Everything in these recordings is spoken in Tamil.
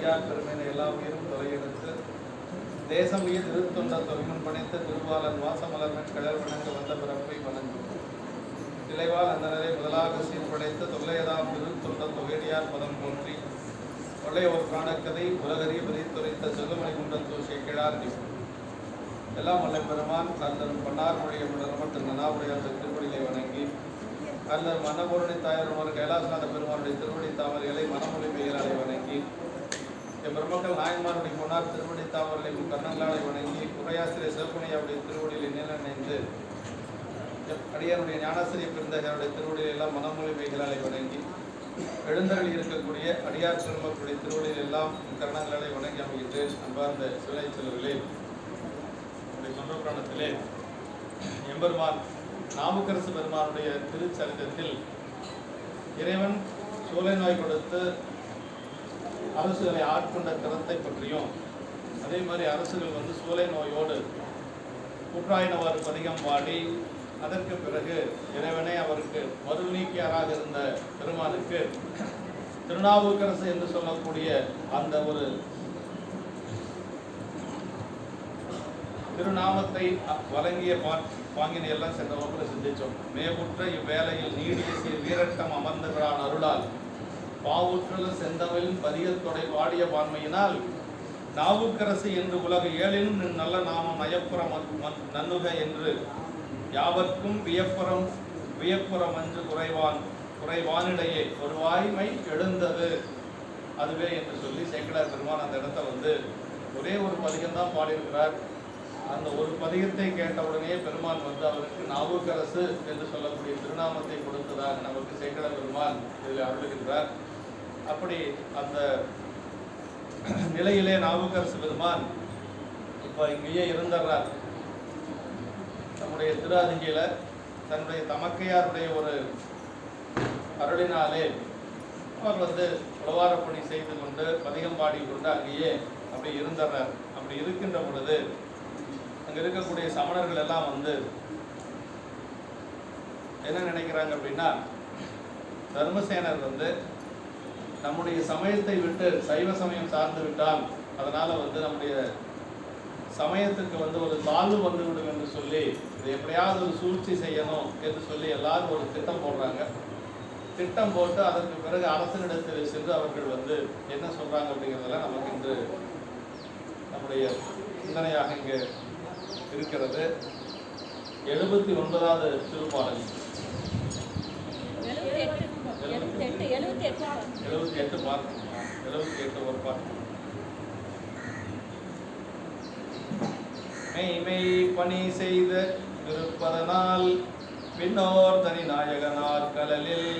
அடியார் பெருமையினை எல்லா உயிரும் தொலையெடுத்து தேசம் உயிர் திருத்தொண்ட தொழிலும் பணித்த திருவாளன் வாசமலர்மன் கடல் வணங்க வந்த பிறப்பை வணங்கும் இளைவால் அந்தனரை முதலாக சீர்படைத்த தொல்லையதாம் திருத்தொண்ட தொகையடியார் பதம் போற்றி கொள்ளை ஒரு காணக்கதை உலகறிய விதித்துரைத்த செல்லுமணி குன்றத்தூர் சேக்கிழார் எல்லாம் வல்ல பெருமான் கல்லரும் பன்னார் மொழியை உணர்வர் திரு நனாவுடைய திருவடிகளை வணங்கி அல்லர் மன்னபூரணி தாயார் கைலாசநாத பெருமானுடைய திருவடி தாமரைகளை மனமொழி பெயராலை வணங்கி பெருமக்கள் நாயன்மாருடைய பொன்னார் திருவடி தாமரை கண்ணங்களாலை வணங்கி உரையாசிரியர் சிவப்புனையாவுடைய திருவடியில் நிலைநினைந்து அடியாருடைய ஞானாசிரிய பெருந்தகையாருடைய திருவடியில் எல்லாம் மனமொழி பெயராலை வணங்கி எழுந்தருளி இருக்கக்கூடிய அடியார் பெருமக்களுடைய திருவடியில் எல்லாம் கரணங்களாலை வணங்கி அமைகின்றேன். அன்பார்ந்த சிவனை செல்வர்களே, தொண்டர் புராணத்திலே எம்பெருமான் நாவுக்கரசு பெருமானுடைய திருச்சரிதத்தில் இறைவன் சூளை நோய் கொடுத்து அரசுகளை ஆட்கொண்ட திறத்தை பற்றியும் அதே மாதிரி அரசுகள் சூளை நோயோடு கூற்றாயினவாறு பதிகம் பாடி அதற்கு பிறகு இறைவனே அவருக்கு மருள் நீக்கியாராக இருந்த பெருமானுக்கு திருநாவுக்கரசு என்று சொல்லக்கூடிய அந்த ஒரு திருநாமத்தை வழங்கிய பாங்கினை எல்லாம் சென்ற வகுப்பில் சிந்திச்சோம். மேவுற்ற இவ்வேளையில் நீடிய சீர் வீரட்டம் அமர்ந்துகிறான் அருளால் பாவுற்றது செந்தமிழின் பதியல் தொடை பாடிய பான்மையினால் நாவுக்கரசு என்று உலக ஏழிலும் நல்ல நாமம் நயப்புறம் நன்னுக என்று யாவர்க்கும் வியப்புறம் அன்று குறைவானிடையே ஒரு வாய்மை எழுந்தது அதுவே என்று சொல்லி சேக்கிழார் பெருமான் அந்த இடத்த ஒரே ஒரு பதிகம் தான் பாடியிருக்கிறார். அந்த ஒரு பதிகத்தை கேட்டவுடனே பெருமான் அவருக்கு நாவுக்கரசு என்று சொல்லக்கூடிய திருநாமத்தை கொடுத்ததாக நமக்கு சேக்கிழார் பெருமான் இதில் அருளுகின்றார். அப்படி அந்த நிலையிலே நாவுக்கரசு பெருமான் இப்போ இங்கேயே இருந்துடுறார். நம்முடைய திருஅதிகையில தன்னுடைய தமக்கையாருடைய ஒரு அருளினாலே அவர் உழவாரப்பணி செய்து கொண்டு பதிகம் பாடி கொண்டு அங்கேயே அப்படி இருந்துடுறார். அப்படி இருக்கின்ற பொழுது அங்கே இருக்கக்கூடிய சமணர்கள் எல்லாம் என்ன நினைக்கிறாங்க அப்படின்னா, தர்மசேனர் நம்முடைய சமயத்தை விட்டு சைவ சமயம் சார்ந்து விட்டால் அதனால நம்முடைய சமயத்துக்கு ஒரு தாழ்வு வந்துவிடும் என்று சொல்லி இதை எப்படியாவது ஒரு சூழ்ச்சி செய்யணும் என்று சொல்லி எல்லாரும் ஒரு திட்டம் போடுறாங்க. திட்டம் போட்டு அதற்கு பிறகு அரசனிடத்தில் சென்று அவர்கள் என்ன சொல்றாங்க அப்படிங்கிறதெல்லாம் நமக்கு இன்று நம்முடைய சிந்தனையாக இங்கே இருக்கிறது. 79வது திருப்பாடல் 78 பார்க்கணும். 78 ஒரு பாட்டு. மெய்மெய் பணி செய்த இருப்பதனால் பின்னோர் தனி நாயகனார் கலலில்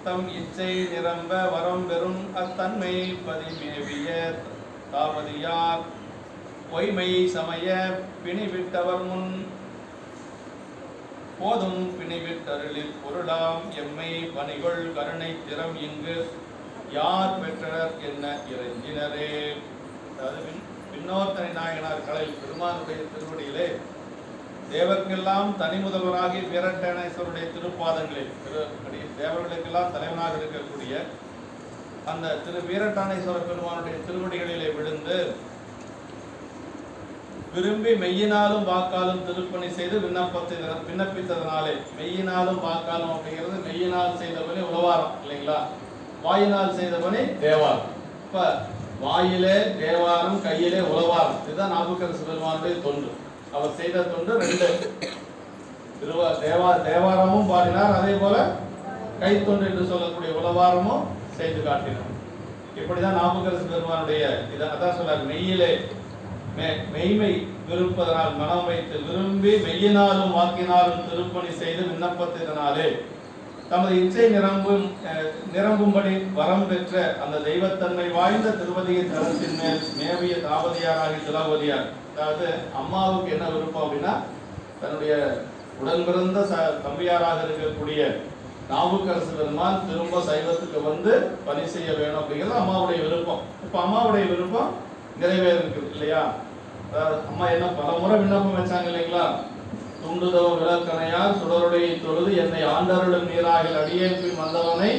தம் இச்சை நிரம்ப வரம் பெறும் அத்தன்மை பதிமேவிய தாவதியார் பொய்மை சமய பிணிவிட்டவர் முன் போதும் பிணிவிட்டருளில் பொருளாம் எம்மை பணிகள் கருணை திறம் இங்கு யார் பெற்றனர் என்ன இறைஞ்சினரே. அதாவது பின்னோர் தனி நாயகனார் கலையில் பெருமானுடைய திருவடியிலே தேவர்க்கெல்லாம் தனி முதல்வராகி வீரட்டேனேஸ்வருடைய திருப்பாதங்களில் தேவர்களுக்கெல்லாம் தலைவனாக இருக்கக்கூடிய அந்த திரு வீரட்டானேஸ்வர பெருமானுடைய திருவடிகளிலே விழுந்து விரும்பி மெய்யினாலும் வாக்காலும் திருப்பணி செய்து விண்ணப்பித்ததனாலே மெய்யினாலும் வாக்காலும் அப்படிங்கிறது மெய்யினால் செய்தபடி உழவாரம் இல்லைங்களா, வாயினால் செய்தபடி தேவாரம். இப்ப வாயிலே தேவாரம், கையிலே உழவாரம். இதுதான் நாவுக்கரசு பெருமானுடைய தொண்டு. அவர் செய்த தொண்டு 2. தேவாரமும் பாடினார், அதே போல கைத்தொண்டு என்று சொல்லக்கூடிய உழவாரமும் செய்து காட்டினார். இப்படிதான் நாவுக்கரசு பெருமானுடைய அதான் சொன்னார், மெய்யிலே மெய்மை விருப்பதனால் மனம் வைத்து விரும்பி மெய்யினாலும் வாக்கினாலும் திருப்பணி செய்து விண்ணப்பத்தினாலே தமது இச்சை நிரம்பும்படி வரம் பெற்ற அந்த தெய்வத்தன்மை வாய்ந்த திருவதியை தளத்தின் மேல் மேவிய தாவதியாராகி திலாவதியார். அதாவது அம்மாவுக்கு என்ன விருப்பம் அப்படின்னா, தன்னுடைய உடன் பிறந்த தம்பியாராக இருக்கக்கூடிய நாவுக்கரசு பெருமான் திரும்ப சைவத்துக்கு பணி செய்ய வேணும் அப்படிங்கிறது அம்மாவுடைய விருப்பம். இப்ப அம்மாவுடைய விருப்பம் நிறைவேற இருக்குது இல்லையா. அம்மா என்ன பல முறை விண்ணப்பம் வச்சாங்க இல்லைங்களா, துண்டுதவ விளக்கணையால் சுடருடைய தொழுது என்னை ஆண்டருடன் நீராகில் அடியேன் பின் வந்தவனை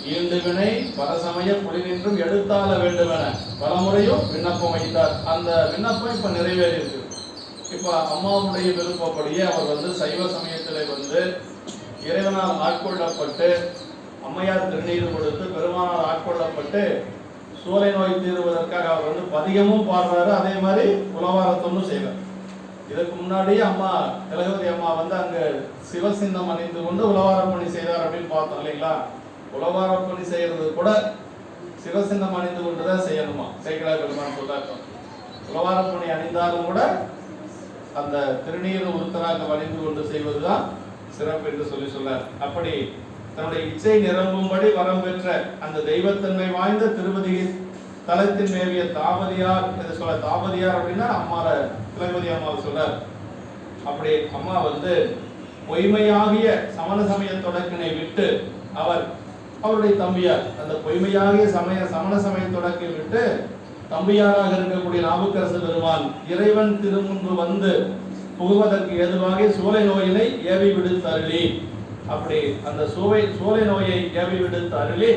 ஈண்டு வினை பரசமய புலி நின்றும் எடுத்தாள வேண்டுமென பலமுறையும் விண்ணப்பம் வைத்தார். அந்த விண்ணப்பம் இப்ப நிறைவேறி இருக்கு. இப்ப அம்மாவுடைய விருப்பப்படியே அவர் சைவ சமயத்திலே இறைவனால் ஆட்கொள்ளப்பட்டு அம்மையார் திருநீர் கொடுத்து பெருமானால் ஆட்கொள்ளப்பட்டு சூளை நோய் தீர்வதற்காக அவர் பதிகமும் பாடுறாரு. அதே மாதிரி உலவாரத்தொன்னும் செய்வார். இதற்கு முன்னாடியே அம்மா திலகவதி அம்மா அங்க சிவசின்னம் அணிந்து கொண்டு உலவார பணி செய்தார் அப்படின்னு பார்த்தோம் இல்லைங்களா? உலவார பணி செய்யறது கூட சிவசின்னம் அணிந்து கொண்டுதான் செய்யணுமா? சேக்கிழார் பெருமான் சொல்றாரு. உலவார பணி அணிந்தாலும் கூட அந்த திருநீர் உருத்தராக அணிந்து கொண்டு செய்வதுதான் சிறப்பு என்று சொல்றார். அப்படி தன்னுடைய இச்சை நிரம்பும்படி வரம் பெற்ற அந்த தெய்வத்தன்மை வாய்ந்த திருப்பதி தலத்தின் மேவிய தாமதியார் என்று சொல்ல. தாமதியார் அப்படின்னா அம்மார திலகவதி அம்மாவை சொல்றார். அப்படி அம்மா பொய்மையாகிய சமண சமய தொடக்கினை விட்டு அவருடைய தம்பியார் அந்த பொய்மையாகிய சமண சமய தொடக்கை விட்டு தம்பியாராக இருக்கக்கூடிய நாவுக்கரசு பெருமான் இறைவன் திருமுன்பு புகுவதற்கு ஏதுவாக சூளை நோயினை ஏவி விடுத்து அருளி. அப்படி அந்த சூளை நோயை ஏவி விடுத்து அருளி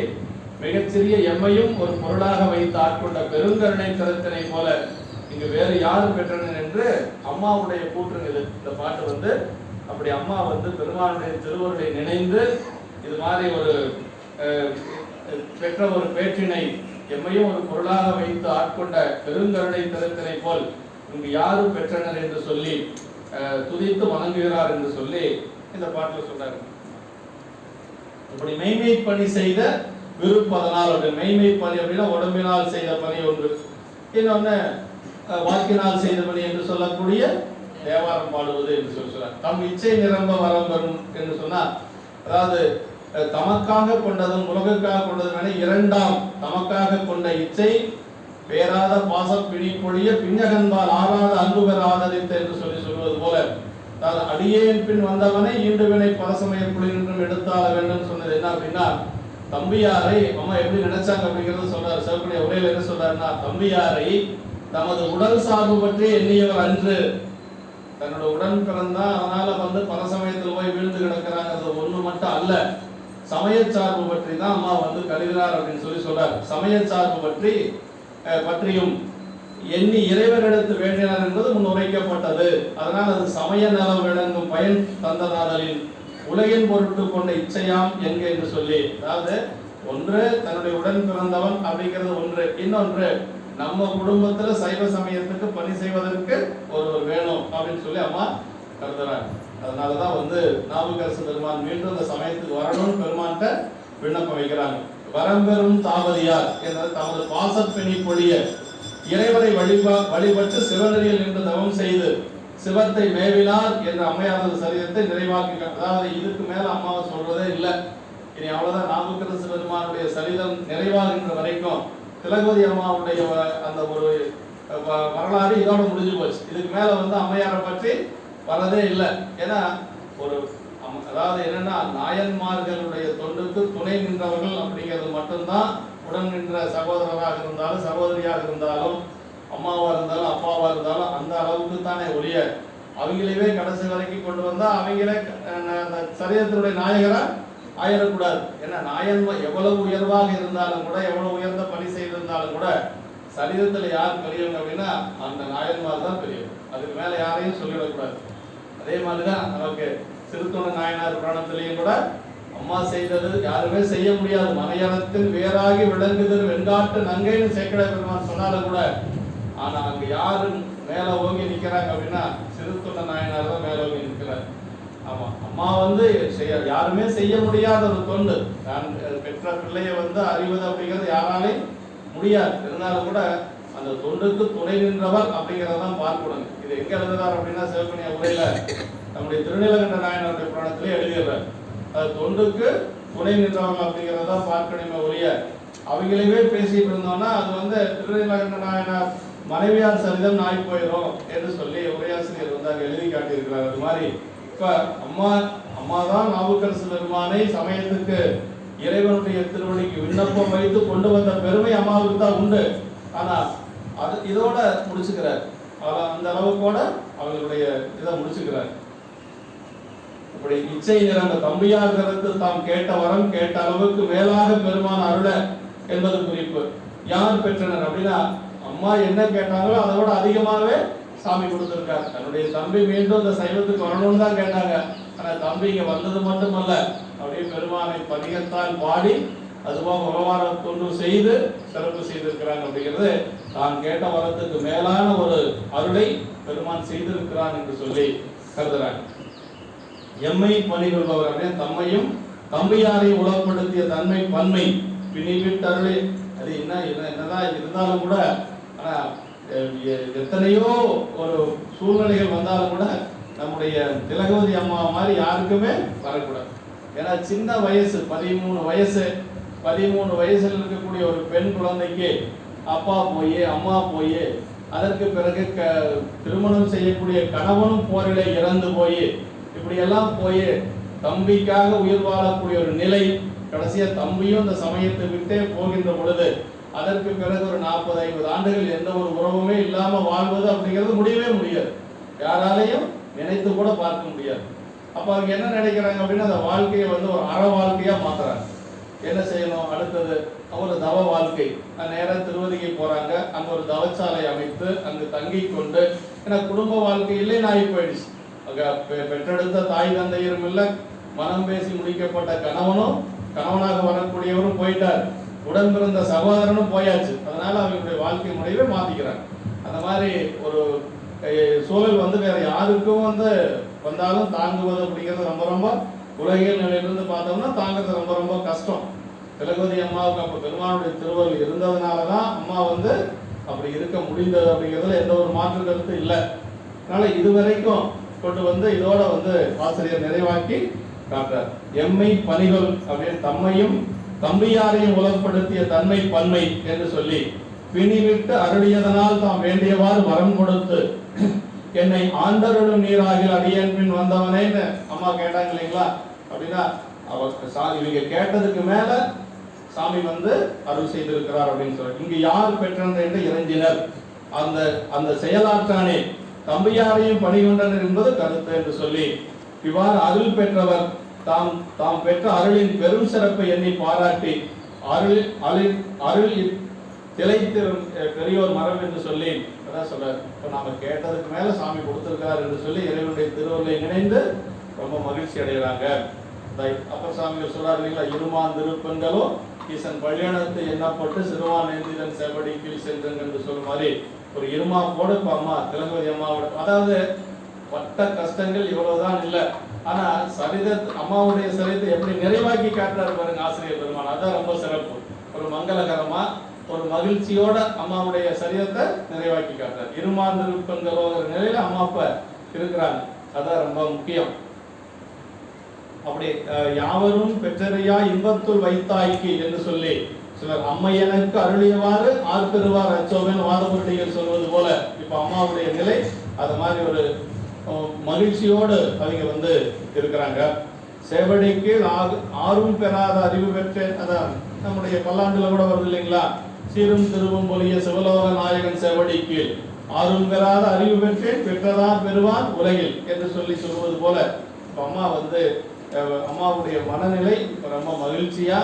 மிகச்சிறிய எம்மையும் ஒரு பொருளாக வைத்து ஆட்கொண்ட பெருங்கருணை கருத்தினை போல இங்கு வேறு யாரும் பெற்றனர் என்று அம்மாவுடைய கூற்று. இந்த பாட்டு அப்படி அம்மா பெருமானுடைய திருவருளை நினைந்து இது மாதிரி ஒரு பெற்ற ஒரு பேற்றினை எம்மையும் ஒரு பொருளாக வைத்து ஆட்கொண்ட பெருங்கருணை கருத்தினை போல் இங்கு யாரும் பெற்றனர் என்று சொல்லி துதித்து வணங்குகிறார் என்று சொல்லி இந்த பாட்டில் சொல்றாரு. இப்படி மெய்மை பணி செய்த விருப்பதனால் மெய்மை பணி அப்படின்னா உடம்பினால் செய்த பணி ஒன்று, இன்னொன்னு வாக்கினால் செய்த பணி என்று சொல்லக்கூடிய தேவாரம் பாடுவது என்று சொல்றார். தம் இச்சை நிரம்ப வரம் பெறும் என்று சொன்னார். அதாவது தமக்காக கொண்டதும் உலகுக்காக கொண்டதும் என இரண்டாம் தமக்காக கொண்ட இச்சை பேராத பாச பிணி பொழிய பின்னகன்பால் ஆறாத அன்பு பெற ஆதரித்த என்று சொல்வது போல, அதாவது அடியேன் பின் வந்தவனை ஈண்டு வினை பரசமய புலி நின்றும் எடுத்தாள வேண்டும் சொன்னது என்ன அப்படின்னா, தம்பியாரை அம்மா எப்படி நினைச்சாங்க அப்படிங்கிறது சொல்றாரு. சிவப்புடைய உரையில என்ன சொல்றாருன்னா, தம்பியாரை தமது உடல் சார்பு பற்றி எண்ணியவர் அன்று. தன்னோட உடன் பிறந்தா அதனால பரசமயத்தில் போய் வீழ்ந்து கிடக்கிறாங்க, அது ஒண்ணு மட்டும் அல்ல, சமய சார்பு பற்றி தான் அம்மா கருதுகிறார் அப்படின்னு சொல்றாரு. சமய சார்பு பற்றியும் எண்ணி இறைவனிடத்து வேண்டினார் என்பது முன் உரைக்கப்பட்டது. அதனால் அது சமய நலம் விளங்கும் பயன் தந்ததாதலின் உலகின் பொருட்டு கொண்ட இச்சையாம் என்க என்று சொல்லி, அதாவது ஒன்று தன்னுடைய உடன் பிறந்தவன் அப்படிங்கிறது ஒன்று, இன்னொன்று நம்ம குடும்பத்துல சைவ சமயத்துக்கு பணி செய்வதற்கு ஒருவர் வேணும் அப்படின்னு சொல்லி அம்மா கருதுறாங்க. அதனாலதான் நாவுக்கரசு பெருமான் மீண்டும் அந்த சமயத்துக்கு வரணும்னு பெருமான்கிட்ட விண்ணப்பம் வைக்கிறாங்க. வரம்பெறும் தாவதியார் என்ற தமது பாசப்பிணி பொழிய இறைவனை வழிபட்டு சிவநெறியில் நின்று தவம் செய்து சிவத்தை மேவினார் என்ற அம்மையாரது சரீரத்தை நிறைவாக்கி. அதாவது இதுக்கு மேல அம்மாவை சொல்றதே இல்லை. இனி அவ்வளவுதான். நாவுக்கரசு பெருமானுடைய சரிதம் நிறைவாகின்ற வரைக்கும் திலகவதி அம்மாவுடைய அந்த ஒரு வரலாறு இதோட முடிஞ்சு போச்சு. இதுக்கு மேல அம்மையாரை பற்றி வரதே இல்லை. ஏன்னா ஒரு அதாவது என்னன்னா, நாயன்மார்களுடைய தொண்டுக்கு துணை நின்றவர்கள் அப்படிங்கிறது மட்டும்தான் உடன் நின்ற சகோதரராக இருந்தாலும் சகோதரியாக இருந்தாலும் அம்மாவா இருந்தாலும் அப்பாவா இருந்தாலும் அந்த அளவுக்கு தானே ஒழிய அவங்களையே கடைசி வரைக்கும் கொண்டு வந்தா அவங்களே அந்த சரீரத்தினுடைய நாயகரா ஆயிடக்கூடாது. ஏன்னா நாயன்மார் எவ்வளவு உயர்வாக இருந்தாலும் கூட, எவ்வளவு உயர்ந்த பணி செய்திருந்தாலும் கூட சரீரத்துல யார் பெரியவங்க அப்படின்னா அந்த நாயன்மார் தான் பெரியவங்க. அதுக்கு மேல யாரையும் சொல்லிடக்கூடாது. அதே மாதிரிதான் நமக்கு திருத்தொண்ட நாயனார் புராணத்திலையும் கூட அம்மா செய்தது யாருமே செய்ய முடியாது, மனையறத்தில் வேறாகி விளங்குதல் வெண்காட்டு நங்கைன்னு சேக்கிழார் பெருமான் சொன்னாலும் கூட, ஆனா அங்க யாரு மேல ஓங்கி நிக்கிறாங்க அப்படின்னா திருத்தொண்ட நாயனார் தான் மேல ஓங்கி நிற்கிறார். ஆமா, அம்மா யாருமே செய்ய முடியாத ஒரு தொண்டு. நான் பெற்ற பிள்ளைய அறிவது அப்படிங்கிறது யாராலையும் முடியாது. இருந்தாலும் கூட அந்த தொண்டுக்கு துணை நின்றவர் அப்படிங்கிறதான் பார்க்கணும். இது எங்க எழுதுறார் அப்படின்னா சிவபணிய உரையில நம்முடைய திருநீலகண்ட நாயனாருடைய புராணத்திலே எழுதிடுறார். அது தொண்டுக்கு துணை நின்றவங்க அப்படிங்கிறத பார்க்கணுமே ஒழிய அவங்களவே பேசிட்டு இருந்தோம்னா அது திருநீலகண்ட நாயனார் மனைவியார் சரிதம் நாய் போயிடும் என்று சொல்லி உரையாசிரியர் அங்க எழுதி காட்டியிருக்கிறார். அது மாதிரி இப்ப அம்மாதான் நாவுக்கரசு பெருமானை சமயத்துக்கு இறைவனுடைய திருவடிக்கு விண்ணப்பம் வைத்து கொண்டு வந்த பெருமை அம்மாவுக்கு தான் உண்டு. ஆனா அது இதோட முடிச்சுக்கிறார். அந்த அளவுக்கோட அவங்களுடைய இதை முடிச்சுக்கிறார். இப்படி இச்சை நிறந்த தம்பியார் கருத்து தாம் கேட்ட வரம் கேட்ட அளவுக்கு மேலாக பெருமான் அருள என்பது குறிப்பு. யார் பெற்றனர் அப்படின்னா அம்மா என்ன கேட்டாங்களோ அதை விட அதிகமாகவே சாமி கொடுத்திருக்காரு. தன்னுடைய தம்பி மீண்டும் இந்த சைவத்துக்கு வரணும்னு தான் கேட்டாங்க. ஆனா தம்பி இங்க வந்தது மட்டுமல்ல, அப்படியே பெருமானை பதிகத்தால் பாடி அதுபோக உறவார தொண்டு செய்து சிறப்பு செய்திருக்கிறாங்க. அப்படிங்கிறது தான் கேட்ட வரத்துக்கு மேலான ஒரு அருளை பெருமான் செய்திருக்கிறான் என்று சொல்லி கருதுறாங்க. எம்மை பணிகொள்பவர் அப்படின்னு தம்மையும் தம்பியாரையும் உலகப்படுத்திய தன்மை பன்மை பிணிவிட்டு அருளை. அது என்னதான் இருந்தாலும் கூட ஆனா எத்தனையோ ஒரு சூழ்நிலைகள் வந்தாலும் கூட நம்முடைய திலகவதி அம்மா மாதிரி யாருக்குமே வரக்கூடாது. ஏன்னா சின்ன வயசு 13 வயசுல இருக்கக்கூடிய ஒரு பெண் குழந்தைக்கு அப்பா போய் அம்மா போய் அதற்கு பிறகு திருமணம் செய்யக்கூடிய கணவனும் போரிலே இறந்து போய் இப்படி எல்லாம் போய் தம்பிக்காக உயிர் வாழக்கூடிய ஒரு நிலை. கடைசியா தம்பியும் இந்த சமயத்தை விட்டே போகின்ற பொழுது அதற்கு பிறகு ஒரு 40-50 ஆண்டுகள் எந்த ஒரு உறவுமே இல்லாம வாழ்வது அப்படிங்கிறது முடியவே முடியாது. யாராலையும் நினைத்து கூட பார்க்க முடியாது. அப்ப அவங்க என்ன நினைக்கிறாங்க அப்படின்னா அந்த வாழ்க்கையை வந்து ஒரு அற வாழ்க்கையா மாத்துறாங்க. என்ன செய்யணும்? அடுத்தது ஒரு தவ வாழ்க்கை. நேரம் திருவதிகை போறாங்க. அங்க ஒரு தவச்சாலை அமைத்து அங்கு தங்கி கொண்டு, ஏன்னா குடும்ப வாழ்க்கையிலே நாய் போயிடுச்சு. பெற்றெடுத்த தாய் தந்தையரும் இல்லை, மனம் பேசி முடிக்கப்பட்ட கணவனாக வரக்கூடியவரும் போயிட்டார், உடன் பிறந்த சகோதரனும் போயாச்சு. அதனால அவங்களுடைய வாழ்க்கை முறையவே மாத்திக்கிறாங்க. அந்த மாதிரி ஒரு சூழல் வந்து வேற யாருக்கும் வந்து வந்தாலும் தாங்குவது அப்படிங்கிறது ரொம்ப ரொம்ப உலகியல் நிலையிலிருந்து பார்த்தோம்னா தாங்கிறது ரொம்ப ரொம்ப கஷ்டம். திலகவதி அம்மாவுக்கு அப்ப பெருமானுடைய திருவருள் இருந்ததுனாலதான் அம்மா வந்து அப்படி இருக்க முடிந்தது அப்படிங்கிறதுல எந்த ஒரு மாற்று கருத்து இல்லை. அதனால இதுவரைக்கும் கொண்டு வந்து இதோட வந்து ஆசிரியர் நிறைவாக்கி காட்டுறார். எம்மை பணிகள் அப்படின்னு தம்மையும் தம்பியாரையும் உலகப்படுத்திய தன்மை பன்மை என்று சொல்லி பிணிவிட்டு அருளியதனால் தாம் வேண்டியவாறு வரம் கொடுத்து என்னை ஆண்டருளும் நீராகில் அடியேன் பின் வந்தவனேன்னு அம்மா கேட்டாங்க இல்லைங்களா? அப்படின்னா இவங்க கேட்டதுக்கு மேல சாமி வந்து அருள் செய்திருக்கிறார் அப்படின்னு சொல்லி இங்க யார் பெற்றனர் என்று இறைஞ்சினர். அந்த செயலாற்றானே தம்பியாரையும் பணிகொண்டனர் என்பது கருத்து என்று சொல்லி இவ்வாறு அருள் பெற்றவர் தாம் பெற்ற அருளின் பெரும் சிறப்பை எண்ணி பாராட்டி அருள் திளைத்து பெரியோர் மரம் என்று சொல்லி அதான் சொல்றாரு. இப்ப நாம கேட்டதுக்கு மேல சாமி கொடுத்திருக்கிறார் என்று சொல்லி இறைவனுடைய திருவருளை நினைந்து ரொம்ப மகிழ்ச்சி அடைகிறாங்க. அப்புறம் சாமி சொல்றாரு இல்லைங்களா? இருமான் திருப்பெண்களோ ஈசன் பழியனத்து எண்ணப்பட்டு சிறுவான் நேந்திரன் செவடி கீழ் சென்றங்க என்று சொல்லும் மாதிரி ஒரு இருமாப்போடு இப்ப அம்மா திலகவதி அம்மாவோட, அதாவது பட்ட கஷ்டங்கள் இவ்வளவுதான் இல்லை, ஆனா அம்மாவுடைய சரிதத்தை எப்படி நிறைவாக்கி காட்டுறாரு பாருங்க ஆசிரியர் பெருமான். அதான் ரொம்ப சிறப்பு. ஒரு மங்களகரமா ஒரு மகிழ்ச்சியோட அம்மாவுடைய சரீரத்தை நிறைவாக்கி காட்டுறாரு. இருமாந்திருப்பெண்களோங்கிற நிலையில அம்மா அப்ப இருக்கிறாங்க. அதான் ரொம்ப முக்கியம். அப்படி யாவரும் பெற்றறியா இன்பத்துள் வைத்தாய்க்கு என்று சொல்லி சிலர் அம்மையனுக்கு அருளியவாறு ஆர்பெறுவார் அச்சோவன் வாதபுரடிகள் சொல்வது போல இப்ப அம்மாவுடைய நிலை அது மாதிரி ஒரு மகிழ்ச்சியோடு அவங்க வந்து இருக்கிறாங்க. சேவடிக்கு ஆறும் பெறாத அறிவு பெற்றேன். அதான் நம்முடைய பல்லாண்டுல கூட வருது இல்லைங்களா? சீரும் திருவும் பொலிய சிவலோக நாயகன் சேவடிக்கு ஆறும் பெறாத அறிவு பெற்றேன் பெற்றதான் பெறுவான் உலகில் என்று சொல்லி சொல்வது போல அம்மா வந்து அம்மாவுடைய மனநிலை ரொம்ப மகிழ்ச்சியா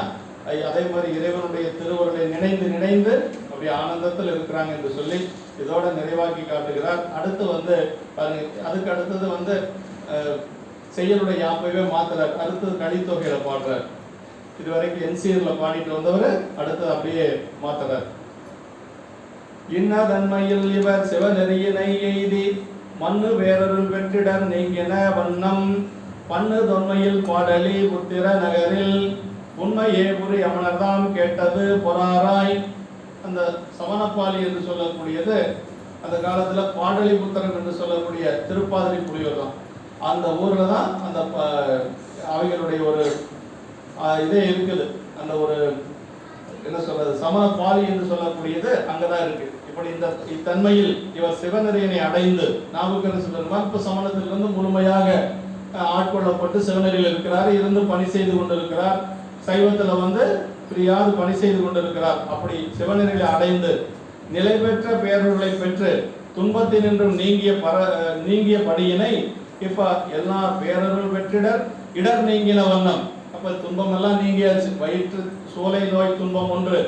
அதே மாதிரி இறைவனுடைய திருவருளை நினைந்து அப்படியே ஆனந்தத்தில் இருக்கிறாங்க என்று சொல்லி இதோட நிறைவாக்கி காட்டுகிறார். அடுத்து வந்து அதுக்கு அடுத்தது வந்து செயலுடைய யாப்பையே மாத்துறார். அடுத்தது கலித்தொகையில பாடுறார். இதுவரைக்கும் என்சிஆர்ல பாடிட்டு வந்தவர் அடுத்தது அப்படியே மாத்துறார். இன்னதன்மையில் இவர் சிவநெறியினை எய்தி மண்ணு வேறொருள் வெற்றிடர் நீங்கின வண்ணம் பண்ணு தொன்மையில் பாடலி புத்திர நகரில் உண்மையே புரி அமனர்தாம் கேட்டது பொறாராய். அந்த சமணப்பாலி என்று சொல்லக்கூடியது அந்த காலத்துல பாடலிபுத்திரன் என்று சொல்லக்கூடிய திருப்பாதிரி புலியூர் தான். அந்த ஊர்ல தான் அந்த அவைகளுடைய ஒரு இதே இருக்குது. அந்த ஒரு என்ன சொல்றது சமணப்பாலி என்று சொல்லக்கூடியது அங்கதான் இருக்கு. இப்படி இந்த இத்தன்மையில் இவர் சிவநெறியினை அடைந்து நாவுக்கரசு பெருமான் இப்ப சமணத்திலிருந்து முழுமையாக ஆட்கொள்ளப்பட்டு சிவநெறியில் இருக்கிறார், இருந்து பணி செய்து கொண்டிருக்கிறார். சைவத்துல வந்து பிரியாது பணி செய்து கொண்டிருக்கிறார். அப்படி சிவநெறியில அடைந்து நிலை பெற்ற பேரொருளை பெற்று துன்பத்தினின்றும் நீங்கிய படியினை இப்ப எல்லா பேரருள் வெற்றிடர் இடர் நீங்கின வண்ணம். அப்ப துன்பம் எல்லாம் நீங்கியாச்சு. வயிற்று சோலை நோய் துன்பம் ஒன்று,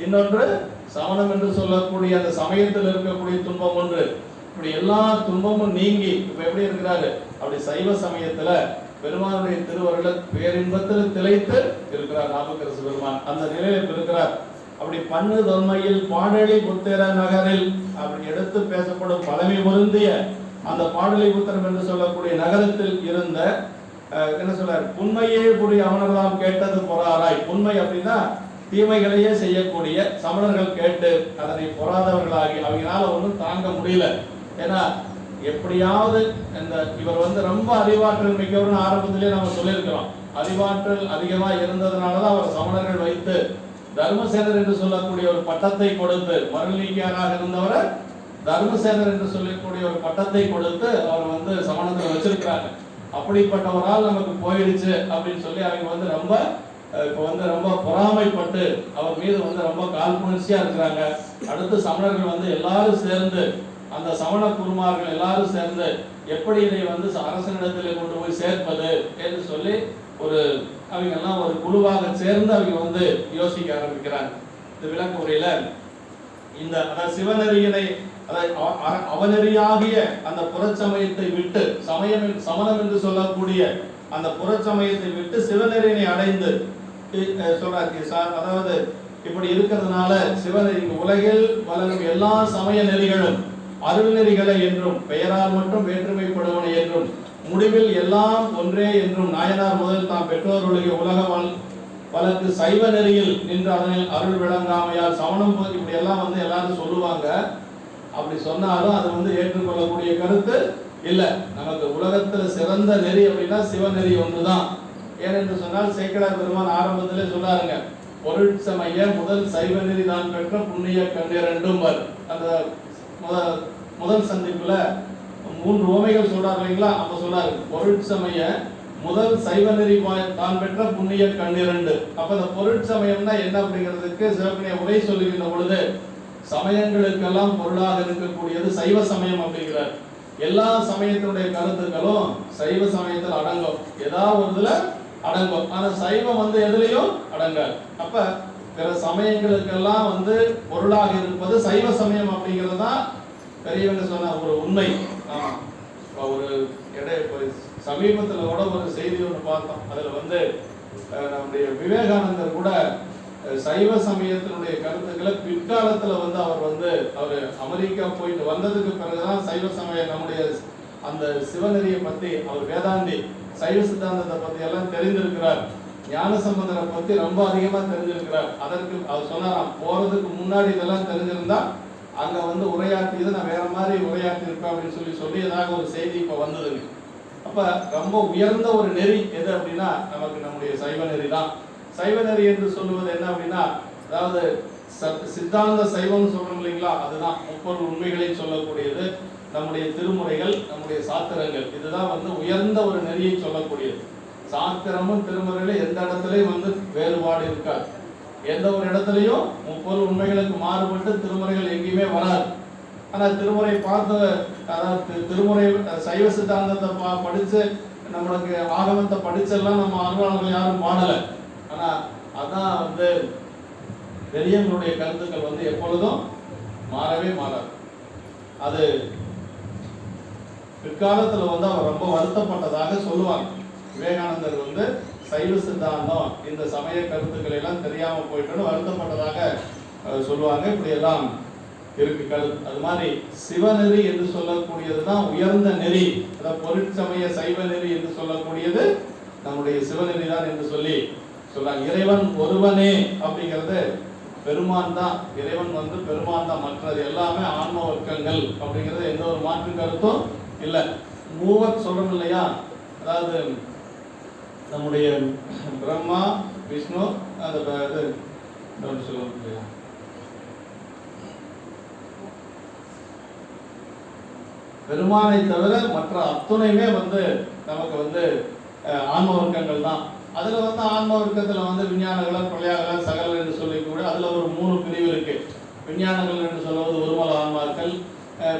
இன்னொன்று சமணம் என்று சொல்லக்கூடிய அந்த சமயத்தில் இருக்கக்கூடிய துன்பம் ஒன்று. இப்படி எல்லா துன்பமும் நீங்கி இப்ப எப்படி இருக்கிறாரு? அப்படி சைவ சமயத்துல பெருமானுடைய திருவருள் பேரின்பத்தில் திளைத்து இருக்கிறார் நாவுக்கரசு பெருமான். அந்த நிலையில் இருக்கிறார். அப்படி பண்ணு தொன்மையில் பாடலி புத்திர நகரில் அப்படி எடுத்து பேசப்படும் பழமை பொருந்திய அந்த பாடலி புத்திரம் என்று சொல்லக்கூடிய நகரத்தில் இருந்த என்ன சொல்றார்? புண்மையே புரி அவனர்தாம் கேட்டது பொறாராய். புண்மை அப்படின்னா தீமைகளையே செய்யக்கூடிய சமணர்கள் கேட்டு அதனை பொறாதவர்களாகி அவங்களால ஒன்றும் தாங்க முடியல. ஏன்னா எப்படியாவது இந்த இவர் ரொம்ப அறிவாற்றல் மிக்கவர்னு ஆரம்பத்திலே நம்ம சொல்லியிருக்கிறோம். அறிவாற்றல் அதிகமா இருந்ததுனாலதான் அவர் சமணர்கள் வைத்து தர்மசேனர் என்று சொல்லக்கூடிய ஒரு பட்டத்தை கொடுத்து, மருளீக்கியாராக இருந்தவரை தர்மசேனர் என்று சொல்லக்கூடிய ஒரு பட்டத்தை கொடுத்து அவர் சமணத்தை வச்சிருக்கிறாங்க. அப்படிப்பட்டவரால் நமக்கு போயிடுச்சு அப்படின்னு சொல்லி அவங்க ரொம்ப பொறாமைப்பட்டு அவர் மீது ரொம்ப காழ்ப்புணர்ச்சியா இருக்கிறாங்க. அடுத்து சமணர்கள் எல்லாரும் சேர்ந்து அந்த சமண குருமார்கள் எல்லாரும் சேர்ந்து எப்படி இதை அரசனிடத்தில் கொண்டு போய் சேர்ப்பது என்று சொல்லி அவங்க எல்லாம் ஒரு குழுவாக சேர்ந்து அவங்க யோசிக்க ஆரம்பிக்கிறாங்க. இந்த விளக்க உரையில இந்த சிவநெறியினை அவநெறியாகிய அந்த புறச்சமயத்தை விட்டு சமணம் என்று சொல்லக்கூடிய அந்த புறச்சமயத்தை விட்டு சிவநெறியினை அடைந்து சொல்றாரு. அதாவது இப்படி இருக்கிறதுனால சிவநெறி உலகில் வளரும் எல்லா சமய நெறிகளும் அருள் நெறிகளை என்றும் பெயரால் மட்டும் வேற்றுமைப்படுவன என்றும் முடிவில் எல்லாம் ஒன்றே என்றும் நாயனார் முதல் தாம் பெற்றோருடைய உலக வழக்கு சைவ நெறியில் நின்று அதனில் அருள் விளங்காமையால் சமணம் இப்படி எல்லாம் எல்லாரும் சொல்லுவாங்க. அப்படி சொன்னாலும் அது ஏற்றுக்கொள்ளக்கூடிய கருத்து இல்லை. நமக்கு உலகத்துல சிறந்த நெறி அப்படின்னா சிவநெறி ஒன்றுதான். ஏனென்று சொன்னால் சேக்கிழார் பெருமான் ஆரம்பத்திலே சொன்னாருங்க, பொருட்சமய முதல் சைவ நெறி தான் பெற்ற புண்ணிய கண்ணிரண்டும். அந்த முதல் சந்திப்புல 3 உவமைகள் சொல்றாரு இல்லைங்களா? அப்ப சொல்றாரு பொருட்சமய முதல் சைவ நெறி தான் பெற்ற புண்ணிய கண்ணிரண்டு. அப்ப அந்த பொருட்சமயம்னா என்ன அப்படிங்கிறதுக்கு சிவப்பினிய உரை சொல்லுகின்ற பொழுது சமயங்களுக்கெல்லாம் பொருளாக இருக்கக்கூடியது சைவ சமயம் அப்படிங்கிறார். எல்லா சமயத்தினுடைய கருத்துக்களும் சைவ சமயத்தில் அடங்கும், ஏதாவது ஒரு இதுல அடங்கும். ஆனா சைவம் எதுலையும் அடங்காது. அப்ப பிற சமயங்களுக்கெல்லாம் பொருளாக இருப்பது சைவ சமயம் அப்படிங்கிறது தான் பெரியவங்க சொன்ன ஒரு உண்மை. ஆமா, ஒரு சமீபத்தில் கூட ஒரு செய்தி ஒன்று பார்த்தோம். அதுல நம்முடைய விவேகானந்தர் கூட சைவ சமயத்தினுடைய கருத்துக்களை பிற்காலத்துல அவர் அமெரிக்கா போயிட்டு வந்ததுக்கு பிறகுதான் சைவ சமயம் நம்முடைய அந்த சிவநெறியை பத்தி அவர் வேதாந்தி சைவ சித்தாந்தத்தை பத்தி எல்லாம் தெரிந்திருக்கிறார். ஞானசம்பந்தரை பத்தி ரொம்ப அதிகமா தெரிஞ்சிருக்கிறார். அதற்கு அவர் சொன்னாராம், போறதுக்கு முன்னாடி இதெல்லாம் தெரிஞ்சிருந்தா அங்க உரையாற்றியது நான் வேற மாதிரி உரையாற்றி இருப்பேன் அப்படின்னு சொல்லியதாக ஒரு செய்தி இப்ப வந்ததுங்க. அப்ப ரொம்ப உயர்ந்த ஒரு நெறி எது அப்படின்னா நமக்கு நம்முடைய சைவ நெறி தான். சைவ நெறி என்று சொல்லுவது என்ன அப்படின்னா, அதாவது சித்தாந்த சைவம் சொல்றோம் இல்லைங்களா, அதுதான் முப்பொருள் உண்மைகளையும் சொல்லக்கூடியது. நம்முடைய திருமுறைகள், நம்முடைய சாத்திரங்கள், இதுதான் உயர்ந்த ஒரு நெறியை சொல்லக்கூடியது. சாத்திரமும் திருமுறையில எந்த இடத்துலயும் வேறுபாடு இருக்காது. எந்த ஒரு இடத்துலையும் முப்பொருள் உண்மைகளுக்கு மாறுபட்டு திருமுறைகள் எங்கேயுமே வராது. ஆனா திருமுறை பார்த்து, அதாவது திருமுறை சைவ சித்தாந்தத்தை படிச்சு நம்மளுக்கு ஆகமத்தை படிச்செல்லாம் நம்ம அனுபவங்கள் யாரும் பாடல. ஆனா அதான் பெரியவங்களுடைய கருத்துக்கள் எப்பொழுதும் மாறவே மாறாது. அது பிற்காலத்துல அவர் ரொம்ப வருத்தப்பட்டதாக சொல்லுவாங்க. விவேகானந்தர் சைவ சித்தாந்தம் இந்த சமய கருத்துக்களை எல்லாம் தெரியாம போயிட்டு வருத்தப்பட்டதாக சொல்லுவாங்க. இப்படி எல்லாம் இருக்கு கருத்து. அது மாதிரி சிவநெறி என்று சொல்லக்கூடியதுதான் உயர்ந்த நெறி. அதாவது பொருட்சமய சைவ நெறி என்று சொல்லக்கூடியது நம்முடைய சிவநெறி தான் என்று சொல்லி சொல்றாங்க. இறைவன் ஒருவனே அப்படிங்கிறது பெருமான் தான். இறைவன் பெருமான் தான். மற்றது எல்லாமே ஆன்ம வர்க்கங்கள் அப்படிங்கிறது எந்த ஒரு மாற்று கருத்தும் இல்லை. மூவர் சொல்றோம் இல்லையா, அதாவது நம்முடைய பிரம்மா, விஷ்ணு, அந்த சொல்லுவோம் இல்லையா, பெருமானை தவிர மற்ற அத்துணையுமே நமக்கு ஆன்ம வர்க்கங்கள் தான். அதுல ஆன்ம வர்க்கத்துல விஞ்ஞானங்கள், பிரளயாகங்கள், சகலர் என்று சொல்லி கூட அதுல ஒரு 3 பிரிவு இருக்கு. விஞ்ஞானங்கள் என்று சொல்வது ஒருமல ஆன்மாக்கள்,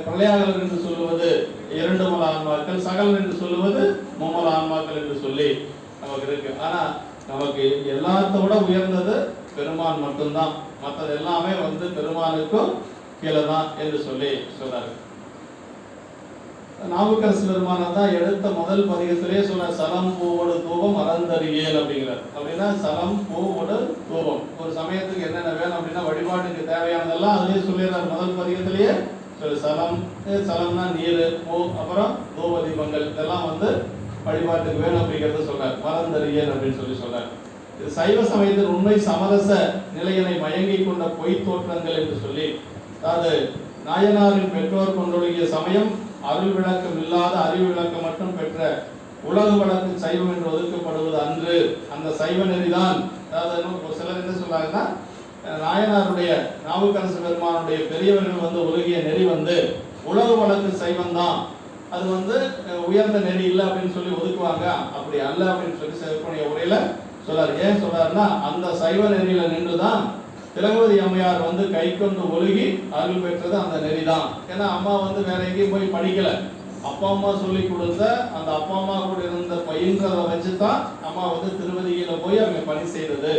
பிரளயாகலர் என்று சொல்லுவது 2 மூல ஆன்மாக்கள், சகலர் என்று சொல்லுவது மும்மூல ஆன்மாக்கள் என்று சொல்லி நமக்கு இருக்கு. ஆனா நமக்கு எல்லாத்தோட உயர்ந்தது பெருமான் மட்டும்தான். மற்றது எல்லாமே பெருமானுக்கும் கீழே தான் என்று சொல்லி சொல்றாரு. நாவுக்கரசு பெருமானம் தான் எடுத்த முதல் பதிகத்திலே சொல்ற சலம் பூவோடு தூபம் அறந்தறியேல் அப்படிங்கிறார். அப்படின்னா சலம் பூவோடு தூபம் ஒரு சமயத்துக்கு என்னென்ன வேணும் அப்படின்னா வழிபாட்டுக்கு தேவையானதெல்லாம் அதுலேயே சொல்லிடுறார். முதல் பதிகத்திலேயே சலம்னா நீர், பூ, அப்புறம் தூப தீபங்கள் இதெல்லாம் வழிபாட்டுக்கு வேணும் அப்படிங்கிறத சொல்றார். மறந்தறியேல் அப்படின்னு சொல்லி சொல்றார். இது சைவ சமயத்தின் உண்மை சமரச நிலையினை மயங்கி கொண்ட பொய் தோற்றங்கள் என்று சொல்லி, அதாவது நாயனாரின் பெற்றோர் கொண்டொழுகிய சமயம் அருள் விளக்கம் இல்லாத அறிவு விளக்கம் மட்டும் பெற்ற உலக வழக்கு சைவம் என்று ஒதுக்கப்படுவது அன்று. அந்த சைவ நெறிதான், அதாவது சிலர் என்ன சொல்றாங்கன்னா, நாயனாருடைய நாவுக்கரசு பெருமானுடைய பெரியவர்கள் ஒழுகிய நெறி உலக வழக்கு சைவம் தான், அது உயர்ந்த நெறி இல்லை அப்படின்னு சொல்லி ஒதுக்குவாங்க. அப்படி அல்ல அப்படின்னு சொல்லி சிவப்புடைய உரையில சொல்றாரு. ஏன் சொல்றாருன்னா, அந்த சைவ நெறியில நின்றுதான் திலகவதி அம்மையார் கை கொண்டு ஒழுகி அருள் பெற்றது அந்த நெறிதான். ஏன்னா அம்மா வேற எங்கேயும் போய் படிக்கல, அப்பா அம்மா சொல்லி கொடுத்த அந்த அப்பா அம்மா கூட இருந்த பயின்றதை வச்சுதான் அம்மா திருவதியில போய் அவங்க பணி செய்தது.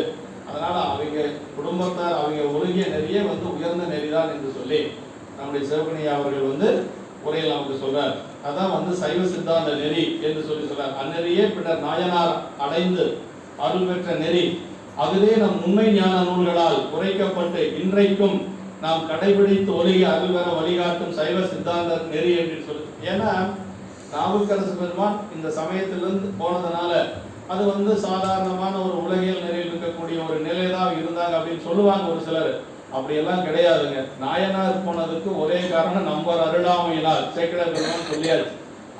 அதனால அவங்க குடும்பத்தார் அவங்க ஒழுகிய நெறியே உயர்ந்த நெறிதான் என்று சொல்லி நம்முடைய சிவகணி அவர்கள் உரையில் நமக்கு சொல்றார். அதான் சைவ சித்தாந்த நெறி என்று சொல்லி சொல்றார். அந்நெறியே பின்னர் நாயனார் அடைந்து அருள் பெற்ற நெறி, அதுவே நம் உண்மை ஞான நூல்களால் குறைக்கப்பட்டு இன்றைக்கும் நாம் கடைபிடித்து ஒழுகி அருள் பெற வழிகாட்டும் சைவ சித்தாந்த நெறி என்று சொல்லு. ஏன்னா நாவுக்கரசு பெருமான் இந்த சமயத்திலிருந்து போனதுனால அது சாதாரணமான ஒரு உலகியல் நிலையில் இருக்கக்கூடிய ஒரு நிலைதான் இருந்தாங்க அப்படின்னு சொல்லுவாங்க ஒரு சிலர். அப்படியெல்லாம் கிடையாதுங்க. நாயனார் போனதுக்கு ஒரே காரணம் நம்பர் அருளாமையினால் சேக்கிழார் பெருமான் சொல்லியாச்சு.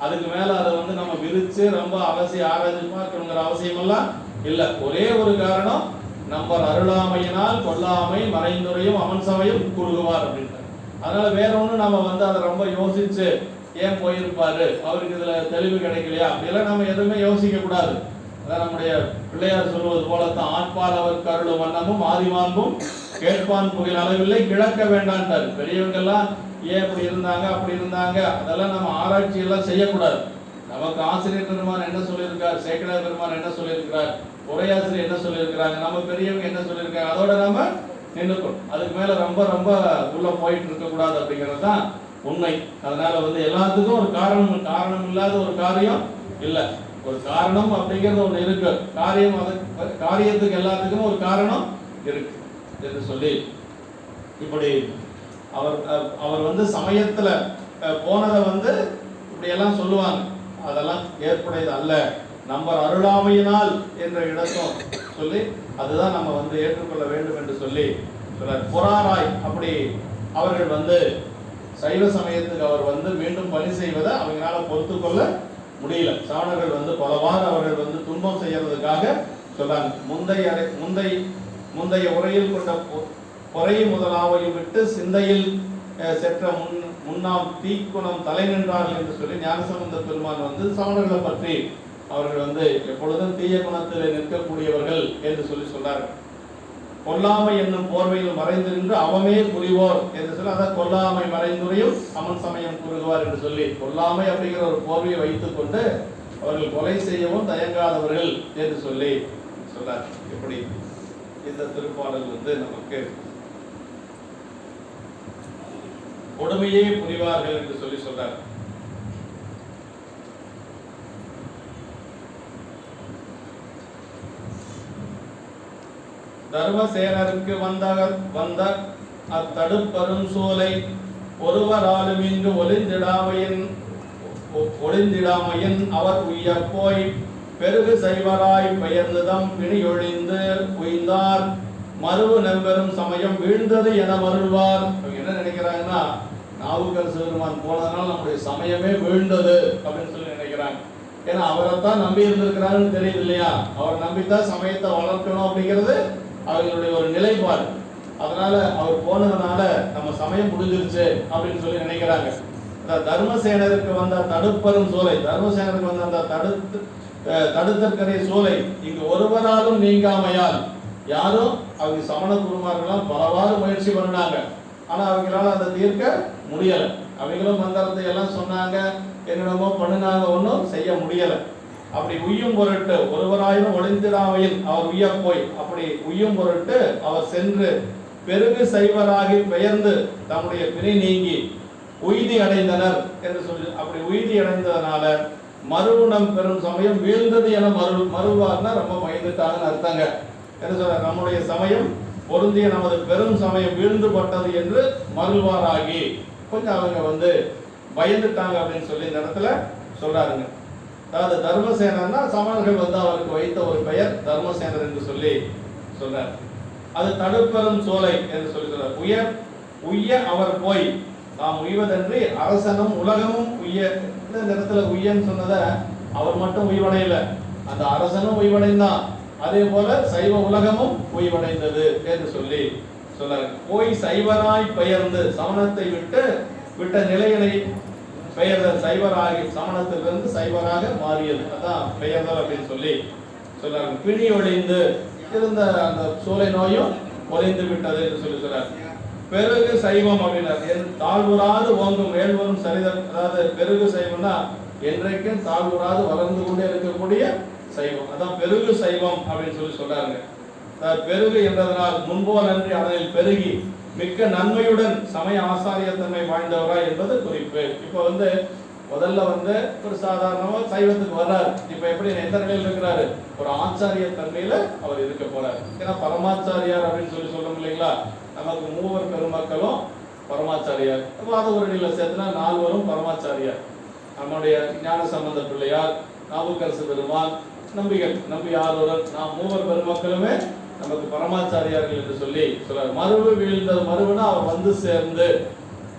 அதுக்கு மேல அதை நம்ம விரிச்சு ரொம்ப அலசி ஆராய்ச்சி பார்க்கணுங்கிற அவசியம் எல்லாம் இல்ல. ஒரே ஒரு காரணம், நம்பர் அருளாமையினால் கொல்லாமை மறைந்துரையும் அமன் சமயம் குறுகுவார் அப்படின்ட்டு. அதனால வேற ஒண்ணு நம்ம அதை ரொம்ப யோசிச்சு ஏன் போயிருப்பாரு, அவருக்கு இதுல தெளிவு கிடைக்கலையா அப்படியெல்லாம் நம்ம எதுவுமே யோசிக்க கூடாது. அதான் நம்முடைய பிள்ளையார் சொல்வது போலத்தான், ஆட்பால் அவர் கருளும் வண்ணமும் ஆதிமான்பும் கேட்பான் புகழ் அளவில்லை கிழக்க வேண்டான்ட்டார். பெரியவங்கெல்லாம் ஏன் இப்படி இருந்தாங்க அப்படி இருந்தாங்க அதெல்லாம் நம்ம ஆராய்ச்சி எல்லாம் செய்யக்கூடாது. நமக்கு ஆசிரியர் பெருமான் என்ன சொல்லியிருக்கார், சேக்கிழார் பெருமான் என்ன சொல்லியிருக்கிறார், உரையாசிரியர் என்ன சொல்லியிருக்கிறாங்க, நம்ம பெரியவங்க என்ன சொல்லியிருக்காங்க, அதோட நம்ம நின்றுக்கணும். அதுக்கு மேல ரொம்ப ரொம்ப உள்ள போயிட்டு இருக்க கூடாது அப்படிங்கிறது தான் உண்மை. அதனால எல்லாத்துக்கும் ஒரு காரணம் இல்லாத ஒரு காரியம் இல்லை. ஒரு காரணம் அப்படிங்கிறது ஒன்று இருக்கு. காரியத்துக்கு எல்லாத்துக்கும் ஒரு காரணம் இருக்கு என்று சொல்லி இப்படி அவர் சமயத்துல போனதை இப்படி எல்லாம் சொல்லுவாங்க. அதெல்லாம் ஏற்புடையது அல்ல. நம்பர் அருளாமையினால் என்ற இடத்தும் சொல்லி அதுதான் நம்ம ஏற்றுக்கொள்ள வேண்டும் என்று சொல்லி சொல்றார். பொறாராய் அப்படி அவர்கள் சைவ சமயத்துக்கு அவர் மீண்டும் பணி செய்வதை அவங்களால பொறுத்து கொள்ள முடியல. சமணர்கள் பலவாறு அவர்கள் துன்பம் செய்யறதுக்காக சொல்றாங்க. முந்தைய உரையில் கொண்ட பொறை முதலாவையும் விட்டு சிந்தையில் செற்ற முன்னாம் தீக்குணம் தலை நின்றார்கள் என்று சொல்லி ஞானசம்பந்த பெருமான் சமணர்களை பற்றி அவர்கள் எப்பொழுதும் தீய குணத்தில் நிற்கக்கூடியவர்கள் என்று சொல்லி சொல்றார்கள். கொல்லாமை என்னும் போர்வையில் மறைந்து நின்று அவமே புரிவோர் என்று சொல்லி, அதான் கொல்லாமை மறைந்துரையும் அமன் சமயம் கூறுவார் என்று சொல்லி, கொல்லாமை அப்படிங்கிற ஒரு போர்வையை வைத்துக் கொண்டு அவர்கள் கொலை செய்யவும் தயங்காதவர்கள் என்று சொல்லி சொல்றார். இப்படி இந்த திருப்பாடல் நமக்கு கொடுமையே புரிவார்கள் என்று சொல்லி சொல்றார். தர்மசேனருக்கு வந்த அத்தடுப்பரும் சோலை ஒருவராலும் இங்கு ஒளிந்திடாமையின் அவர் உய்ய போய் பெருகு செய்வராய் பெயர்ந்ததம் பிணியொழிந்து உய்ந்தார் மறுவு நம்பெரும் சமயம் வீழ்ந்தது என மருள்வார். என்ன நினைக்கிறாங்கன்னா, நாவுக்கரசு பெருமான் போனதுனால நம்முடைய சமயமே வீழ்ந்தது அப்படின்னு சொல்லி நினைக்கிறாங்க. ஏன்னா அவரைத்தான் நம்பி இருந்திருக்கிறாருன்னு தெரியுது இல்லையா. அவர் நம்பித்தான் சமயத்தை வளர்க்கணும் அப்படிங்கிறது அவர்களுடைய ஒரு நிலைப்பாடு. அதனால அவர் போனதுனால நம்ம சமயம் முடிஞ்சிருச்சு அப்படின்னு சொல்லி நினைக்கிறாங்க. தர்மசேனருக்கு வந்த தடுப்பரும் சோலை, தர்மசேனருக்கு வந்த அந்த தடுத்தற்கரை சோலை இங்கு ஒருவராலும் நீங்காமையால், யாரும் அவங்க சமண குருமார்கள்லாம் பலவாறு முயற்சி பண்ணாங்க, ஆனா அவங்களால அதை தீர்க்க முடியல. அவங்களும் மந்திரத்தை எல்லாம் சொன்னாங்க, என்னென்னமோ பண்ணினாங்க, ஒன்றும் செய்ய முடியலை. அப்படி உய்யும் பொருட்டு ஒருவராயினும் ஒளிந்திராவையில் அவர் உய்ய போய் அப்படி உய்யும் பொருட்டு அவர் சென்று பெருகு சைவராகி பெயர்ந்து தம்முடைய பிணை நீங்கி உய்தி அடைந்தனர் என்று சொல்லி, அப்படி உய்தி அடைந்ததனால மறுகுணம் பெரும் சமயம் வீழ்ந்தது என மறுவார்னா ரொம்ப பயந்துட்டாங்கன்னு அர்த்தங்க. என்ன சொல்ற, நம்முடைய சமயம் பொருந்திய நமது பெரும் சமயம் வீழ்ந்து பட்டது என்று மறுவாராகி கொஞ்சம் அவங்க பயந்துட்டாங்க அப்படின்னு சொல்லி இந்த இடத்துல சொல்றாருங்க. அதாவது தர்மசேனர்னா சமணர்கள் அவருக்கு வைத்த ஒரு பெயர் தர்மசேனர் என்று சொல்லி சொல்றார். அது தடுப்பெரும் சோலை என்று சொல்லி சொல்றார். உய்ய அவர் போய் நாம் உய்வதன்றி அரசனும் உலகமும் உய்ய. இந்த இடத்துல உய்யன்னு சொன்னதை அவர் மட்டும் உய்வடையல, அந்த அரசனும் உய்வடைந்தான், அதே போல சைவ உலகமும் உய்வடைந்தது என்று சொல்லி சொல்றாரு. போய் சைவராய் பெயர்ந்து சமணத்தை விட்ட நிலைகளை பெயர்தல், சைவராகி சமணத்திலிருந்து சைவராக மாறியது, அதான் பெயர்தல் அப்படின்னு சொல்லி சொல்றாங்க. பிணி ஒழிந்து இருந்த அந்த சூளை நோயும் ஒழிந்து விட்டது என்று சொல்லி சொல்றாரு. பெருகு சைவம் அப்படின்னா தாழ்வுறாது ஓங்கும் வேல்வரும் சரிதம். அதாவது பெருகு சைவம்னா என்றைக்கும் தாழ்வுறாது வளர்ந்து கொண்டே இருக்கக்கூடிய சைவம், அதான் பெருகு சைவம் அப்படின்னு சொல்லி சொல்றாங்க. பெருகு என்றதனால் முன்போல் அன்றி அதனில் பெருகி மிக்க நன்மையுடன் சமய ஆசாரியத்தன்மை வாழ்ந்தவரா என்பது குறிப்பு. இப்ப முதல்ல ஒரு சாதாரணமா சைவத்துக்கு வர்றாரு. இப்ப எப்படி எந்த நிலையில் இருக்கிறாரு, ஒரு ஆச்சாரிய தன்மையில அவர் இருக்க போறாரு. ஏன்னா பரமாச்சாரியார் அப்படின்னு சொல்லி சொல்றோம் இல்லைங்களா, நமக்கு மூவர் பெருமக்களும் பரமாச்சாரியார், அது ஒரு நிலை சேர்த்துனா 4 பரமாச்சாரியார். நம்முடைய ஞான சம்பந்த பிள்ளையார், நாவுக்கரசு பெருமாள், நம்பி ஆரூரர், நாம் மூவர் பெருமக்களுமே நமக்கு பரமாச்சாரியார்கள் என்று சொல்லி சொல்றார். மறுவு வீழ்ந்தது, மறுவுனா அவர் சேர்ந்து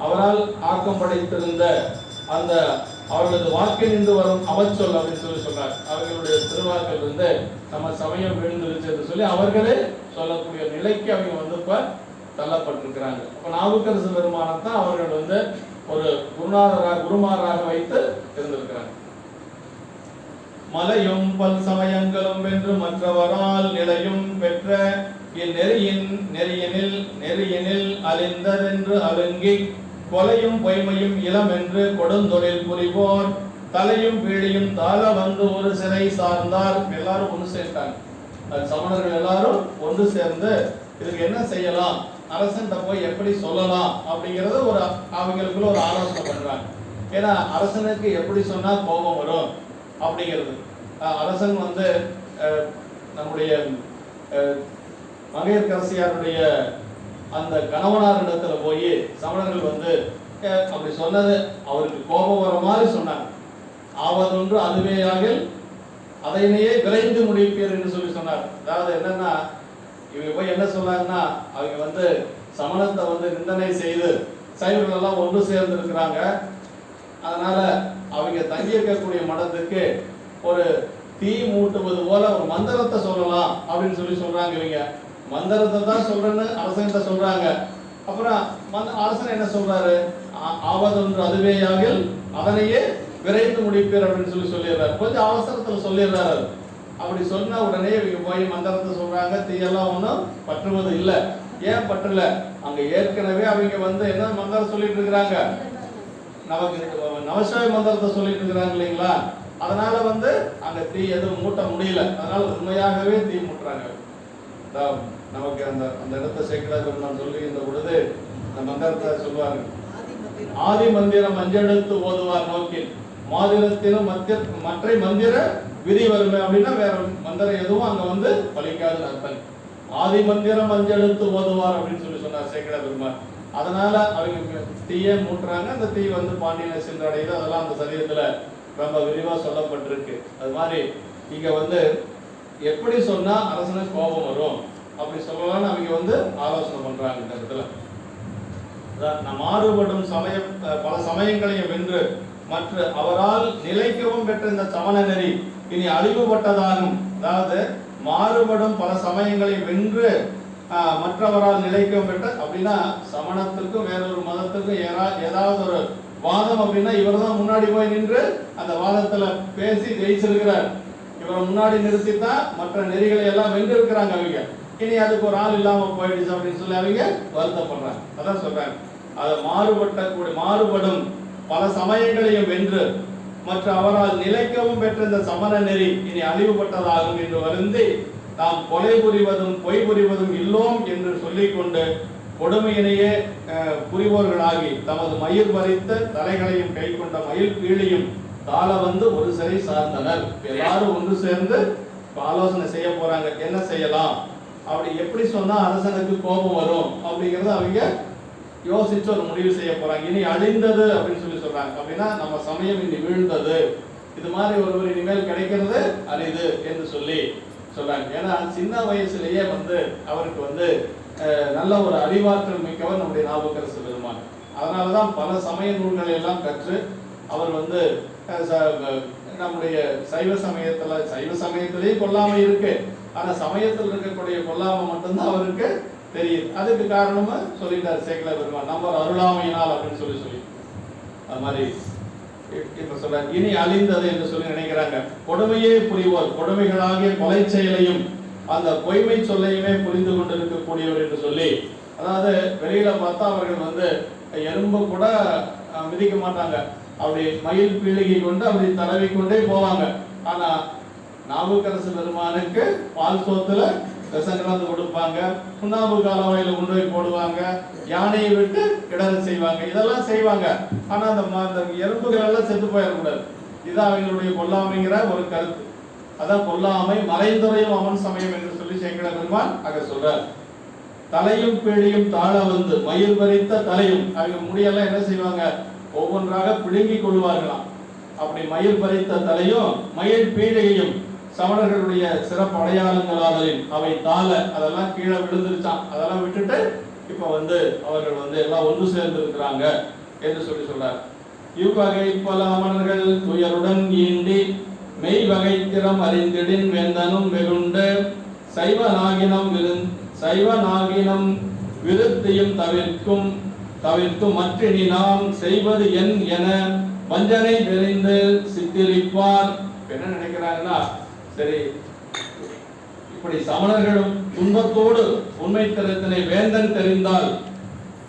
அவரால் ஆக்கம் படைத்திருந்த அந்த அவர்களது வாக்கில் நின்று வரும் அவச்சொல் அப்படின்னு சொல்லி சொல்றார். அவர்களுடைய திருவாக்கள் நம்ம சமயம் வீழ்ந்துருச்சு என்று சொல்லி அவர்களே சொல்லக்கூடிய நிலைக்கு அவங்க இப்ப தள்ளப்பட்டிருக்கிறாங்க. அப்ப நாவுக்கரசு பெருமானத்தான் அவர்கள் ஒரு குருமாராக வைத்து இருந்திருக்கிறாங்க. மலையும் பல் சமயங்களும் வென்று மற்றவரால் நிலையும் பெற்ற நெறியினில் அழிந்ததென்று அலுங்கி கொலையும் பொய்மையும் இளம் என்று கொடுந்தொழில் புரிவோர் தலையும் பீழியும் தாழ ஒரு சிறை சார்ந்தார். எல்லாரும் ஒன்று சேர்ந்தாங்க, சமணர்கள் எல்லாரும் ஒன்று சேர்ந்து இதுக்கு என்ன செய்யலாம், அரசன் போய் எப்படி சொல்லலாம் அப்படிங்கறத அவங்களுக்குள்ள ஒரு ஆலோசனை பண்றாங்க. ஏன்னா அரசனுக்கு எப்படி சொன்னா கோபம் வரும் அப்படிங்கிறது. அரசன் நம்முடைய மங்கையர்க்கரசியாருடைய அந்த கணவனாரிடத்துல போய் சமணர்கள் அப்படி சொன்னது அவருக்கு கோபம் வர மாதிரி சொன்னாங்க. ஆவதொன்று அதுவேயாக அதையிலேயே விரைந்து முடிப்பீர் என்று சொல்லி சொன்னார். அதாவது என்னன்னா, இவங்க போய் என்ன சொன்னாங்கன்னா, அவங்க சமணத்தை நிந்தனை செய்து சைவர்கள் எல்லாம் ஒன்று சேர்ந்து இருக்கிறாங்க. அதனால அவங்க தங்கி இருக்கக்கூடிய மடத்துக்கு ஒரு தீ மூட்டுவது போல ஒரு மந்திரத்தை சொல்லலாம் அப்படின்னு சொல்லி சொல்றாங்க. இவங்க மந்திரத்தை தான் சொல்றேன்னு அரசன்கிட்ட சொல்றாங்க. அப்புறம் அரசன் என்ன சொல்றாரு, ஆவதொன்று அதுவேயாக அதனையே விரைந்து முடிப்பீர் அப்படின்னு சொல்லிடுறாரு. கொஞ்சம் அவசரத்துல சொல்லிடுறாரு. அப்படி சொன்ன உடனே இவங்க போய் மந்திரத்தை சொல்றாங்க. தீயெல்லாம் ஒன்றும் பற்றுவது இல்லை. ஏன் பற்றல, அங்க ஏற்கனவே அவங்க என்ன மந்திரம் சொல்லிட்டு இருக்கிறாங்க, நமக்கு நமசிவாய மந்திரத்தை சொல்லிட்டு இருக்கிறாங்க இல்லைங்களா. அதனால அங்க தீ எதுவும் மூட்ட முடியல. அதனால உண்மையாகவே தீ மூட்டுறாங்க. நமக்கு அந்த இடத்தை சேர்க்கிறார் நான் சொல்லுகின்ற பொழுது இந்த மந்திரத்தை சொல்லுவாங்க. ஆதி மந்திரம் அஞ்செழுத்து ஓதுவார் நோக்கில் மாதிரத்திலும் மற்ற மந்திர விதி வருமே அப்படின்னா வேற மந்திரம் எதுவும் அங்க பலிக்காதுன்னு அர்த்தம். ஆதி மந்திரம் அஞ்செழுத்து ஓதுவார் அப்படின்னு சொல்லி சொன்னார் சேக்கிழார் பெருமாள். அதனால அவங்க தீயை மூட்டுறாங்க. அந்த தீ பாண்டியனை சென்றடையுது. அதெல்லாம் அந்த சரீரத்துல ரொம்ப விரிவா சொல்லப்பட்டிருக்கு. அது மாதிரி இங்க எப்படி சொன்னா அரசனுக்கு கோபம் வரும் அப்படி சொல்லலாம்னு அவங்க ஆலோசனை பண்றாங்க. இந்த இடத்துல மாறுபடும் சமயம் பல சமயங்களையும் வென்று மற்ற அவரால் நிலைக்கவும் பெற்ற இந்த சமண நெறி இனி அழிவுபட்டதாகும். அதாவது மாறுபடும் பல சமயங்களை வென்று மற்றவரால் நிலைக்கவும் பெற்ற அப்படின்னா சமணத்திற்கும் வேறொரு மதத்திற்கும் ஏதாவது ஒரு வாதம் அப்படின்னா இவர் தான் முன்னாடி போய் நின்று அந்த வாதத்துல பேசி ஜெயிச்சிருக்கிறார். இவரை முன்னாடி நிறுத்தித்தான் மற்ற நெறிகளை எல்லாம் வென்று இருக்கிறாங்க அவங்க. இனி அதுக்கு ஒரு ஆள் இல்லாம போயிடுச்சு அப்படின்னு சொல்லி அவங்க வருத்தப்படுறாங்க. அதான் சொல்றாங்க, அது மாறுபடும் பல சமயங்களையும் வென்று மற்ற அவரால் நிலைக்கவும் பெற்ற இந்த சமண நெறி இனி அழிவுபட்டதாகும் என்று வருந்தி நாம் கொலை புரிவதும் பொய் புரிவதும் இல்லோம் என்று சொல்லிக்கொண்டு கொடுமையினையே புரிவோர்களாகி தமது மயிர் பறித்த தலைகளையும் கை கொண்ட மயில் பீழியும் தாள வந்து ஒரு சிறை சார்ந்தனர். எல்லாரும் ஒன்று சேர்ந்து ஆலோசனை செய்ய போறாங்க, என்ன செய்யலாம், அப்படி எப்படி சொன்னா அரசனுக்கு கோபம் வரும் அப்படிங்கறத அவங்க யோசிச்சு ஒரு முடிவு செய்ய போறாங்க. இனி அழிந்தது அப்படின்னு சொல்றாங்க. அப்படின்னா நம்ம சமயம் இனி வீழ்ந்தது, இது மாதிரி ஒருவர் இனிமேல் கிடைக்கிறது அரிது என்று சொல்லி சொல்றாங்க. ஏன்னா சின்ன வயசுலயே அவருக்கு நல்ல ஒரு அறிவாற்றல் மிக்கவர் நம்முடைய நாவுக்கரசு பெருமான். அதனாலதான் பல சமய நூல்களை எல்லாம் கற்று அவர் நம்முடைய சைவ சமயத்திலேயே கொல்லாமை இருக்கு, ஆனா சமயத்தில் இருக்கக்கூடிய கொல்லாமை மட்டும்தான் அவருக்கு தெரியுது. அதுக்கு காரணமா சொல்லிட்டார் சேக்கல பெருமான், நம்ம அருளாமையினால் அப்படின்னு சொல்லி அது மாதிரி இப்ப சொல்ற இனி அழிந்தது என்று சொல்லி நினைக்கிறாங்க. கொடுமையே புரிவோர், கொடுமைகளாகிய கொலை செயலையும் அந்த பொய்மை சொல்லையுமே புரிந்து கொண்டிருக்கக்கூடியவர் என்று சொல்லி, அதாவது வெளியில பார்த்தா அவர்கள் எறும்பு கூட மிதிக்க மாட்டாங்க, அப்படி மயில் பீழகி கொண்டு அப்படி தடவி கொண்டே போவாங்க. ஆனா நாவுக்கரசு பெருமானுக்கு பால் சோத்துல விஷம் கலந்து கொடுப்பாங்க, சுண்ணாம்பு காலவாயில கொண்டு போய் போடுவாங்க, யானையை விட்டு கிடறு செய்வாங்க, இதெல்லாம் செய்வாங்க. ஆனா அந்த எறும்புகள் எல்லாம் செத்து போயிடக்கூடாது. இதுதான் அவங்களுடைய கொல்லாமைங்கிற ஒரு கருத்து. அதான் கொல்லாமை மறைந்துரையும் அவன் சமயம் என்று சொல்லி சேக்கல பெருமான் அங்க சொல்றார். தலையும் பீழியும் தாழ வந்து மயில் பறித்த தலையும், அவங்க முடியெல்லாம் என்ன செய்வாங்க, ஒவ்வொன்றாக பிடுங்கி கொள்வார்களாம். அப்படி மயில் பறித்த தலையும் மயில் பீழிகையும் சமணர்களுடைய சிறப்பு அடையாளங்களாதலின் அவை தாழ, அதெல்லாம் கீழே விழுந்துருச்சான். அதெல்லாம் விட்டுட்டு இப்ப அவர்கள் எல்லாம் ஒன்று சேர்ந்து இருக்கிறாங்க என்று சொல்றார். இவ்வகை பல அமரர்கள் துயருடன் ஈண்டி மெய் வகைத்திறம் அறிந்திடின் வெந்தனும் வெகுண்டு சைவனாகினம் விருத்தியும் தவிர்க்கும் மற்றினி நாம் செய்வது என் என வஞ்சனை தெரிந்து சித்திரிப்பார். என்ன நினைக்கிறாங்கன்னா, சரி இப்படி சமணர்களும் துன்பத்தோடு உண்மை தரத்தினை வேந்தன் தெரிந்தால்,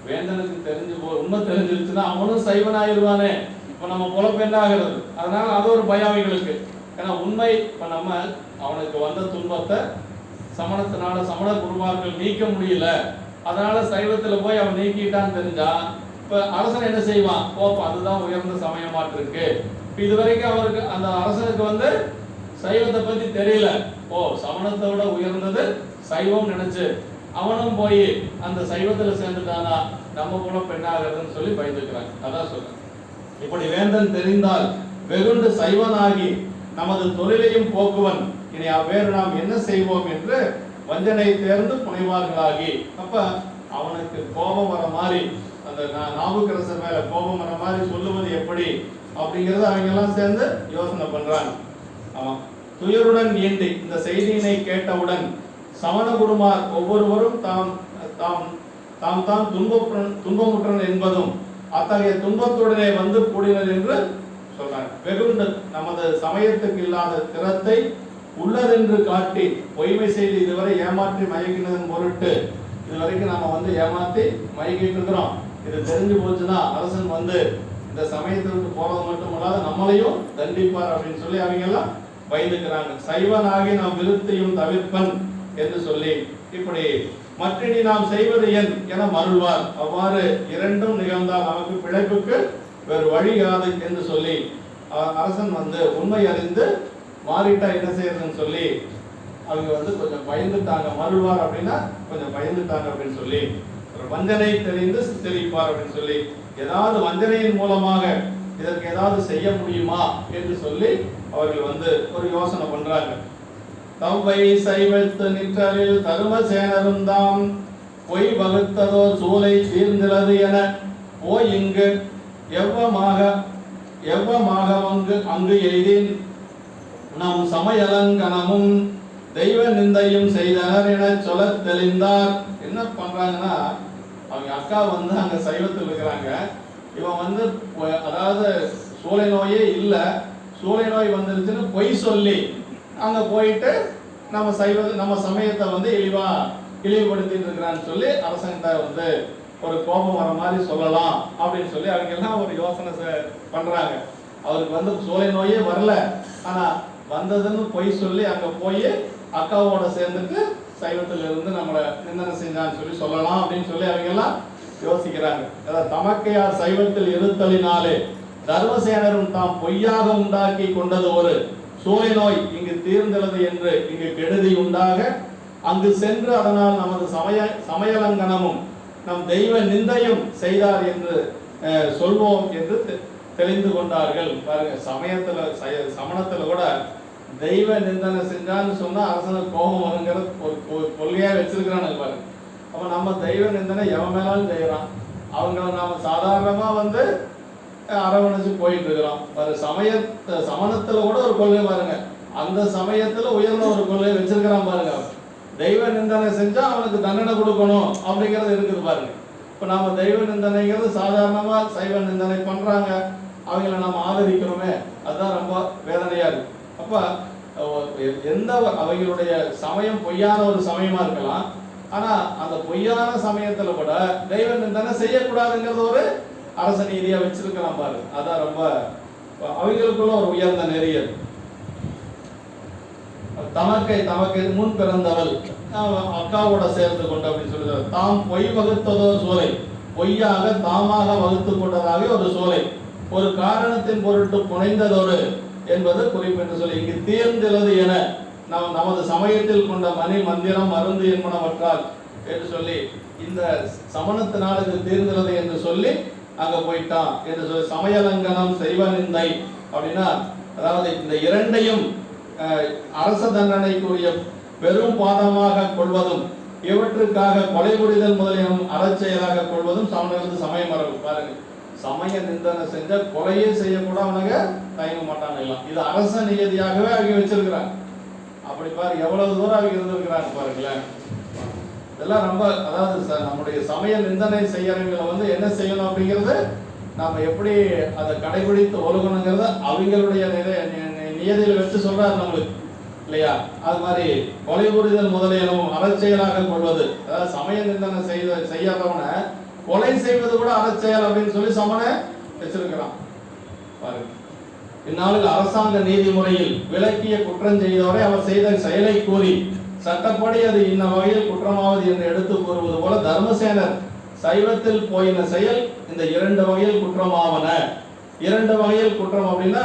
வேந்தனுக்கு உண்மை தெரிஞ்சிருச்சுன்னா அவனும் சைவனாயிருவானே, இப்ப நம்ம பொழப்பு என்ன ஆகிறது, அதனால அது ஒரு பயம் அவங்களுக்கு. ஏன்னா உண்மை இப்ப நம்ம அவனுக்கு வந்த துன்பத்தை சமண குருமார்கள் நீக்க முடியல, அதனால சைவத்துல போய் அவன் நீக்கிட்டான்னு தெரிஞ்சா இப்ப அரசன் என்ன செய்வான், போப்ப அதுதான் உயர்ந்த சமயமாட்டு இருக்கு. இதுவரைக்கும் அவருக்கு அந்த அரசனுக்கு சைவத்தை பத்தி தெரியல, சமணத்தை விட உயர்ந்தது சைவம் நினைச்சு அவனும் போய் அந்த சைவத்துல சேர்ந்துட்டானா நம்ம கூட பெண்ணாகிறதுன்னு சொல்லி பயந்துக்கிறாங்க. அதான் சொல்றேன், இப்படி வேந்தன் தெரிந்தால் வெகுண்டு சைவனாகி நமது தொழிலையும் போக்குவன், இனி அவ்வேறு நாம் என்ன செய்வோம் என்று வஞ்சனை தேர்ந்து புனைவார்களாகி. அப்ப அவனுக்கு கோபம் வர மாதிரி, அந்த நாவுக்கரசர் மேல கோபம் வர மாதிரி சொல்லுவது எப்படி அப்படிங்கறத அவங்க எல்லாம் சேர்ந்து யோசனை பண்றாங்க. ஆமா, துயருடன் ஈண்டி இந்த செய்தியினை கேட்டவுடன் சமண குருமார் ஒவ்வொருவரும் தாம் தாம் தாம் தாம் துன்பமுற்றனர் என்பதும் அத்தகைய துன்பத்துடனே கூடினர் என்று சொல்றாங்க. வெகுண்டு நமது சமயத்துக்கு இல்லாத திறத்தை உள்ளதென்று காட்டி பொய்மை செய்து இதுவரை ஏமாற்றி மயக்கினதன் பொருட்டு, இதுவரைக்கும் நாம ஏமாத்தி மயக்கிட்டு இருக்கிறோம், இது தெரிஞ்சு போச்சுன்னா அரசன் இந்த சமயத்திற்கு போறது மட்டும் இல்லாத நம்மளையும் தண்டிப்பார் அப்படின்னு சொல்லி அவங்க எல்லாம் பயந்துக்கிறாங்க. சைவனாகி நாம் விருத்தையும் தவிர்ப்பன் என்று சொல்லி, இப்படி மற்றினி நாம் செய்வது என மருள்வார். அவ்வாறு இரண்டும் நிகழ்ந்தால் நமக்கு பிழைப்புக்கு வேறு வழி யாது என்று சொல்லி அரசன் உண்மை அறிந்து மாறிட்டா என்ன செய்யறதுன்னு சொல்லி அவங்க கொஞ்சம் பயந்துட்டாங்க. மருள்வார் அப்படின்னா கொஞ்சம் பயந்துட்டாங்க அப்படின்னு சொல்லி, வஞ்சனை தெரிந்து சித்தரிப்பார் அப்படின்னு சொல்லி, ஏதாவது வஞ்சனையின் மூலமாக இதற்கு ஏதாவது செய்ய முடியுமா என்று சொல்லி அவர்கள் ஒரு யோசனை பண்றாங்க. தவ்வை சைவத்து நிற்றலில் தருமசேனரும் தாம் பொய் வகுத்ததோ சூலை தீர்ந்திலது என போய் இங்கு எவ்வமாக அங்கு எய்தின் நம் சமயலங்கனமும் தெய்வ நிந்தையும் செய்தனர் என சொல்ல தெளிந்தார். என்ன பண்றாங்கன்னா, அவங்க அக்கா அங்க சைவத்தில் இருக்கிறாங்க, இவன் அதாவது சூளை நோயே இல்ல, சூளை நோய் வந்துருச்சுன்னு பொய் சொல்லி அங்க போயிட்டு நம்ம சமயத்தை இழிவுபடுத்திட்டு இருக்கிறான்னு சொல்லி அரசன்கிட்ட ஒரு கோபம் வர மாதிரி சொல்லலாம் அப்படின்னு சொல்லி அவங்க எல்லாம் ஒரு யோசனை பண்றாங்க. அவருக்கு வந்து சூளை நோயே வரல, ஆனா வந்ததுன்னு பொய் சொல்லி அங்க போய் அக்காவோட சேர்ந்துட்டு சைவத்தில் இருந்து நம்மளை நிந்தனை செஞ்சான்னு சொல்லி சொல்லலாம் அப்படின்னு சொல்லி அவங்க எல்லாம் யோசிக்கிறாங்க. அதாவது தமக்கையார் சைவத்தில் இருத்தலினாலே தர்மசேனரும் தாம் பொய்யாக உண்டாக்கி கொண்டது ஒரு சூளை நோய் இங்கு தீர்ந்தது என்று இங்கு கெடுதி உண்டாக அங்கு சென்று அதனால் நமது சமயலங்கனமும் நம் தெய்வ நிந்தையும் செய்தார் என்று சொல்வோம் என்று தெளிந்து கொண்டார்கள். பாருங்க, சமணத்துல கூட தெய்வ நிந்தனை செஞ்சான்னு சொன்னா அரசனுக்கு கோபம் வருங்கிற ஒரு கொள்கையா வச்சிருக்கிறானு பாருங்க. அப்ப நம்ம தெய்வ நிந்தனை எவன் மேலாலும் செய்யறான், அவங்கள நாம சாதாரணமா வந்து அரவணைச்சு போயிட்டு இருக்கிறோம். சமணத்துல கூட ஒரு கொள்கை பாருங்க, அந்த சமயத்துல உயர்ந்த ஒரு கொள்கை வச்சிருக்கிறான் பாருங்க. தெய்வ நிந்தனை செஞ்சா அவனுக்கு தண்டனை கொடுக்கணும் அப்படிங்கிறது இருக்குது பாருங்க. இப்ப நாம தெய்வ நிந்தனைங்கிறது சாதாரணமா சைவ நிந்தனை பண்றாங்க, அவங்கள நம்ம ஆதரிக்கிறோமே, அதுதான் ரொம்ப வேதனையா இருக்கு. அப்ப எந்த அவங்களுடைய சமயம் பொய்யான ஒரு சமயமா இருக்கலாம், ஆனா அந்த பொய்யான சமயத்துல கூட தெய்வ நிந்தனை செய்யக்கூடாதுங்கிறது ஒரு அரச நீதியா வச்சிருக்கலாம் பாரு. அதான் ரொம்ப அவங்களுக்குள்ள ஒரு உயர்ந்த நெறியல். தமக்கை முன் பிறந்தவள் அக்காவோட சேர்ந்து கொண்டு அப்படின்னு சொல்லுறாரு. தாம் பொய் வகுத்ததோ சோலை, பொய்யாக தாமாக வகுத்து கொண்டதாக ஒரு சோலை ஒரு காரணத்தின் பொருட்டு புனைந்ததோடு என்பது குறிப்பிட்டு சொல்லி இங்கு தீர்ந்தது என நமது சமயத்தில் கொண்ட மணி மந்திரம் மருந்து என்பனவற்றால் என்று சொல்லி இந்த சமணத்தினால் இது தீர்ந்தது என்று சொல்லி அங்க போயிட்டான் என்று சொல்லி சமயலங்கனம் செய்வனிந்தை அப்படின்னா, அதாவது இந்த இரண்டையும் அரச தண்டனைக்குரிய பெரும் பாதமாக கொள்வதும் இவற்றுக்காக கொலை புரிதல் முதலிய அறச்செயலாக கொள்வதும் சமணர்களது சமய மரபு. பாருங்க, சமய நிந்தனை செஞ்ச கொலையே செய்யக்கூட அவனுங்க தயங்க மாட்டாங்க. எல்லாம் இது அரச நியதியாகவே அவங்க வச்சிருக்கிறாங்க. அப்படி பாரு எவ்வளவு தூரம் அவங்க இருந்திருக்கிறாங்க பாருங்களேன். இதெல்லாம் ரொம்ப, அதாவது நம்முடைய சமய நிந்தனை செய்யறவங்களை வந்து என்ன செய்யணும் அப்படிங்கிறது நாம எப்படி அதை கடைபிடித்து ஒழுகணுங்கிறத அவங்களுடைய நியதியில வச்சு சொல்றாரு நம்மளுக்கு இல்லையா. அது மாதிரி கொலை புரிதல் முதலியனும் அறச்செயலாக கொள்வது, அதாவது சமய நிந்தனை செய்யறவனை கொலை செய்வது கூட அறச்செயல் அப்படின்னு சொல்லி சமண வச்சிருக்கிறான் பாருங்க. இந்நாளில் அரசாங்க நீதிமுறையில் விலக்கிய குற்றம் செய்தவரை அவர் செய்த செயலை கூறி சட்டப்படி அது இன்ன வகையில் குற்றமாவது என்று எடுத்து கூறுவது போல தர்மசேனர் சைவத்தில் போயின செயல் இந்த இரண்டு வகையில் குற்றமாவன. இரண்டு வகையில் குற்றம் அப்படின்னா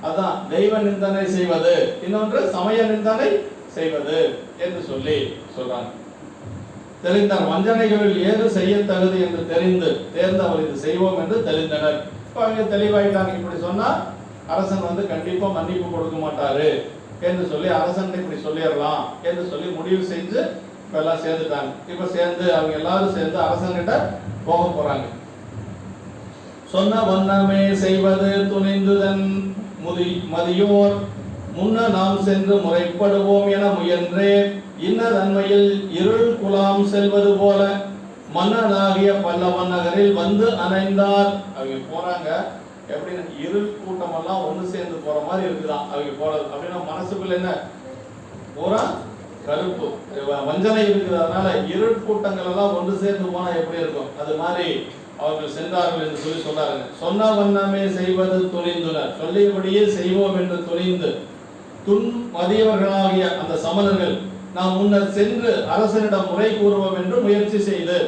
அதான் தெய்வ நிந்தனை செய்வது, இன்னொன்று சமய நிந்தனை செய்வது என்று சொல்லி சொல்றாங்க. தெளிந்தார் வஞ்சனைகளில் ஏது செய்ய தகுதி என்று தேர்ந்தவர் இது செய்வோம் என்று தெளிந்தனர். இப்ப அவங்க தெளிவாயிட்டாங்க. இப்படி சொன்னா அரசன் வந்து கண்டிப்பா மன்னிப்பு கொடுக்க மாட்டாரு என்று சொல்லி அரசன் இப்படி சொல்லிடலாம் என்று சொல்லி முடிவு செஞ்சு இப்ப எல்லாம் சேர்ந்துட்டாங்க. இப்ப சேர்ந்து அவங்க எல்லாரும் சேர்ந்து அரசன்கிட்ட போக போறாங்க. சொன்ன வண்ணமே செய்வது துணிந்துதன் மதியோர் முன்ன நாம் சென்று முறைப்படுவோம் என முயன்றே இன்ன தன்மையில் இருள் குலாம் செல்வது போல மன்னனாகிய பல்லவன் நகரில் வந்து அணைந்தார். அவங்க போறாங்க, எப்படின்னா இருள் கூட்டம் எல்லாம் ஒண்ணு சேர்ந்து போற மாதிரி இருக்குதான் அவங்க போறது. அப்படின்னா மனசுக்குள்ள என்ன பூரா கருப்பு வஞ்சனை இருக்குது. அதனால இருள் கூட்டங்கள் எல்லாம் ஒன்று சேர்ந்து போனா எப்படி இருக்கும், அது மாதிரி அவர்கள் சென்றார்கள் என்று சொல்லி சொன்னார்கள். சொன்ன வண்ணமே செய்வது துணிந்துனர், சொல்லியபடியே செய்வோம் என்று துணிந்து மதியவர்களாகிய அந்த சமணர்கள் நாம் முன்னர் சென்று அரசனிடம் முறை கூறுவோம் என்று முயற்சி செய்து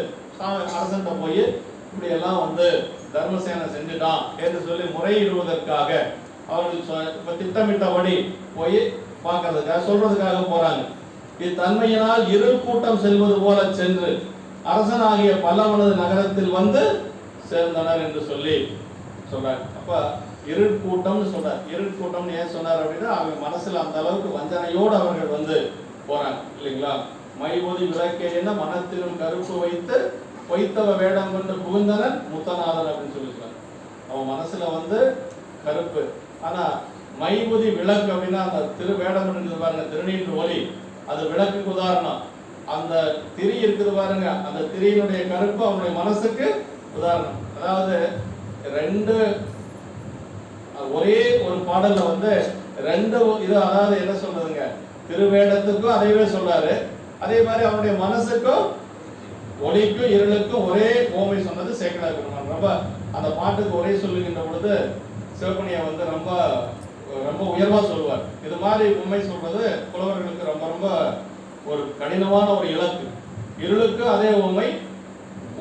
அரசன்கிட்ட போய் இப்படி எல்லாம் வந்து தர்மசேனை செஞ்சுட்டான் என்று சொல்லி முறையிடுவதற்காக அவர்கள் திட்டமிட்டபடி போய் பார்க்கறதுக்காக சொல்றதுக்காக போறாங்க. இத்தன்மையினால் இருள் கூட்டம் செல்வது போல சென்று அரசனாகிய பல்லவனது நகரத்தில் வந்து சேர்ந்தனர் என்று சொல்லி சொல்றாங்க. அப்ப இருள் கூட்டம்னு சொல்றார். இருள் கூட்டம் ஏன் சொன்னார் அப்படின்னா அவங்க மனசுல அந்த அளவுக்கு வஞ்சனையோடு அவர்கள் வந்து போறாங்க இல்லைங்களா. மைபோதி விளக்கே என்ன மனத்திலும் கருப்பு வைத்து பொய்த்தவ வேடம் கொண்டு புகுந்தனர் முத்தநாதன் அப்படின்னு சொல்லி சொல்றாங்க. அவன் மனசுல வந்து கருப்பு, ஆனா மைபுதி விளக்கு அப்படின்னா அந்த திருவேடம் இருக்குது பாருங்க, திருநீற்று ஒளி, அது விளக்குக்கு உதாரணம். அந்த திரி இருக்குது பாருங்க, அந்த திரியினுடைய கருப்பு அவனுடைய மனசுக்கு உதாரணம். அதாவது ரெண்டு ஒரே ஒரு பாடல்ல வந்து ரெண்டு இது, அதாவது என்ன சொல்றதுங்க, திருவேடத்துக்கும் அதையவே சொல்றாரு, அதே மாதிரி அவனுடைய மனசுக்கும் ஒளிக்கும் இருளுக்கும் ஒரே ஓமை சொன்னது சேக்கடார் பெருமான். ரொம்ப அந்த பாட்டுக்கு ஒரே சொல்லுகின்ற பொழுது சிவப்பணியை வந்து ரொம்ப ரொம்ப உயர்வா சொல்லுவார். இது மாதிரி உண்மை சொல்றது புலவர்களுக்கு ரொம்ப ரொம்ப ஒரு கடினமான ஒரு இலக்கு. இருளுக்கும் அதே உண்மை,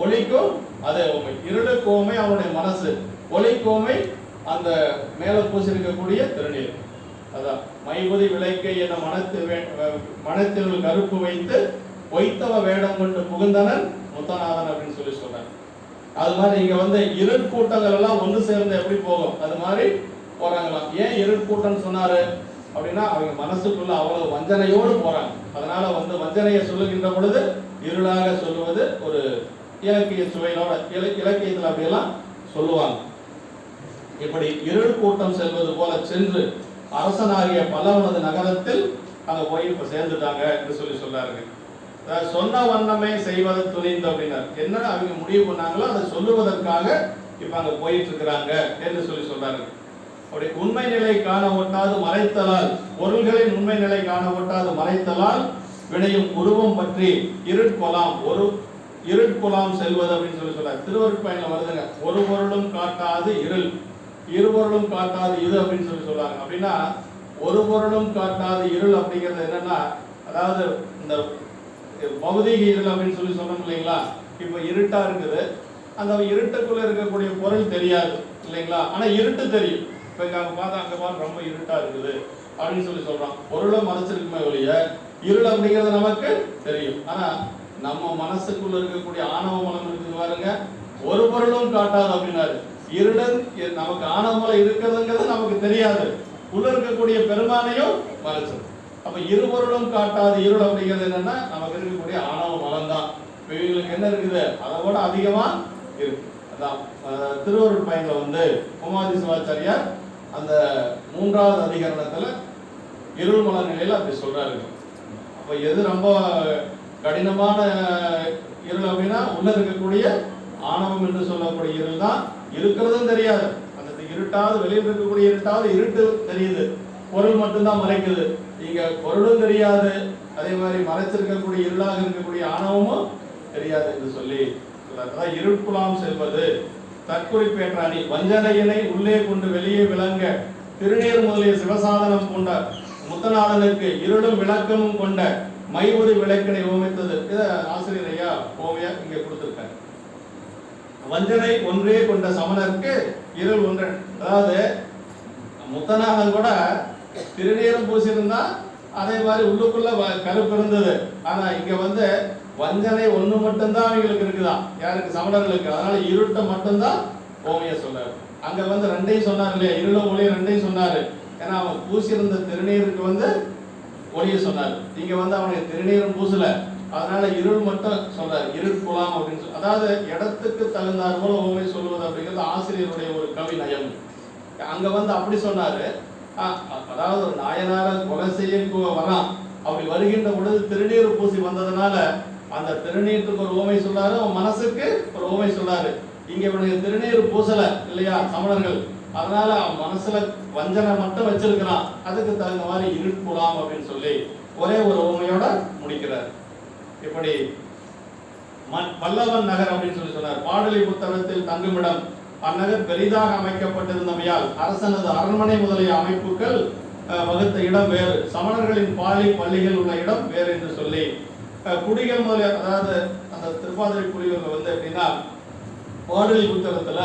ஒளிக்கும் அதே உண்மை. இருளுக்கு உண்மை அவனுடைய மனசு, ஒளிக்கோமை அந்த மேல பூசிருக்கக்கூடிய திருநீர். அதான் மைபுதி விளைக்கை என மனத்தில் கருப்பு வைத்து பொய்த்தவ வேடம் கொண்டு புகுந்தனன் முத்தநாதன் அப்படின்னு சொல்லி சொல்றாங்க. அது மாதிரி இங்க வந்து இருட்கூட்டங்கள் எல்லாம் ஒன்று சேர்ந்து எப்படி போகும் அது மாதிரி போறாங்களாம். ஏன் இருட்கூட்டம் சொன்னாரு அப்படின்னா அவங்க மனசுக்குள்ள அவ்வளவு வஞ்சனையோடு போறாங்க. அதனால வந்து வஞ்சனையை சொல்லுகின்ற பொழுது இருளாக சொல்லுவது ஒரு இலக்கிய சுவையோட இலக்கியத்தில் அப்படியெல்லாம் சொல்லுவாங்க. இப்படி இருள் கூட்டம் செல்வது போல சென்று அரசனாகிய பல்லவனது நகரத்தில் அங்க போய் இப்ப சேர்ந்துட்டாங்க என்று சொல்லி சொல்றாரு. சொன்ன வண்ணமே செய்வதை துணிந்து அப்படின்னாரு. என்ன அவங்க முடிவு பண்ணாங்களோ அதை சொல்லுவதற்காக இப்ப அங்க போயிட்டு இருக்கிறாங்க என்று சொல்லி சொல்றாரு. அப்படி உண்மை நிலை காண ஒட்டாது மறைத்தலால், பொருள்களின் உண்மை நிலை காண ஒட்டாது மறைத்தலால் வினையும் உருவம் பற்றி இருட்கொலாம் ஒரு இருட்கொலாம் செல்வது அப்படின்னு சொல்லி சொல்றாரு. திருவருட்பயனில் வருதுங்க, ஒரு பொருளும் காட்டாது இருள், இருபொருளும் காட்டாது இது அப்படின்னு சொல்லி சொல்றாங்க. அப்படின்னா ஒரு பொருளும் காட்டாது இருள் அப்படிங்கிறது என்னன்னா, அதாவது இந்த பௌதிக இருள் அப்படின்னு சொல்லி சொன்னோம் இல்லைங்களா. இப்ப இருட்டா இருக்குது, அந்த இருட்டுக்குள்ள இருக்கக்கூடிய பொருள் தெரியாது இல்லைங்களா, ஆனா இருட்டு தெரியும். இப்ப இங்க அங்க பார்த்தா அங்க பார்த்து ரொம்ப இருட்டா இருக்குது அப்படின்னு சொல்லி சொல்றான். பொருளை மறைச்சிருக்குமே ஒழிய இருள் அப்படிங்கிறது நமக்கு தெரியும். ஆனா நம்ம மனசுக்குள்ள இருக்கக்கூடிய ஆணவ மலம் இருக்குது பாருங்க, ஒரு பொருளும் காட்டாது அப்படின்னாரு. இருடன் நமக்கு ஆணவ மலம் இருக்கிறதுங்கிறது நமக்கு தெரியாது, உள்ள இருக்கக்கூடிய பெருமானையும் மறைச்சது. அப்ப இருபொருளும் காட்டாது இருள் அப்படிங்கிறது என்னன்னா நமக்கு இருக்கக்கூடிய ஆணவ மலம் தான். இவங்களுக்கு என்ன இருக்குது, அதை விட அதிகமா இருக்கு. அதான் திருவருட்பயனில் வந்து உமாதி சிவாச்சாரியார் அந்த 3வது அதிகரணத்துல இருள்மல நிலையில அப்படி சொல்றாரு. அப்ப எது ரொம்ப கடினமான இருள் அப்படின்னா உள்ள இருக்கக்கூடிய ஆணவம் என்று சொல்லக்கூடிய இருள் தான். இருக்கிறதும் தெரியாது, அந்த இருட்டாவது வெளியில் இருக்கக்கூடிய இருட்டாவது இருட்டு தெரியுது, பொருள் மட்டும்தான் மறைக்குது. இங்க பொருளும் தெரியாது, அதே மாதிரி மறைச்சிருக்கக்கூடிய இருளாக இருக்கக்கூடிய ஆணவமும் தெரியாது என்று சொல்லி சொல்றாரு. இருட்குலாம் செல்வது தற்குறிப்பேற்றாணி வஞ்சனையினை உள்ளே கொண்டு வெளியே விளங்க திருநீர் முதலிய சிவசாதனம் கொண்ட முத்தநாதனுக்கு இருளும் விளக்கமும் கொண்ட மைபுதி விளக்கினை ஓமித்தது. இத ஆசிரியர் ஐயா ஓவியா இங்க கொடுத்திருக்காரு. வஞ்சனை ஒன்றே கொண்ட சமணருக்கு இருள் ஒன்று. அதாவது முத்தநாதன் கூட திருநீரும் பூசியிருந்தா அதே மாதிரி உள்ளுக்குள்ள கருப்பு இருந்தது. ஆனா இங்க வந்து வஞ்சனை ஒண்ணு மட்டும்தான் அவங்களுக்கு இருக்குதான், யாருக்கு, சமணர்களுக்கு. அதனால இருட்டை மட்டும்தான் ஓமைய சொன்னார். அங்க வந்து ரெண்டையும் சொன்னார் இல்லையா, இருளும் ஒளியும் ரெண்டையும் சொன்னாரு. ஏன்னா அவன் பூசியிருந்த திருநீருக்கு வந்து ஒளிய சொன்னார். இங்க வந்து அவனுக்கு திருநீரும் பூசல, அதனால இருள் மட்டும் சொல்றாரு, இருட்குலாம் அப்படின்னு சொல்லி. அதாவது இடத்துக்கு தகுந்தார் போல ஓமை சொல்லுவது அப்படிங்கிறது ஆசிரியருடைய ஒரு கவி நயம். அங்க வந்து அப்படி சொன்னாரு. அதாவது ஒரு நாயனார கொலை செய்ய வரான், அப்படி வருகின்ற பொழுது திருநீர் பூசி வந்ததுனால அந்த திருநீருக்கு ஒரு ஓமை சொல்லாரு, அவன் மனசுக்கு ஒரு ஓமை சொல்லாரு. இங்க இவனுக்கு திருநீர் பூசல இல்லையா சமணர்கள், அதனால அவன் மனசுல வஞ்சனை மட்டும் வச்சிருக்கிறான். அதுக்கு தகுந்த மாதிரி இருட்குலாம் அப்படின்னு சொல்லி ஒரே ஒரு ஓமையோட முடிக்கிறார். இப்படி பல்லவன் நகர் அப்படின்னு சொல்லி சொன்னார். பாடலிபுத்திரத்தில் தங்குமிடம் அந்நகர் பெரிதாக அமைக்கப்பட்டிருந்தமையால் அரசனது அரண்மனை முதலிய அமைப்புகள் வகுத்த இடம் வேறு, சமணர்களின் பாலி பள்ளிகள் உள்ள இடம் வேறு என்று சொல்லி குடிகள் முதலிய, அதாவது அந்த திருப்பாதிரி குடிகள் வந்து எப்படின்னா பாடலிபுத்திரத்துல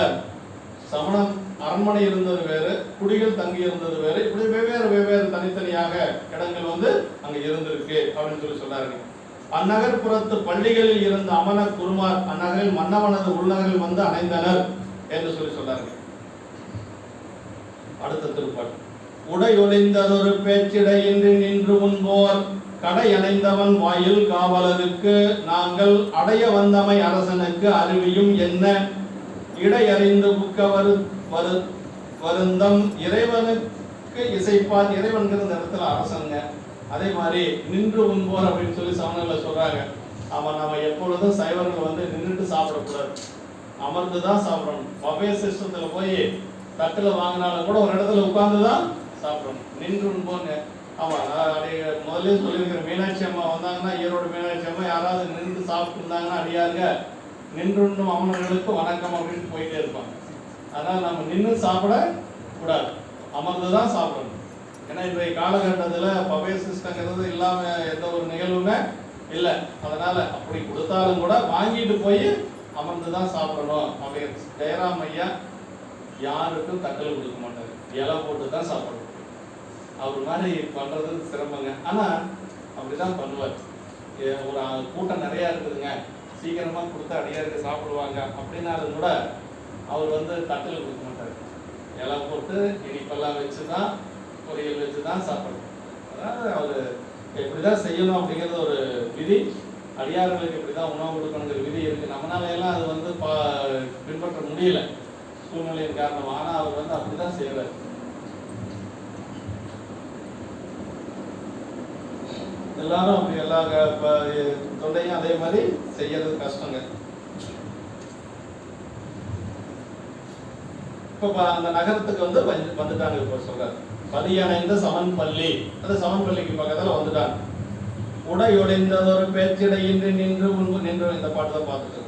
சமணம் அரண்மனை இருந்தது வேறு, குடிகள் தங்கி இருந்தது வேறு, இப்படி வெவ்வேறு தனித்தனியாக இடங்கள் வந்து அங்க இருந்திருக்கு அப்படின்னு சொல்லி சொல்றாரு. அந்நகர் புறத்து பள்ளிகளில் இருந்த அமன குருமார் அந்நகரில் மன்னவனது உள்நகரில் வந்து அணைந்தனர் என்று சொல்லி சொல்றாரு. அடுத்த திருப்பாட்டு. உடையொளிந்ததொரு பேச்சிடையின்றி நின்று முன்போர் கடை அணைந்தவன் வாயில் காவலருக்கு நாங்கள் அடைய வந்தமை அரசனுக்கு அறிவியும் என்ன இடையறிந்து புக்க வருந்தம் இறைவனுக்கு இசைப்பார். இறைவன்கிற இடத்துல அரசனுங்க. அதே மாதிரி நின்று உண்போர் அப்படின்னு சொல்லி சமணர்ல சொல்றாங்க. அவன் நம்ம எப்பொழுதும் சைவர்கள் வந்து நின்றுட்டு சாப்பிடக்கூடாது, அமர்ந்துதான் சாப்பிடணும். பஃபே சிஸ்டத்துல போய் தட்டுல வாங்கினாலும் கூட ஒரு இடத்துல உட்கார்ந்துதான் சாப்பிடணும். நின்று உண்போங்க. ஆமா, முதல்ல சொல்லியிருக்கிற மீனாட்சி அம்மா வந்தாங்கன்னா, ஈரோடு மீனாட்சி அம்மா யாராவது நின்று சாப்பிட்டு இருந்தாங்கன்னா அடியாருங்க நின்றுண்ணும் அமரர்களுக்கு வணக்கம் அப்படின்னு போயிட்டே இருப்பாங்க. அதனால நம்ம நின்று சாப்பிட கூடாது, அமர்ந்துதான் சாப்பிடணும். ஏன்னா இன்றைய காலகட்டத்தில் பவே சிஸ்டங்கிறது இல்லாம எந்த ஒரு நிகழ்வுமே இல்லை. அதனால அப்படி கொடுத்தாலும் கூட வாங்கிட்டு போய் அமர்ந்துதான் சாப்பிடணும். அப்படின்னு ஜெயராம் ஐயா யாருக்கும் தக்கல் கொடுக்க மாட்டாரு, இலை போட்டு தான் சாப்பிடணும். அவர் மாதிரி பண்றது சிரமங்க. ஆனா அப்படிதான் பண்ணுவார். ஒரு கூட்டம் நிறைய இருக்குதுங்க, சீக்கிரமா கொடுத்து அடியாருக்கு சாப்பிடுவாங்க அப்படின்னாலும் கூட அவர் தட்டல் கொடுக்க மாட்டார். இலை போட்டு இனிப்பெல்லாம் வச்சுதான், பொரியல் வச்சுதான் சாப்பிடணும். அதாவது அவர் எப்படிதான் செய்யணும் அப்படிங்கிறது ஒரு விதி. அடியார்களுக்கு இப்படிதான் உணவு கொடுக்கணுங்கிற விதி இருக்கு. நம்மளால எல்லாம் அது பின்பற்ற முடியல சூழ்நிலையின் காரணமா. ஆனா அவர் அப்படிதான் செய்யறாரு. எல்லாரும் அப்படி எல்லா தொண்டையும் அதே மாதிரி செய்யறது கஷ்டங்க. இப்ப அந்த நகரத்துக்கு வந்துட்டாங்க. இப்ப சொல்றாரு பதியணைந்த சமன் பள்ளி, அந்த சமன் பள்ளிக்கு பக்கத்துல வந்துட்டாங்க. உடையொடைந்ததொரு பேச்சிடையின்றி நின்று இந்த பாட்டு தான் பார்த்துட்டு,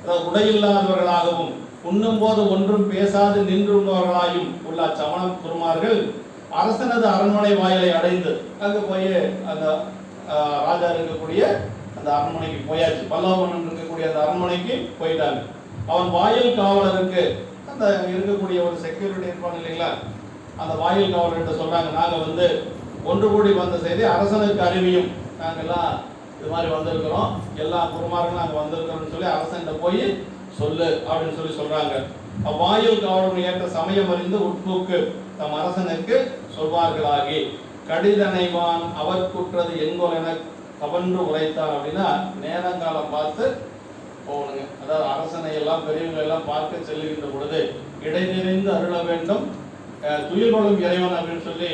அதாவது உடையில்லாதவர்களாகவும் உண்ணும் போது ஒன்றும் பேசாது நின்றுள்ளவர்களாயும் உள்ள சமண குருமார்கள் அரசனது அரண்மனை வாயிலை அடைந்து அங்க போய் அந்த ராஜா இருக்கக்கூடிய அந்த அரண்மனைக்கு போயாச்சு. பல்லவன் இருக்கக்கூடிய அந்த அரண்மனைக்கு போயிட்டாங்க. அவன் வாயில் காவலருக்கு, அந்த இருக்கக்கூடிய ஒரு செக்யூரிட்டி இருப்பாங்க இல்லைங்களா, அந்த வாயில் காவலர்கிட்ட சொல்றாங்க, நாங்க ஒன்று கூடி வந்த செய்தி அரசனுக்கு அறிவியும், நாங்கெல்லாம் இது மாதிரி வந்திருக்கிறோம், எல்லா குருமார்களும் நாங்க வந்திருக்கிறோம்னு சொல்லி அரசன் போய் சொல்லு அப்படின்னு சொல்றாங்க. அவ்வாயில் காவலர் ஏற்ற சமயம் அறிந்து உட்பூக்கு தம் அரசனுக்கு சொல்வார்களாகி கடிதனைவான் அவர் குற்றது எங்கோல் என கவன்று உரைத்தார். அப்படின்னா நேரங்காலம் பார்த்து போகணுங்க. அதாவது அரசனை எல்லாம் பெரியவங்களை எல்லாம் பார்க்க செல்லுகின்ற பொழுது இடைநிறைந்து அருள வேண்டும் துயில்களும் இறைவன் அப்படின்னு சொல்லி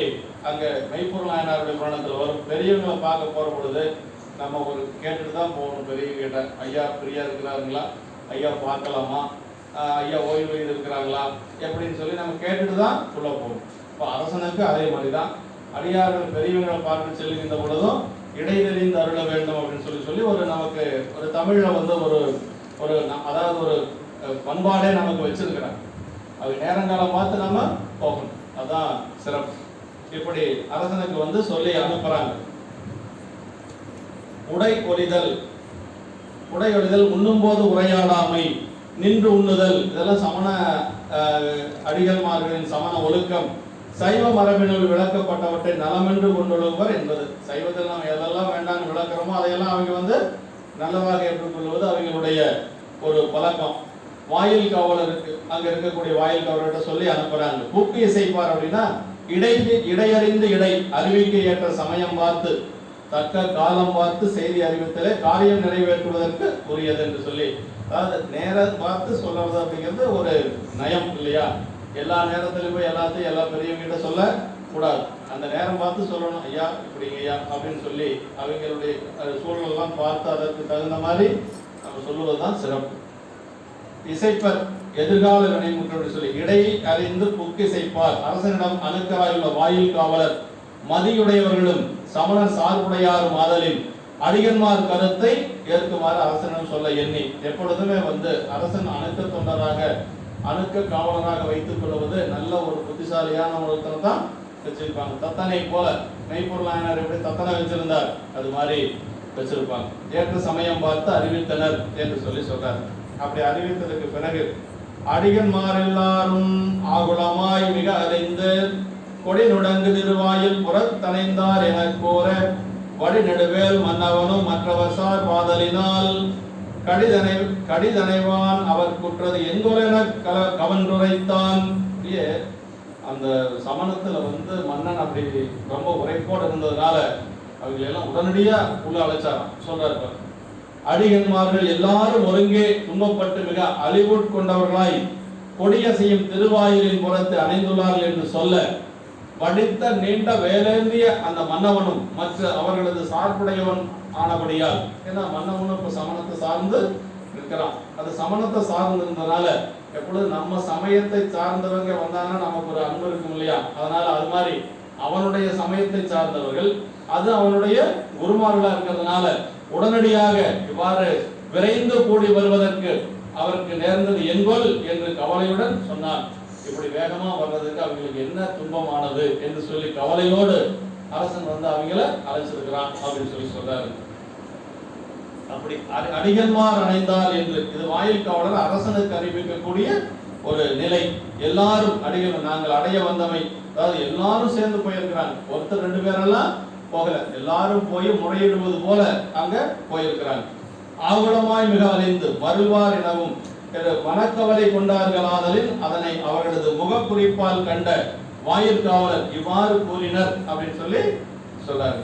அங்க மெய்ப்பொருள் நாயனாருடைய புராணத்தில் வரும். பெரியவங்களை பார்க்க போற பொழுது நம்ம ஒரு கேட்டுட்டு தான் போகணும். பெரியவங்க கிட்ட, ஐயா பிரியா இருக்கிறாருங்களா, ஐயா பார்க்கலாமா, ஐயா ஓய்வு இருக்கிறாங்களா எப்படின்னு சொல்லி நம்ம கேட்டுட்டு தான் உள்ள போகணும். இப்போ அரசனுக்கு அதே மாதிரி தான் அடியார்கள் பெரியவங்களை பார்க்க செல்லுகின்ற பொழுதும் இடைதெறிந்து அருள வேண்டும் அப்படின்னு சொல்லி ஒரு நமக்கு ஒரு தமிழ்ல ஒரு அதாவது ஒரு பண்பாடே நமக்கு வச்சிருக்கிறாங்க. அது நேரங்காலம் பார்த்து நம்ம போகணும், அதுதான் சிறப்பு. இப்படி அரசனுக்கு சொல்லி அனுப்புறாங்க. உடை ஒளிதல் உண்ணும் போது உரையாடாமை, நின்று உண்ணுதல், இதெல்லாம் சமண அடிகள்மார்களின் சமண ஒழுக்கம். சைவ மரபினுள் விளக்கப்பட்டவற்றை நலமென்று கொண்டுள்ளவர் என்பது. சைவத்தில் நாம் எதெல்லாம் வேண்டாம்னு விளக்குறோமோ அதையெல்லாம் அவங்க நல்லதாக ஏற்றுக்கொள்வது அவங்களுடைய ஒரு பழக்கம். வாயில் காவலருக்கு, அங்க இருக்கக்கூடிய வாயில் காவலர்கிட்ட சொல்லி அனுப்புறாங்க. கூப்பி இசைப்பார் அப்படின்னா இடையறிந்து அறிவிக்க ஏற்ற சமயம் பார்த்து தக்க காலம் பார்த்து செய்தி அறிவித்தலே காரியம் நிறைவேற்றுவதற்கு உரியது என்று சொல்லி, அதாவது நேரம் பார்த்து சொல்றது அப்படிங்கிறது ஒரு நயம் இல்லையா. எல்லா நேரத்திலும் போய் எல்லாத்தையும் எல்லா பெரியவங்கிட்ட சொல்ல கூடாது. அந்த நேரம் பார்த்து சொல்லணும், ஐயா இப்படிங்க ஐயா அப்படின்னு சொல்லி அவங்களுடைய சூழலெல்லாம் பார்த்து அதற்கு தகுந்த மாதிரி நம்ம சொல்லுவதுதான் சிறப்பு. இசைப்பர் எதிர்கால வினைமுற்று சொல்லி இடை அறிந்து புக்கிசைப்பார். அரசனிடம் அணுக்கராயுள்ள வாயில் காவலர் மதியுடையவர்களும் சமணர் சார்புடையாரும் ஆதலின் அடிகன்மார் கருத்தை ஏற்குமாறு அரசனிடம் சொல்ல எண்ணி, எப்பொழுதுமே அரசன் அணுக்க தொண்டராக அணுக்க காவலராக வைத்துக் கொள்வது நல்ல ஒரு புத்திசாலியான ஒருத்தனை தான் வச்சிருப்பாங்க. தத்தனை போல மெய்ப்பொருள் நாயனார் எப்படி தத்தனை வச்சிருந்தார் அது மாதிரி வச்சிருப்பாங்க. ஏற்ற சமயம் பார்த்து அறிவித்தனர் என்று சொல்றார். அப்படி அறிவித்ததுக்கு பிறகு அடிகன்மார் எல்லாரும் ஆகுலமாய் மிக அலைந்து கொடி நுடங்கு திருவாயில் புறத்தனைந்தார் என கோர வடி நெடுவேல் மன்னவனும் மற்றவர் சார் பாதலினால் கடிதனைவான் அவர் குற்றது எங்கொரென கவன்றுரைத்தான். அந்த சமணத்துல மன்னன் அப்படி ரொம்ப உரைப்போடு இருந்ததுனால அவங்க எல்லாம் உடனடியா உள்ள அழைச்சாராம். சொல்றாரு, அடிகன்மார்கள் எல்லாரும் ஒருங்கே துன்பப்பட்டு மிக அழிவுட்கொண்டவர்களாய் கொடிய செய்யும் திருவாயிலின் புறத்து அணைந்துள்ளார்கள் என்று சொல்ல, படித்த நீண்ட வேலேந்திய அந்த மன்னவனும் மற்ற அவர்களது சார்புடையவன் ஆனபடியால், ஏன்னா மன்னவனும் இப்ப சமணத்தை சார்ந்து இருக்கிறான். அது சமணத்தை சார்ந்து இருந்ததுனால எப்பொழுது நம்ம சமயத்தை சார்ந்தவங்க வந்தாங்கன்னா நமக்கு ஒரு அன்பு இருக்கும் இல்லையா. அதனால அது மாதிரி அவனுடைய சமயத்தை சார்ந்தவர்கள், அது அவனுடைய குருமார்களா இருக்கிறதுனால உடனடியாக இவ்வாறு விரைந்து கூடி வருவதற்கு அவருக்கு நேர்ந்தது என்கொல் என்று கவலையுடன் சொன்னார். இப்படி வேகமா வர்றதுக்கு அவங்களுக்கு என்ன துன்பமானது என்று சொல்லி கவலையோடு அரசன் அவங்களை அழைச்சிருக்கிறான் அப்படின்னு சொல்லி சொல்றாரு. அப்படி அடிகன்மார் அணைந்தால் என்று இது வாயில் காவலர் அரசனுக்கு அறிவிக்கக்கூடிய ஒரு நிலை. எல்லாரும் அடிகள் நாங்கள் அடைய வந்தவை, அதாவது எல்லாரும் சேர்ந்து போயிருக்கிறாங்க. ஒருத்தர் ரெண்டு பேரெல்லாம் போகல, எல்லாரும் போய் முறையிடுவது போல அங்க போயிருக்கிறாங்க. ஆகுலமாய் மிக அழிந்து வருவார் எனவும் மனக்கவலை கொண்டார்களாதலில் அதனை அவர்களது முகக்குறிப்பால் கண்ட வாயிற்காவலர் இவ்வாறு கூறினர் அப்படின்னு சொல்லி சொல்றாங்க.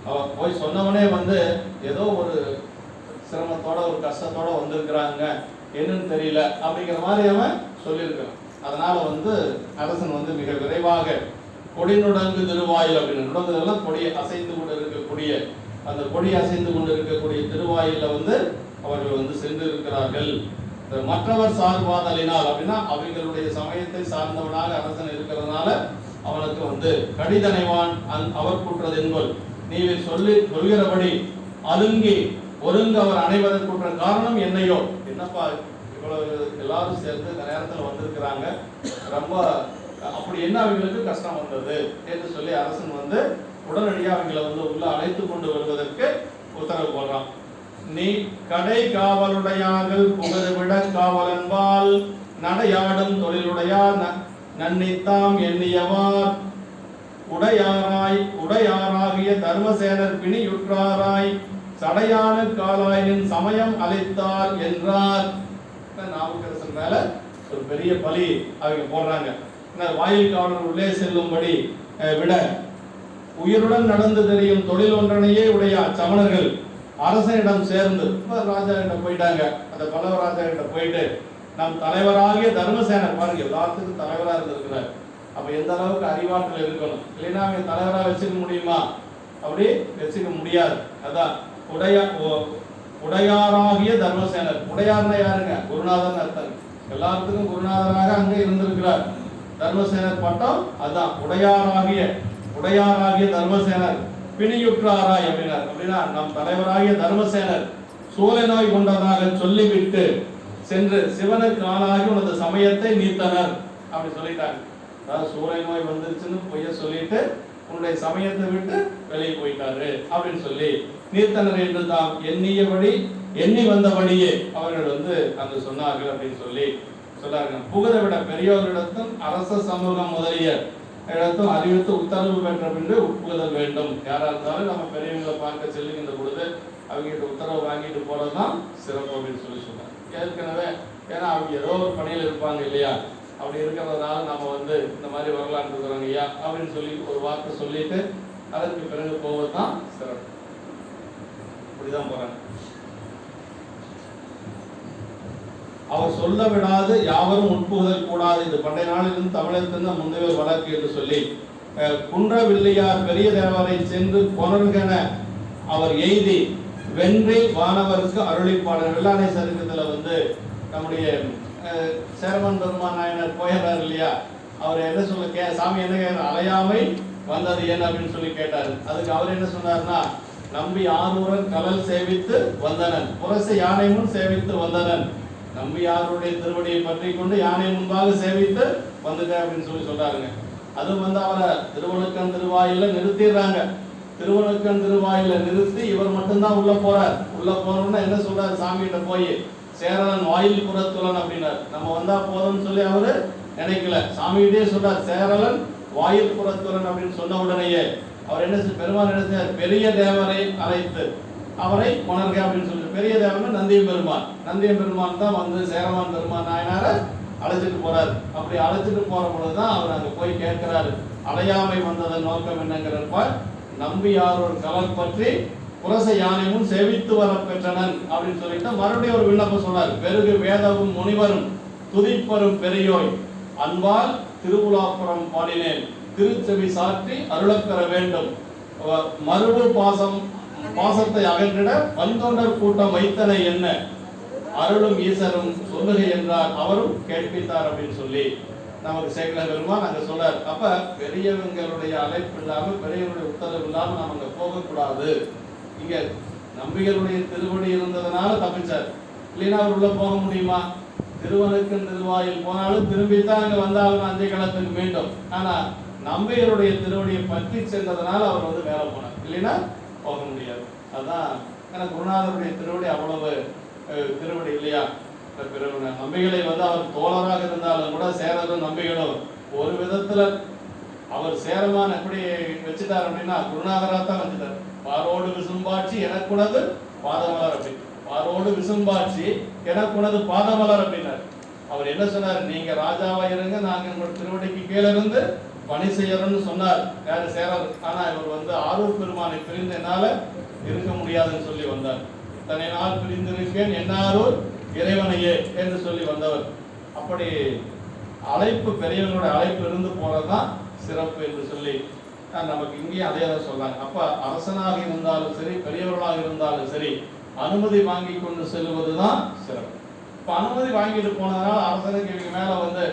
அவர் போய் சொன்னவனே ஏதோ ஒரு சிரமத்தோட ஒரு கஷ்டத்தோட வந்திருக்கிறாங்க, என்னன்னு தெரியல அப்படிங்கிற மாதிரி அவன் சொல்லியிருக்கிறான். அதனால அரசன் மிக விரைவாக கொடிநுடங்கு திருவாயில் அப்படின்னு நுடங்குதெல்லாம் கொடியை அசைந்து கொண்டு இருக்கக்கூடிய அந்த கொடி அசைந்து கொண்டு இருக்கக்கூடிய திருவாயில அவர்கள் சென்று இருக்கிறார்கள். மற்றவர் சார்பாதலினால் அப்படின்னா அவங்களுடைய சமயத்தை சார்ந்தவனாக அரசன் இருக்கிறதுனால அவனுக்கு கடிதனைவான் அவர் குற்றது என்போல் நீ சொல்கிறபடி அலுங்கி ஒருங்கு அவர் அனைவதற்குற்ற காரணம் என்னையோ. என்னப்பா இவ்வளவு எல்லாரும் சேர்ந்து இந்த நேரத்தில் வந்திருக்கிறாங்க, ரொம்ப அப்படி என்ன அவங்களுக்கு கஷ்டம் வந்தது என்று சொல்லி அரசன் உடனடியாக அவங்களை உள்ள அழைத்து கொண்டு வருவதற்கு உத்தரவு போடுறான். நீ கடை காவலுடையார்கள் புகழ்விட காவலன்பால் நடையாடும் தொழிலுடையார் நன்னித்தாம் எண்ணியவார் உடையாராகிய தர்மசேனர் பிணியுற்றாராய் சடையான காலாயினின் சமயம் அளித்தார் என்றார். நாவுக்கரசன் மேல ஒரு பெரிய பலி அவங்க போடுறாங்க. வாயில் காவலர் உள்ளே செல்லும்படி விட உயிருடன் நடந்து தெரியும் தொழில் ஒன்றனையே உடைய சமணர்கள் அரசனிடம் சேர்ந்து ராஜா கிட்ட போயிட்டாங்க. அந்த பல்லவ ராஜா கிட்ட போயிட்டு நம் தலைவராகிய தர்மசேனர் பாருங்க எல்லாத்துக்கும் தலைவரா இருந்திருக்கிறார். அப்ப எந்த அளவுக்கு அறிவாற்றல் இருக்கணும், இல்லைன்னா அவங்க தலைவரா வச்சுக்க முடியுமா? அப்படி வச்சுக்க முடியாது. அதான் உடையாராகிய தர்மசேனர். உடையார்னா யாருங்க? குருநாதன் அர்த்தம். எல்லாத்துக்கும் குருநாதராக அங்க இருந்திருக்கிறார். தர்மசேனர் பட்டம் அதான் உடையாராகிய தர்மசேனர் பிணியுற்றாராய் அப்படின்னா நம் தலைவராகிய தர்மசேனர் சூளை நோய் கொண்டதாக சொல்லிவிட்டு சென்று சிவனுக்கு ஆளாகி உனது சமயத்தை நீத்தனர் அப்படி சொல்லிட்டாங்க. அதாவது சூளை நோய் வந்துருச்சுன்னு பொய்ய சொல்லிட்டு உன்னுடைய சமயத்தை விட்டு வெளியே போயிட்டாரு அப்படின்னு சொல்லி நீத்தனர் என்று தாம் எண்ணி வந்தபடியே அவர்கள் அங்கு சொன்னார்கள் அப்படின்னு சொல்லி சொன்னார்கள். புகழ விட பெரியோர்களிடத்தும் அரச சமூகம் முதலிய இடத்தும் அறிவித்து உத்தரவு பெற்ற பின்பு உட்புகுதல் வேண்டும். யாரா இருந்தாலும் நம்ம பெரியவங்களை பார்க்க செல்லுகின்ற பொழுது அவங்ககிட்ட உத்தரவு வாங்கிட்டு போறதுதான் சிறப்பு அப்படின்னு சொல்லி சொன்னாங்க. ஏற்கனவே ஏன்னா அவங்க ஏதோ ஒரு பணியில் இருப்பாங்க இல்லையா, அப்படி இருக்கிறதுனால நம்ம இந்த மாதிரி வரலாறு இருக்கிறாங்க ஐயா அப்படின்னு சொல்லி ஒரு வார்த்தை சொல்லிட்டு அதற்கு பிறகு போவதுதான் சிறப்பு. இப்படிதான் போறாங்க. அவர் சொல்ல விடாது யாவரும் உட்புகுதல் கூடாது. இது பண்டைய நாளிலிருந்து தமிழகத்திலிருந்து முந்தைய வழக்கு என்று சொல்லி குன்றவில்லையார் பெரிய தேவரை சென்று கொணர்கென அவர் எய்தி வென்றி வானவருக்கு அருளிப்பாளர். வெள்ளானை சரித்திரத்துல நம்முடைய சேரமன் பெருமான் நாயனர் போயிடுறாரு இல்லையா, அவர் என்ன சொல்ல சாமி என்ன அலையாமை வந்தது ஏன் அப்படின்னு சொல்லி கேட்டாரு. அதுக்கு அவர் என்ன சொன்னார்னா, நம்பி ஆரூரன் கலல் சேவித்து வந்தனன் புரச யானை முன் சேவித்து வந்தனன். நம்பி யாருடைய திருவடியை பற்றி கொண்டு யானை முன்பாக சேவித்து வந்துட்டேன் அப்படின்னு சொல்லி சொல்றாருங்க. அது அவரை திருவணுக்கன் திருவாயில நிறுத்திடுறாங்க. திருவணுக்கன் திருவாயில நிறுத்தி இவர் மட்டும்தான் உள்ள போறார். உள்ள போனோம்னா என்ன சொல்றாரு, சாமிகிட்ட போய் சேரலன் வாயில் புறத்துலன் அப்படின்னார். நம்ம வந்தா போதும்னு சொல்லி அவரு நினைக்கல, சாமிகிட்டே சொல்றார் சேரலன் வாயில் புறத்துலன் அப்படின்னு சொன்ன உடனேயே அவர் என்ன பெருமாள் என்ன செய்யார், பெரிய தேவரை அழைத்து அவரை கொணர்க அப்படின்னு சொல்லி, பெரிய தேவன் நந்தியம் பெருமான் தான் சேரமான் பெருமான் நாயனார அழைச்சிட்டு போறாரு. அப்படி அழைச்சிட்டு போற பொழுதுதான் அவர் அங்க போய் கேட்கிறாரு, அலையாமை வந்ததன் நோக்கம் என்னங்கிறப்ப நம்பி யாரோர் கலல் பற்றி புரச யானையும் சேவித்து வர பெற்றனன் அப்படின்னு சொல்லிட்டு மறுபடியும் ஒரு விண்ணப்பம் சொன்னார். பெருகு வேதவும் முனிவரும் துதிப்பரும் பெரியோய் அன்பால் திருவுலாப்புறம் பாடினேன் திருச்செவி சாற்றி அருளப்பெற வேண்டும். மறுவு பாசத்தை அகற்றிட வந்தொண்டர் கூட்டம் வைத்தனை என்ன அருளும் ஈசரும் சொல்லுகை என்றார், அவரும் கேட்பித்தார் அப்படின்னு சொல்லி நமக்கு சேக்கல பெருமான் அங்க சொல்றாரு. அப்ப பெரியவங்களுடைய அழைப்பு இல்லாம பெரியவங்களுடைய உத்தரவு இல்லாம நம்ம அங்க போகக்கூடாது. இங்க நம்பிகளுடைய திருவடி இருந்ததுனால தப்பிச்சார், இல்லைன்னா அவர் உள்ள போக முடியுமா? திருவனுக்கு திருவாயில் போனாலும் திரும்பித்தான் அங்க வந்தாலும் அஞ்சை களத்துக்கு மீண்டும். ஆனா நம்பிகளுடைய திருவடியை பற்றி சென்றதுனால அவர் வந்து மேல போனார், இல்லைன்னா போக முடியாது. அதுதான் ஏன்னா குருநாதருடைய திருவடி அவ்வளவு திருவடி இல்லையா. நம்பிகளை வந்து அவர் தோழராக இருந்தாலும் கூட சேரரும் நம்பிகளும் ஒரு விதத்துல அவர் சேரமான் எப்படி வச்சுட்டார் அப்படின்னா குருநாதரா தான் வச்சுட்டார். பாரோடு விசும்பாட்சி எனக்குனது பாதமலர் அப்படி, பாரோடு விசும்பாட்சி எனக்குனது பாதமலர் அப்படின்னார். அவர் என்ன சொன்னார்? நீங்க ராஜாவா இருங்க, நாங்க உங்க திருவடிக்கு கீழே இருந்து பணி செய்யறோம்னு சொன்னார். யாரு? சேரர். ஆனா இவர் வந்து ஆரூர் பெருமானை பிரிந்து என்னால இருக்க முடியாதுன்னு சொல்லி வந்தார். இத்தனை நாள் பிரிந்திருக்கேன் என்னாரூர் இறைவனையே என்று சொல்லி வந்தவர். அப்படி அழைப்பு, பெரியவர்களுடைய அழைப்பு இருந்து போறதுதான் சிறப்பு என்று சொல்லி நமக்கு இங்கேயும் அதே தான் சொல்றாங்க. அப்ப அரசனாக இருந்தாலும் சரி, பெரியவர்களாக இருந்தாலும் சரி, அனுமதி வாங்கி கொண்டு செல்வதுதான் சிறப்பு. இப்ப அனுமதி வாங்கிட்டு போனதுனால அரசனுக்கு இவங்க மேல வந்து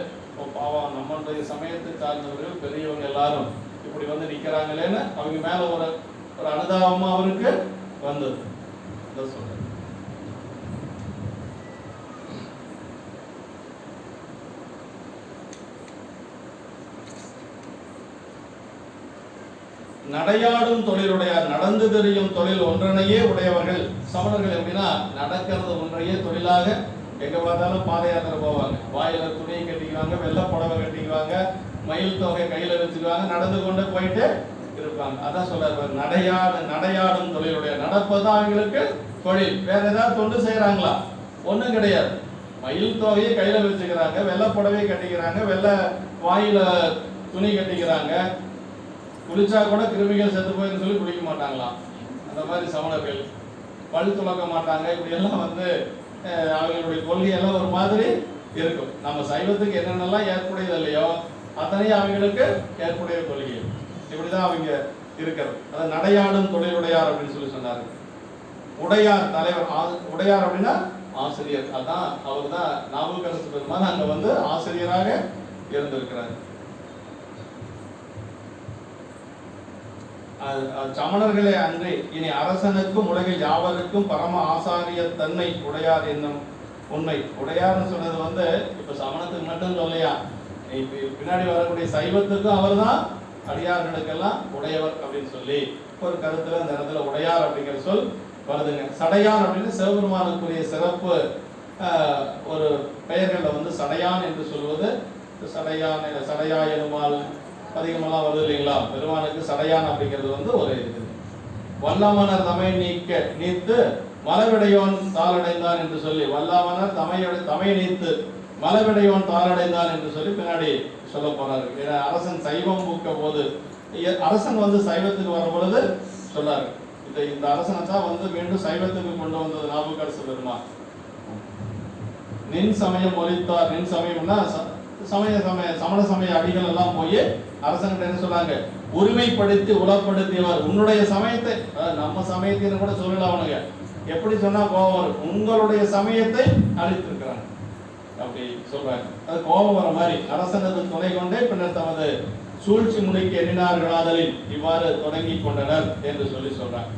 பாவம் நம்மளுடைய சமயத்தை சார்ந்தவர்கள் பெரியவங்க எல்லாரும் இப்படி வந்து நிக்கிறாங்களேன்னு அவங்க மேல ஒரு அனுதாபமா அவருக்கு வந்தது. சொல்றேன். நடையாடும் தொழிலுடையார், நடந்து தெரியும் தொழில் ஒன்றனையே உடையவர்கள் சமணர்கள். எப்படின்னா நடக்கிறது ஒன்றையே தொழிலாக, எங்க பார்த்தாலும் பாத யாத்திரை போவாங்க, வாயில துணியை கட்டிக்குவாங்க, வெள்ளை புடவை கட்டிக்குவாங்க, மயில் தொகை கையில வச்சுக்குவாங்க, நடந்து கொண்டு போயிட்டு இருப்பாங்க. அதான் சொல்றாரு, நடையாடும் தொழிலுடைய, நடப்பதான் அவங்களுக்கு தொழில். வேற ஏதாவது தொண்டு செய்யறாங்களா? ஒண்ணும் கிடையாது. மயில் தொகையை கையில வச்சுக்கிறாங்க, வெள்ளை புடவையை கட்டிக்கிறாங்க, வெள்ளை வாயில துணி கட்டிக்கிறாங்க, குளிச்சா கூட கிருமிகள் செத்து போயின்னு சொல்லி குளிக்க மாட்டாங்களாம். அந்த மாதிரி சமணர்கள் பல் துளக்க மாட்டாங்க. இப்படி எல்லாம் வந்து அவங்களுடைய கொள்கையெல்லாம் ஒரு மாதிரி இருக்கும். நம்ம சைவத்துக்கு என்னென்னலாம் ஏற்புடையது இல்லையோ அத்தனையும் அவங்களுக்கு ஏற்புடைய கொள்கை. இப்படிதான் அவங்க இருக்கிறது. அதை நடையாடும் தொழிலுடையார் அப்படின்னு சொல்லி சொன்னாரு. உடையார் தலைவர், உடையார் அப்படின்னா ஆசிரியர். அதான் அவர் தான் நாவுக்கரசு பெருமான் அங்க வந்து ஆசிரியராக இருந்திருக்கிறார். சமணர்களே அன்றி இனி அரசனுக்கும் உலகில் யாவருக்கும் பரம ஆசாரிய தன்மை உடையார் என்னும் உண்மை. உடையார்னு சொன்னது வந்து இப்ப சமணத்துக்கு மட்டும் சொல்லையா, பின்னாடி வரக்கூடிய சைவத்துக்கும் அவர் தான் அடியார்களுக்கெல்லாம் உடையவர் அப்படின்னு சொல்லி ஒரு கருத்துல அந்த இடத்துல உடையார் அப்படிங்கிற சொல் வருதுங்க. சடையான் அப்படின்னு சிவபெருமானுக்குரிய சிறப்பு ஒரு பெயர்கள்ல வந்து சடையான் என்று சொல்வது. சடையான், சடையா எனுமால் அதிகமெல்லாம் வருது இல்லைங்களா. பெருமானுக்கு சடையான் அப்படிங்கிறது வந்து ஒரு இது. வல்லாமனர் தமை நீத்து மலவிடையோன் தாளடைந்தான் என்று சொல்லி, வல்லாமனர் தமை நீத்து மலவிடையோன் தாளடைந்தான் என்று சொல்லி பின்னாடி சொல்ல போறாரு. ஏன்னா அரசன் சைவம் பூக்க போது, அரசன் வந்து சைவத்துக்கு வரும் பொழுது சொன்னாரு, இந்த அரசனை தான் வந்து மீண்டும் சைவத்துக்கு கொண்டு வந்தது நாவுக்கரசு பெருமான். நின் சமயம் ஒலித்தார். நின் சமயம்னா சமண சமய அடிகள் எல்லாம் போய் அரசன்கிட்ட என்ன சொன்னாங்க, உரிமைப்படுத்தி உலப்படுத்தியவர் உன்னுடைய சமயத்தை, நம்ம சமயத்தின்னு கூட சொல்லல அவனுங்க, எப்படி சொன்னா கோபம் வரும், உங்களுடைய சமயத்தை அழித்திருக்கிறாங்க அப்படி சொல்றாங்க. அது கோபம் வர மாதிரி அரசனது துணை கொண்டே பின்னர் தமது சூழ்ச்சி முடிக்க எண்ணினார்களாதலில் இவ்வாறு தொடங்கி கொண்டனர் என்று சொல்லி சொல்றாங்க.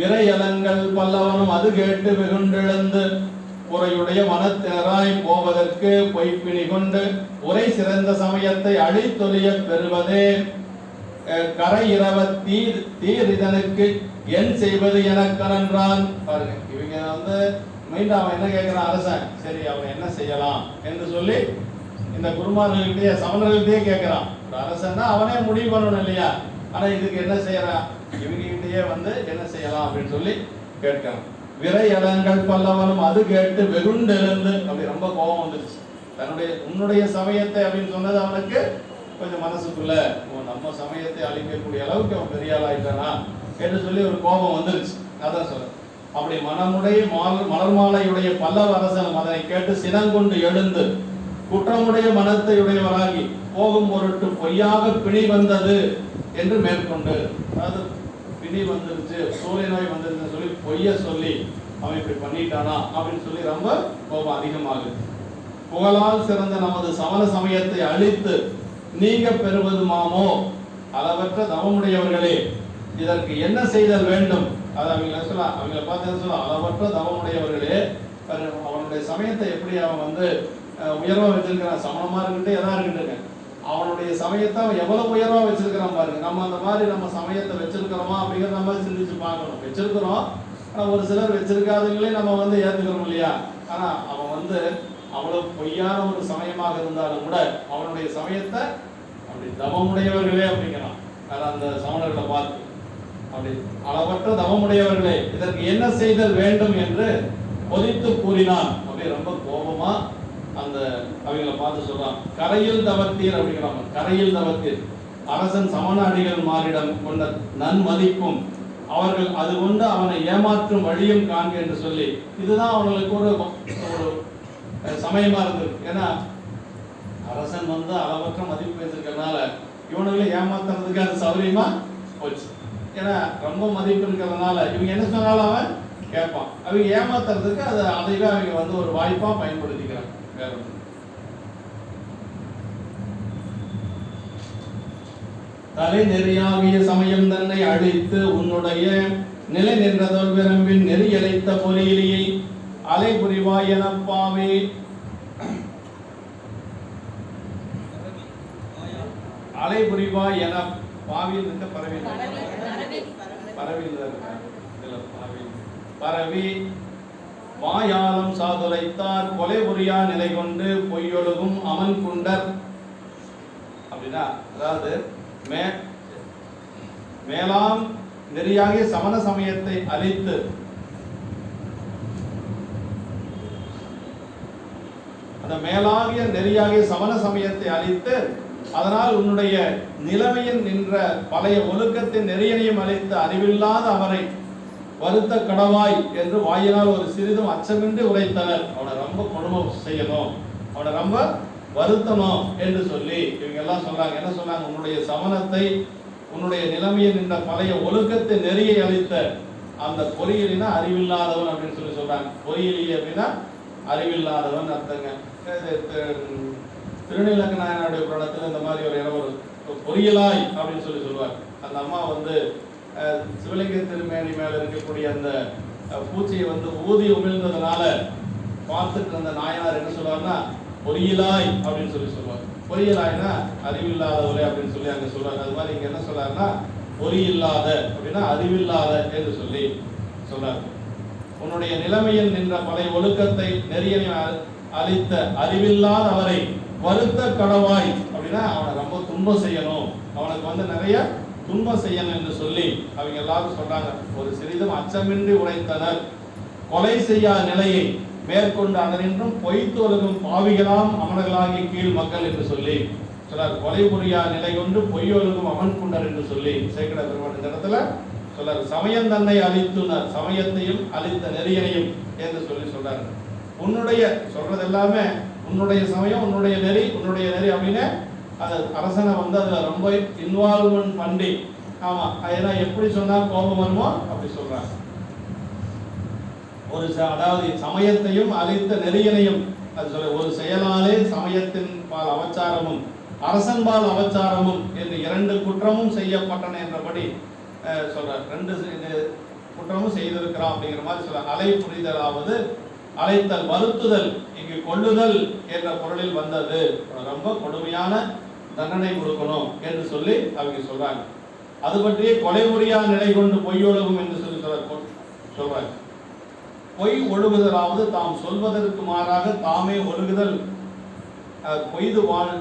விரையலங்கள் பல்லவனும் அது கேட்டு வெகுண்டெழுந்து உரையுடைய மனத்தினராய் போவதற்கு பொய்ப்பிணி கொண்டு உரை சிறந்த சமயத்தை அழித்தொழிய பெறுவதே கரை இரவ தீர் இதனுக்கு என் செய்வது என கனன்றான். பாருங்க, இவங்க வந்து மீண்டும் அவன் என்ன கேட்கிறான், அரசன் சரி அவன் என்ன செய்யலாம் என்று சொல்லி இந்த குருமார்கள்கிட்டயே சமணர்கள்கிட்டயே கேட்கிறான். ஒரு அரசன்னா அவனே முடிவு பண்ணணும் இல்லையா. ஆனா இதுக்கு என்ன செய்யறான், இவங்க கிட்டயே வந்து என்ன செய்யலாம் அப்படின்னு சொல்லி கேட்கிறான். விரையலங்கள் பல்லவனும் அது கேட்டு வெகுண்டெழுந்து, அப்படி ரொம்ப கோபம் வந்துருச்சு. உன்னுடைய சமயத்தை அப்படின்னு சொன்னது அவனுக்கு கொஞ்சம் மனசுக்குள்ள நம்ம சமயத்தை அழிக்கக்கூடிய அளவுக்கு அவன் பெரிய ஆளாயிட்டானா என்று சொல்லி ஒரு கோபம் வந்துருச்சு. அதான் சொல்ற. அப்படி மனமுடைய மலர் மாலையுடைய பல்லவ அரசன் அதனை கேட்டு சினங்கொண்டு எழுந்து குற்றமுடைய மனத்தை உடையவராகி போகும் பொருட்டு பொய்யாக பிணி வந்தது என்று மேற்கொண்டு, அதாவது பிணி வந்துருச்சு, சூரிய நோய் வந்துருச்சுன்னு சொல்லி பொய்ய சொல்லி அவன் இப்படி பண்ணிட்டானா அப்படின்னு சொல்லி ரொம்ப கோபம் அதிகமாகுது. புகழால் சிறந்த நமது சமண சமயத்தை அழித்து நீங்க பெறுவதுமாமோ? அளவற்ற தவமுடையவர்களே, இதற்கு என்ன செய்தல் வேண்டும்? அது அவங்கள பார்த்து சொல்ல, அளவற்ற தவமுடையவர்களே, அவனுடைய சமயத்தை எப்படி அவன் வந்து உயர்வா வச்சிருக்கிறான். சமணமா இருக்கட்டும், எதா இருக்கட்டுங்க, அவனுடைய சமயத்தை அவன் எவ்வளவு உயர்வா வச்சிருக்கிறான் பாருங்க. நம்ம அந்த மாதிரி நம்ம சமயத்தை வச்சிருக்கிறோமா அப்படிங்கிறத நம்ம சிந்திச்சு பார்க்கணும். வச்சிருக்கிறோம், ஆனா ஒரு சிலர் வச்சிருக்காதவங்களே நம்ம வந்து ஏத்துக்கிறோம் இல்லையா? ஆனா அவன் வந்து அவ்வளவு பொய்யான ஒரு சமயமாக இருந்தாலும் கூட அவனுடைய சமயத்தை அப்படி தவமுடையவர்களே அப்படிங்கிறான். அந்த சமணர்களை பார்த்து அப்படி அளவற்ற தவமுடையவர்களே, இதற்கு என்ன செய்தல் வேண்டும் என்று பொதித்து கூறினான். அப்படி ரொம்ப கோபமா அந்த அவங்களை பார்த்து சொல்றான். கரையில் தவத்தீர் அப்படிங்கிறாங்க. கரையில் தவத்தீர், அரசன் சமண அடிகள் மாறிடம் கொண்ட நன்மதிப்பும் அவர்கள் அது கொண்டு அவனை ஏமாற்றும் வழியும் காண்க என்று சொல்லி, இதுதான் அவங்களுக்கு ஒரு சமயமா இருந்தது. ஏன்னா அரசன் வந்து அளவற்ற மதிப்பு வச்சிருக்கிறதுனால இவனுங்களை ஏமாத்துறதுக்கு அது சௌரியமா போச்சு. ஏன்னா ரொம்ப மதிப்பு இருக்கிறதுனால இவங்க என்ன சொன்னாலும் அவன் கேட்பான். அவங்க ஏமாத்துறதுக்கு அதைவே அவங்க வந்து ஒரு வாய்ப்பா பயன்படுத்திக்கிறாங்க. வேற தலை நெறியாகிய சமயம் தன்னை அழித்து உன்னுடைய நிலை நின்றதோர் விரும்பின் நெறி அழைத்த பொறியிலேயே அலை புரிவாய் எனப்பாவே. அலை புரிவாய் என பாவியில் இருக்க பரவி வாயாலம் சாதுரைத்தார் கொலை புரியா நிலை கொண்டு பொய்யொழுகும் அமன் குண்டர். அப்படின்னா அதாவது மேலாம் நெறியாகிய சமண சமயத்தை அழித்து, அந்த மேலாகிய நெறியாகிய சமண சமயத்தை அழித்து அதனால் உன்னுடைய நிலைமையில் நின்ற பழைய ஒழுக்கத்தின் நெறியனையும் அழித்து அறிவில்லாத அவரை வருத்த கடவாய் என்று வாயினால் ஒரு சிறிதும் அச்சமின்றி உரைத்தனர். அவனை ரொம்ப கொடுமை செய்யணும், அவனை ரொம்ப வருத்தணும் என்று சொல்லி இவங்க எல்லாம் சொல்றாங்க. என்ன சொன்னாங்க? உன்னுடைய சமணத்தை, உன்னுடைய நிலைமையில் நின்ற பழைய ஒழுக்கத்தை நெறியை அழித்த அந்த பொறியிலினா அறிவில்லாதவன் அப்படின்னு சொல்லி சொல்றாங்க. பொறியிலி அப்படின்னா அறிவில்லாதவன் அர்த்தங்க. திருநீலக்க நாயனாருடைய புராணத்தில் இந்த மாதிரி ஒரு இடம், ஒரு பொறியலாய் அப்படின்னு சொல்லி சொல்லுவார். அந்த அம்மா வந்து சிவலிங்க திருமேனி மேல இருக்கக்கூடிய அந்த பூச்சியை வந்து ஊதி உமிழ்ந்ததுனால பார்த்துட்டு இருந்த நாயனார் என்ன சொல்லுவார்னா பொறியலாய் அப்படின்னு சொல்லி சொல்லுவார். பொறியலாய்னா அறிவில்லாதவரே அப்படின்னு சொல்லி அங்க சொல்றாரு. அது மாதிரி இங்க என்ன சொல்றாருன்னா பொறியில்லாத அப்படின்னா அறிவில்லாத என்று சொல்லி சொல்றாரு. உன்னுடைய நிலைமையில் நின்ற பழைய ஒழுக்கத்தை நெறியனை அழித்த அறிவில்லாத அவரை வருத்த கடவாய் அப்படின்னா அவனை ரொம்ப துன்பம் செய்யணும், அவனுக்கு வந்து நிறைய துன்பம் செய்யணும் என்று சொல்லி அவங்க எல்லாரும் சொல்றாங்க. ஒரு சிறிதும் அச்சமின்றி உரைத்தனர். கொலை செய்யாத நிலையை மேற்கொண்டு அதனின்றும் பொய்த்து ஒழுகும் பாவிகளாம் அமனர்களாகி கீழ் மக்கள் என்று சொல்லி சொல்றார். கொலை புரியா நிலை கொண்டு பொய் ஒழுகும் அமன் குண்டர் என்று சொல்லி சேக்கட பெருமாள் இந்த இடத்துல சொல்றாரு. சமயம் தன்னை அழித்துனர், சமயத்தையும் அழித்த நெறியனையும் என்று சொல்லி சொல்றாரு. உன்னுடைய சொல்றது எல்லாமே உன்னுடைய சமயம், உன்னுடைய நெறி அப்படின்னு அது அரசனை வந்து அதுல ரொம்ப இன்வால்வ்மெண்ட் பண்ணி, ஆமா ஏன்னா எப்படி சொன்னா கோபம் வருமோ அப்படி சொல்றாங்க. ஒரு அதாவது சமயத்தையும் அழித்த நெறியனையும் அது சொல்ல, ஒரு செயலாலே சமயத்தின் பால் அவச்சாரமும் அரசன் பால் அவச்சாரமும் என்று இரண்டு குற்றமும் செய்யப்பட்டன என்றபடி சொல்றார். ரெண்டு குற்றமும் செய்திருக்கிறான் அப்படிங்கிற மாதிரி சொல்ற. அலை புரிதலாவது அழைத்தல், வருத்துதல் இங்கு கொள்ளுதல் என்ற பொருளில் வந்தது. ரொம்ப கொடுமையான தண்டனை கொடுக்கணும் என்று சொல்லி அவங்க சொல்றாங்க. அது பற்றியே கொலை முறியா நிலை கொண்டு பொய் ஒழுகும் என்று சொல்லி சொல்றாங்க. பொய் ஒழுகுதலாவது தாம் சொல்வதற்கு மாறாக தாமே ஒழுகுதல், பொய்து வாழ்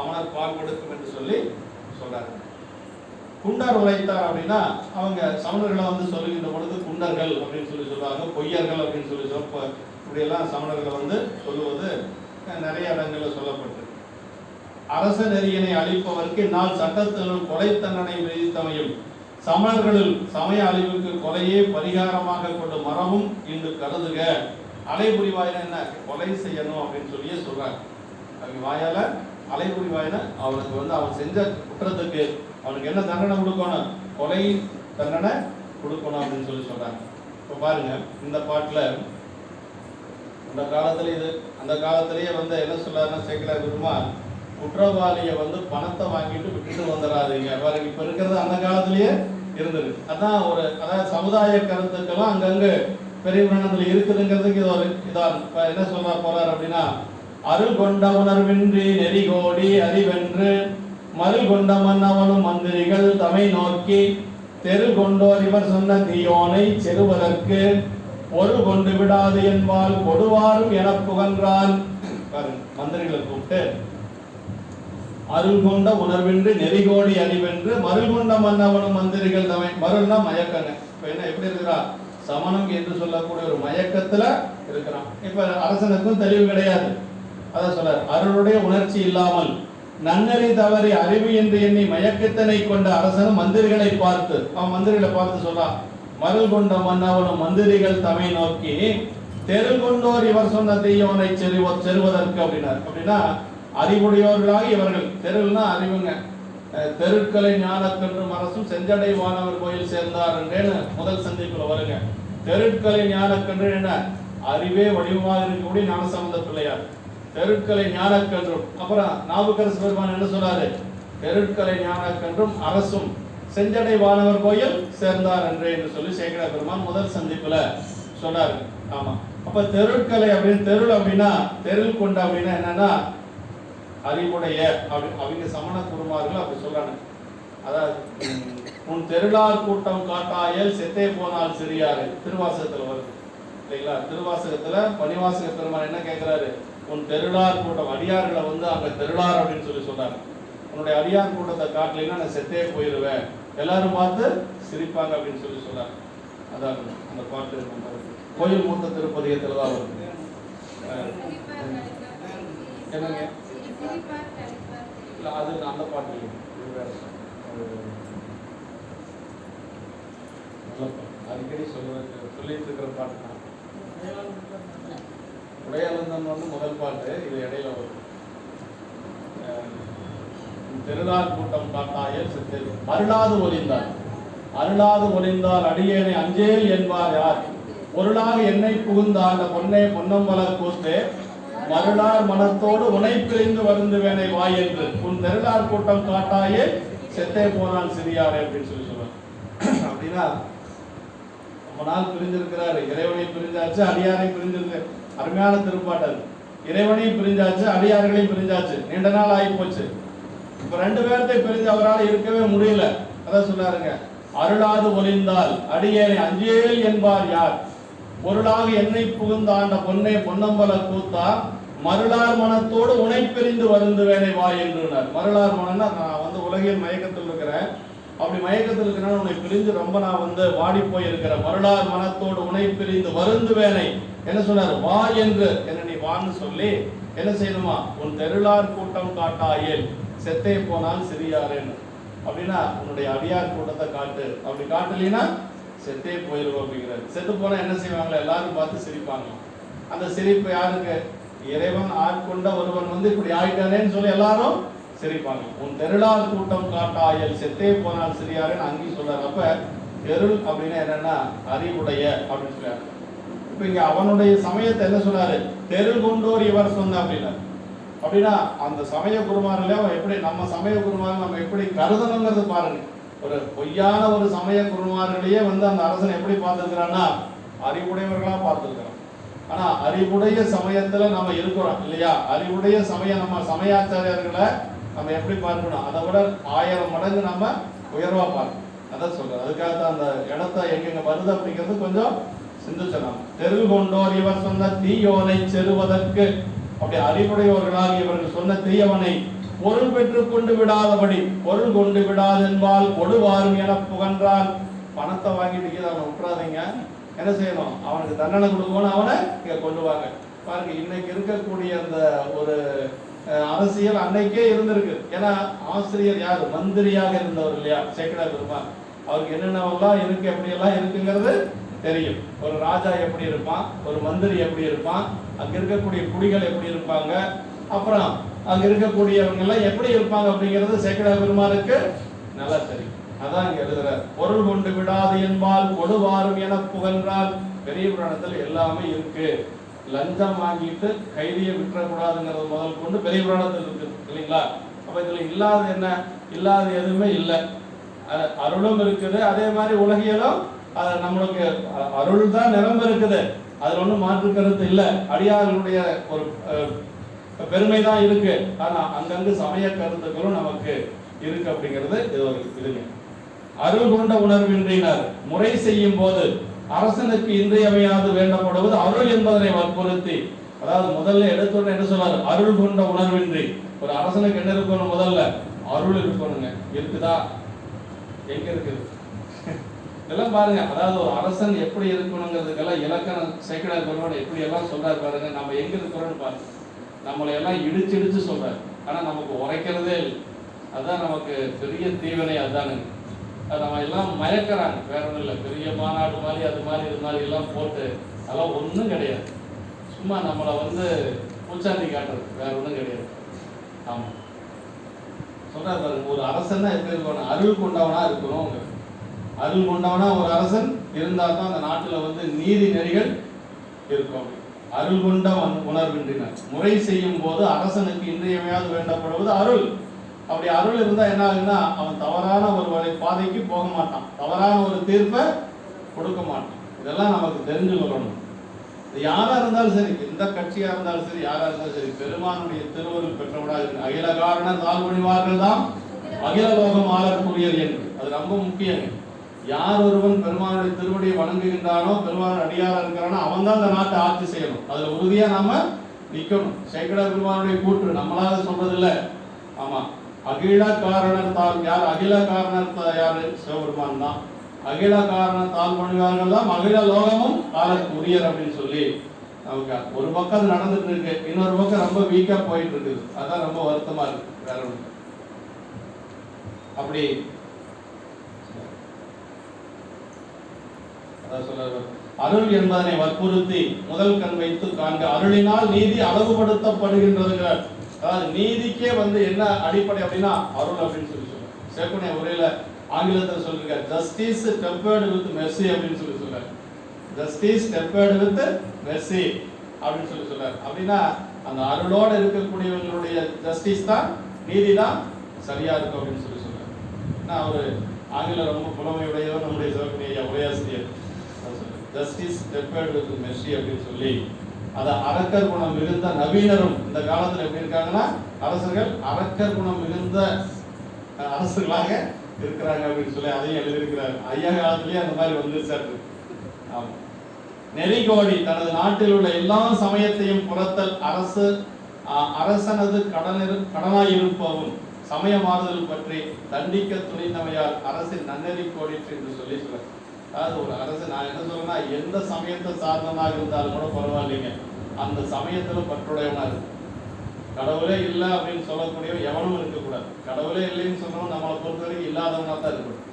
அவனர் பால் கொடுக்கும் என்று சொல்லி சொல்றாங்க. குண்டர் உரைத்தார் அப்படின்னா அவங்க சமணர்களை வந்து சொல்லுகின்ற பொழுது குண்டர்கள் அப்படின்னு சொல்லி சொல்றாங்க, பொய்யர்கள் அப்படின்னு சொல்லி இப்படியெல்லாம் சமணர்களை வந்து சொல்லுவது நிறைய இடங்களில் சொல்லப்பட்டு. அரச நெறியனை அழிப்பவருக்கு இந்நாள் சட்டத்தினுள் கொலை தண்டனை விதித்தமையும் சமணர்களில் சமய அழிவுக்கு கொலையே பரிகாரமாக கொண்டு மரமும் இன்று கருதுக. அலைபுரிவாயின என்ன கொலை செய்யணும் அப்படின்னு சொல்லியே சொல்றாங்க. அவங்க வாயால அலைபுரிவாயின அவனுக்கு வந்து அவன் செஞ்ச குற்றத்துக்கு அவனுக்கு என்ன தண்டனை கொடுக்கணும், கொலை தண்டனை கொடுக்கணும் அப்படின்னு சொல்லி சொல்றாங்க. இப்போ பாருங்க இந்த பாட்டுல அந்த காலத்துல இது அந்த காலத்திலேயே வந்து என்ன சொல்றாருன்னா சேக்கிழார் பெருமாள் குற்றவாளியை வந்து பணத்தை வாங்கிட்டு விட்டுட்டு வந்துடாதீங்க பாருங்க. இப்ப இருக்கிறது அந்த காலத்திலேயே இருந்தது. அதான் அதாவது சமுதாய கருத்துக்கெல்லாம் அங்கங்க பெரிய புராணத்துல இருக்குதுங்கிறதுக்கு இது ஒரு இதான். இப்ப என்ன சொல்ற போறாரு அப்படின்னா, அருள் கொண்ட உணர்வின்றி நெறிகோடி அறிவென்று மருள் கொண்ட மன்னவனும் மந்திரிகள் தமை நோக்கி தெரு கொண்டோர் இவர் சொன்ன தீயோனை செருவதற்கு ஒரு கொண்டு விடாது என்பால் கொடுவாரும் என புகன்றான். மந்திரிகளை கூப்பிட்டு அருள் கொண்ட உணர்வின்றி நெறிகோடி அறிவென்று மருள் கொண்ட மன்னவனும் மந்திரிகள் தமை. மருள்னா மயக்கங்க. இப்ப என்ன எப்படி இருக்கிறா, சமணம் என்று சொல்லக்கூடிய ஒரு மயக்கத்துல இருக்கிறான். இப்ப அரசனுக்கும் தெளிவு கிடையாது. அதான் சொல்றார், அருளுடைய உணர்ச்சி இல்லாமல் நன்னறி தவறி அறிவு என்று எண்ணி மயக்கத்தினை கொண்ட அரசனும் மந்திரிகளை பார்த்து அவன் மந்திரிகளை பார்த்து சொல்றான், மருள் கொண்ட மன்னவனும் மந்திரிகள் தமை நோக்கி தெருள் கொண்டோர் இவர் சொன்ன தீயோனை செருவதற்கு அப்படின்னார். அப்படின்னா அறிவுடையோர்களாக இவர்கள், தெருள்னா அறிவுங்க, தெருட்களை ஞானக்கன்றும் அரசும் செஞ்சடை வானவர் கோயில் சேர்ந்தார் என்றேன்னு முதல் சந்திப்புல வருங்க. தெருட்களை ஞானக்கன்று என்ன, அறிவே வடிவமாக இருக்கக்கூடிய ஞானசம்பந்த பிள்ளையார். தெருட்களை ஞானக்கன்றும், அப்புறம் நாவுக்கரசு பெருமான் என்ன சொல்றாரு, தெருட்களை ஞானக்கன்றும் அரசும் செஞ்சடை வானவர் கோயில் சேர்ந்தார் என்று சொல்லி சேக்கிழார் பெருமான் முதல் சந்திப்புல சொன்னாரு. ஆமா, அப்ப தெருட்களை அப்படின்னு, தெருள் அப்படின்னா தெருள் கொண்ட அப்படின்னா என்னன்னா அறிவுடைய அவங்க சமண குருமார்கள் அப்படி சொல்றாங்க. அதாவது உன் தெருளார் கூட்டம் காட்டாயல் செத்தே போனால் சிறியாரு திருவாசகத்துல வருது இல்லைங்களா. திருவாசகத்துல பணிவாசக பெருமான் என்ன கேட்கிறாரு, உன் தெருளார் கூட்டம் அடியார்களை வந்து அங்க தெருளார் அப்படின்னு சொல்லி சொல்றாரு. உன்னுடைய அடியார் கூட்டத்தை காட்டலைன்னா நான் செத்தே போயிடுவேன், எல்லாரும் பார்த்து சிரிப்பாங்க அப்படின்னு சொல்லி சொல்றாரு. அதான் அந்த பாட்டு கோயில் மூத்த திருப்பதியத்துல தான் வருது. என்னங்க இல்ல, அது அந்த பாட்டு அடிக்கடி சொல்லிட்டு இருக்கிற பாட்டு தான். உடையாளந்தன் வந்து முதல் பாட்டு, இது இடையில வரும். திருநாள் கூட்டம் காட்டாயல் செத்தது அருளாது ஒளிந்தார், அருளாது ஒளிந்தார் அடியேனை அஞ்சேல் என்பார் யார், பொருளாக என்னை புகுந்தாண்ட பொன்னே பொன்னம்பல கூத்து மருளார் மனத்தோடு உனை பிரிந்து வருந்து வேனை வாய் என்று உன் தெருளார் கூட்டம் காட்டாயே செத்தே போனால் சிறியாரே அப்படின்னு சொல்லி சொல்லுவாங்க. அப்படின்னா ரொம்ப நாள் பிரிஞ்சிருக்கிறாரு, இறைவனை பிரிஞ்சாச்சு அடியாரை பிரிஞ்சிருக்கு. அருமையான திருப்பாட்டல், இறைவனையும் பிரிஞ்சாச்சு அடியார்களையும் பிரிஞ்சாச்சு, நீண்ட நாள் ஆகி போச்சு. இப்ப ரெண்டு பேர்த்தை பிரிஞ்சு அவரால் இருக்கவே முடியல. அதான் சொன்னாருங்க, அருளாது ஒளிந்தால் அடியேனை அஞ்சேல் என்பார் யார், பொருளாக என்னை புகுந்தாண்ட பொன்னே பொன்னம்பல கூத்தா மருளார் மனத்தோடு உனை பிரிந்து வருந்து வேனை வா என்றார். மருளார் மனம்னா நான் வந்து உலகில் மயக்கத்தில் இருக்கிறேன், அப்படி மயக்கத்தில் இருக்கிறனால உன்னை பிரிந்து ரொம்ப நான் வந்து வாடி போயிருக்கிறேன். மருளார் மனத்தோடு உனை பிரிந்து வருந்து வேனை என்ன சொன்னார், வா என்று என்ன நீ வான்னு சொல்லி என்ன செய்யணுமா, உன் தெருளார் கூட்டம் காட்டாயேல் செத்தே போனால் சிறியாரேன்னு. அப்படின்னா உன்னுடைய அடியார் கூட்டத்தை காட்டு, அப்படி காட்டலினா செத்தே போயிருவோம் அப்படிங்கிறாரு. செத்து போனா என்ன செய்வாங்களா, எல்லாரும் பார்த்து சிரிப்பாங்க. அந்த சிரிப்பு யாருக்கு, இறைவன் ஆட்கொண்ட ஒருவன் வந்து இப்படி ஆயிட்டானேன்னு சொல்லி எல்லாரும் சிரிப்பாங்க. உன் தெருளார் கூட்டம் காட்டாயல் செத்தே போனால் சிறியாரேன்னு அங்கேயும் சொல்றாரு. அப்ப தெருள் அப்படின்னா என்னன்னா அறிவுடைய அப்படின்னு சொல்றாரு. இப்ப இங்க அவனுடைய சமயத்தை என்ன சொன்னாரு, தெருள் கொண்டோர் இவர் சொன்ன அப்படின்னாரு. அப்படின்னா அந்த சமய குருமாரில் அவன் எப்படி, நம்ம சமய குருமார்கள் நம்ம எப்படி கருதணுங்கிறது பாருங்க. ஒரு பொய்யான ஒரு சமய குருமார்களையே வந்து அந்த அரசன் எப்படி பார்த்துருக்கிறான்னா அறிவுடையவர்களா பார்த்துருக்கிறான். ஆனா அறிவுடைய சமயத்துல நம்ம இருக்கிறோம் இல்லையா, அறிவுடைய சமயம் நம்ம சமயாச்சாரியர்களை நம்ம எப்படி பார்க்கணும், அதை விட 1000 மடங்கு நம்ம உயர்வா பார்க்கணும். அதான் சொல்றேன். அதுக்காக தான் அந்த இடத்த எங்கெங்க வருது அப்படிங்கிறது கொஞ்சம் சிந்திச்சலாம். தெரு கொண்டோர் இவர் சொன்ன தீயோனை செருவதற்கு, அப்படி அறிவுடையவர்களாக இவர்கள் சொன்ன தீயவனை பொருள் பெற்றுக் கொண்டு விடாதபடி, பொருள் கொண்டு விடாதென்பால் கொடுவாரும் என புகன்றான். பணத்தை வாங்கிட்டு அவனை விட்டுறாதீங்க, என்ன செய்யணும், அவனுக்கு தண்டனை கொடுக்கணும், அவனை இங்க கொண்டு வாங்க. பாருங்க, இன்னைக்கு இருக்கக்கூடிய அந்த ஒரு அரசியல் அன்னைக்கே இருந்திருக்கு. ஏன்னா ஆசிரியர் யாரு, மந்திரியாக இருந்தவர் இல்லையா சேக்கிழார் பெருமான். அவருக்கு என்னென்னவெல்லாம் இருக்கு, எப்படியெல்லாம் இருக்குங்கிறது தெரியும். ஒரு ராஜா எப்படி இருப்பான், ஒரு மந்திரி எப்படி இருப்பான், அங்க இருக்கக்கூடிய குடிகள் எப்படி இருப்பாங்க, அப்புறம் அங்க இருக்கக்கூடியவங்க எல்லாம் எப்படி இருப்பாங்க அப்படிங்கிறது சேக்கிழார் பெருமானுக்கு நல்லா தெரியும். அதான் இங்க எழுதுறார், பொருள் கொண்டு விடாது என்பால் கொடுவாரும் என புகன்றால். பெரிய புராணத்துல எல்லாமே இருக்கு. லஞ்சம் வாங்கிட்டு கைதியை விட்டுறக்கூடாதுங்கிறது முதல் கொண்டு பெரிய புராணத்தில் இருக்கு இல்லைங்களா? அப்ப இதுல இல்லாத என்ன? இல்லாத எதுவுமே இல்லை. அருளும் இருக்குது, அதே மாதிரி உலகியலும் நம்மளுக்கு அருள் தான் நிரம்ப இருக்குது, அதுல ஒன்றும் மாற்று கருத்து இல்லை. அடியார்களுடைய ஒரு பெருமை தான் இருக்கு. ஆனா அங்கங்கு சமய கருத்துக்களும் நமக்கு இருக்கு அப்படிங்கிறது இது ஒரு இதுங்க. அருள் கொண்ட உணர்வின்றினர் முறை செய்யும் போது அரசனுக்கு இன்றியமையாது வேண்டப்படுவது அருள் என்பதனை வற்புறுத்தி, அதாவது முதல்ல எடுத்தோட என்ன சொல்றாரு? அருள் கொண்ட உணர்வின்றி. ஒரு அரசனுக்கு என்ன இருக்கணும்? முதல்ல அருள் இருக்கணுங்க. இருக்குதா? எங்க இருக்குது? இதெல்லாம் பாருங்க. அதாவது ஒரு அரசன் எப்படி இருக்கணுங்கிறதுக்கெல்லாம் இலக்கணம் சேக்கிழார் பெருமான் எப்படி எல்லாம் சொல்றாரு பாருங்க. நம்ம எங்க இருக்கிறோம்னு பாருங்க. நம்மளை எல்லாம் இடிச்சு இடிச்சு சொல்றாரு, ஆனா நமக்கு உரைக்கிறதே இல்லை. அதுதான் நமக்கு பெரிய தீவினை. அதுதானுங்க. அது நம்ம எல்லாம் மயக்கிறாங்க, வேற ஒன்றும் இல்லை. பெரிய மாநாடு மாதிரி அது மாதிரி இது மாதிரி எல்லாம் போட்டு அதெல்லாம் ஒன்றும் கிடையாது. சும்மா நம்மளை பூச்சாண்டி காட்டுறது, வேற ஒன்றும் கிடையாது. ஆமா சொல்றாரு பாருங்க. ஒரு அரசன் எப்படி இருக்கணும்? அருள் கொண்டவனா இருக்கணும். அருள் கொண்டவனா ஒரு அரசன் இருந்தால் தான் அந்த நாட்டில் நீதி நெறிகள் இருக்கும். அருள் கொண்ட உணர்வின்றினர் முறை செய்யும் போது அரசனுக்கு இன்றியமையாது வேண்டப்படுவது அருள். அப்படி அருள் இருந்தா என்ன ஆகுன்னா, அவன் தவறான ஒரு பாதைக்கு போக மாட்டான், தவறான ஒரு தீர்ப்பை கொடுக்க மாட்டான். இதெல்லாம் நமக்கு தெரிஞ்சு கொள்ளணும். இது யாரா இருந்தாலும் சரி, எந்த கட்சியா இருந்தாலும் சரி, யாரா இருந்தாலும் சரி, பெருமானுடைய திருவருள் பெற்றவர்களாக இருக்கு. அகில காரண தாழ்வணிவார்கள் தான் அகில லோகம் ஆளக்கூடியது என்று. அது ரொம்ப முக்கியம். யார் ஒருவன் பெருமானுடைய திருவடியை வணங்குகின்றானோ, பெருமான் அடியாரா இருக்கிறானோ, அவன் தான் இந்த நாட்டை ஆட்சி செய்யணும். அதுல உறுதியா நாம நிக்கணும். சேக்கிழார் பெருமானுடைய கூற்று நம்மளால சொல்றது இல்லை. ஆமா, அகில காரணத்தால் யார்? அகில காரணத்தால் யாரு? சிவபெருமான் தான். அகில காரண தாழ்வணிவார்கள் தான் அகில லோகமும் ஆளக்கூடியர் அப்படின்னு சொல்லி நமக்கு ஒரு பக்கம் நடந்துட்டு இருக்கு, இன்னொரு பக்கம் ரொம்ப வீக்கா போயிட்டு இருக்குது. அதான் ரொம்ப வருத்தமா இருக்கு. வேற ஒன்று அப்படி அருள் என்பதனை வற்புறுத்தி முதல் கண் வைத்து காண்க. அருளினால் நீதி அளவுபடுத்தப்படுகின்றதுங்கிறார். அதாவது நீதிக்கே என்ன அடிப்படை அப்படின்னா அருள் அப்படின்னு சொல்லி சொல்றாரு. சேக்குடைய உரையில ஆங்கிலத்தில் சொல்லிருக்காரு, ஜஸ்டிஸ் டெம்பர்டு வித் மெர்சி அப்படின்னு சொல்லி சொல்றாரு. ஜஸ்டிஸ் டெம்பர்டு வித் மெர்சி அப்படின்னு சொல்லி சொல்றாரு. அப்படின்னா அந்த அருளோடு இருக்கக்கூடியவங்களுடைய ஜஸ்டிஸ் தான், நீதி தான் சரியா இருக்கும் அப்படின்னு சொல்லி சொல்றாரு. நான் ஒரு ஆங்கிலம் ரொம்ப புலமையுடையவர் நம்முடைய சிவகுடைய உரையாசிரியர். ஜஸ்டிஸ் டெம்பர்டு வித் மெர்சி அப்படின்னு சொல்லி அதை அரக்கர் குணம் மிகுந்த நவீனரும் இந்த காலத்தில் எப்படி இருக்காங்கன்னா, அரசர்கள் அரக்கர் குணம் மிகுந்த அரசர்களாக இருக்கிறாங்க அப்படின்னு சொல்லி அதையும் எழுதியிருக்கிறார். ஐயா காலத்திலேயே அந்த மாதிரி வந்துருச்சாரு. ஆமா, நெறிகோடி தனது நாட்டில் உள்ள எல்லா சமயத்தையும் புறத்தல் அரசனது கடனாயிருப்பவும் சமய மாறுதல் பற்றி தண்டிக்க துணிந்தமையால் அரசின் நன்னெறி கோடிற்று என்று சொல்லி சொல்ற. அதாவது ஒரு அரசு, நான் என்ன சொல்றேன்னா, எந்த சமயத்தை சார்ந்தவனாக இருந்தாலும் கூட பரவாயில்லைங்க, அந்த சமயத்துல பற்றுடையவனா இருக்கு. கடவுளே இல்லை அப்படின்னு சொல்லக்கூடிய எவனும் இருக்கக்கூடாது. கடவுளே இல்லைன்னு சொன்னவன் நம்மளை பொறுத்த வரைக்கும் இல்லாதவனா தான் இருக்கணும்.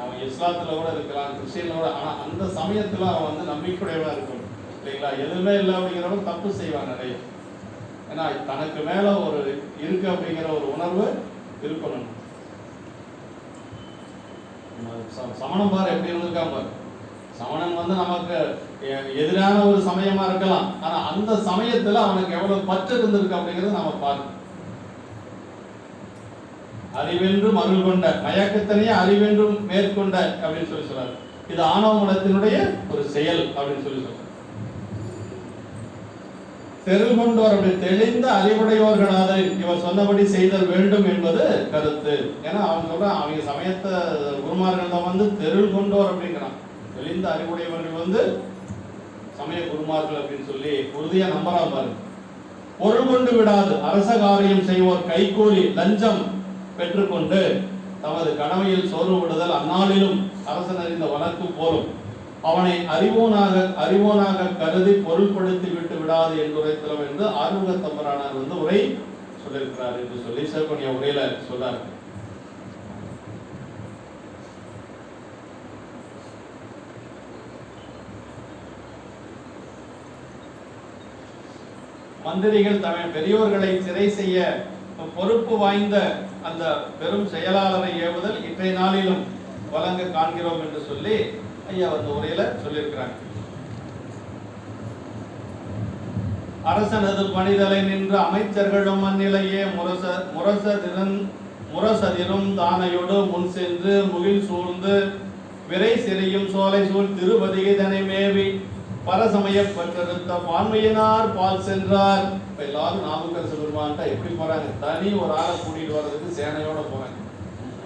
அவன் இஸ்லாத்துல கூட இருக்கலாம், கிறிஸ்டியன்ல கூட, ஆனா அந்த சமயத்துல அவன் நம்பிக்கையுடையவனா இருக்கணும். இல்லைங்களா? எதுவுமே இல்லை அப்படிங்கிறவன் தப்பு செய்வான் நிறைய. ஏன்னா தனக்கு மேல ஒரு இருக்கு அப்படிங்கிற ஒரு உணர்வு இருக்கணும். சமணம் பாரு எப்படி இருந்திருக்கான் பாரு. சமணன் நமக்கு எதிரான ஒரு சமயமா இருக்கலாம், ஆனா அந்த சமயத்துல அவனுக்கு எவ்வளவு பற்று இருந்திருக்கு அப்படிங்கறது நம்ம பார்க்கணும். அறிவென்றும் அருள் கொண்ட மயக்கத்தனையே அறிவென்றும் மேற்கொண்ட அப்படின்னு சொல்லி சொல்றாரு. இது ஆணவ மனத்தினுடைய ஒரு செயல் அப்படின்னு சொல்லி சொல்றாரு. தெருள் கொண்டோர் அப்படி தெளிந்த அறிவுடையோர்களாக இவர் சொன்னபடி செய்தல் வேண்டும் என்பது கருத்து. ஏன்னா அவன் சொல்றான், அவங்க சமயத்தை குருமார்கள் தான் தெருள் கொண்டோர் அப்படிங்கிறான். தெளிந்த அறிவுடையவர்கள் சமய குருமார்கள் அப்படின்னு சொல்லி உறுதியா நம்பலாம் பாருங்க. பொருள் கொண்டு விடாது அரச காரியம் செய்வோர் கைகூலி லஞ்சம் பெற்றுக்கொண்டு தமது கடமையில் சோர்வு விடுதல் அந்நாளிலும் அரசன் அறிந்த வழக்கு போலும். அவனை அறிவோனாக கருதி பொருள்படுத்தி விட்டு விடாது என்று உரைத்தலம் என்று ஆறுமுக தம்பரானார் உரை சொல்லியிருக்கிறார் என்று சொல்லி சிவகணிய உரையில சொல்றாரு. மந்திரிகள் தமிழ் பெரியோர்களை சிறை செய்ய பொறுப்பு வாய்ந்த அந்த பெரும் செயலாளரை ஏவுதல் இன்றைய நாளிலும் வழங்க காண்கிறோம் என்று சொல்லி ஐயா உரையில சொல்லியிருக்கிறாங்க. அரசனது பணிதலை நின்று அமைச்சர்களும் அந்நிலையே முரசதிரும் தானையோடு முன் சென்று முகில் சூழ்ந்து விரை சிறையும் சோலை சூழ் திருவதிகை தனை மேவி பரசமய பற்றறுத்த பான்மையினார் பால் சென்றார். இப்ப எல்லாரும் நாவுக்கரசு பெருமான்ட்ட எப்படி போறாங்க? தனி ஒரு ஆளை கூட்டிட்டு வர்றதுக்கு சேனையோட போறாங்க.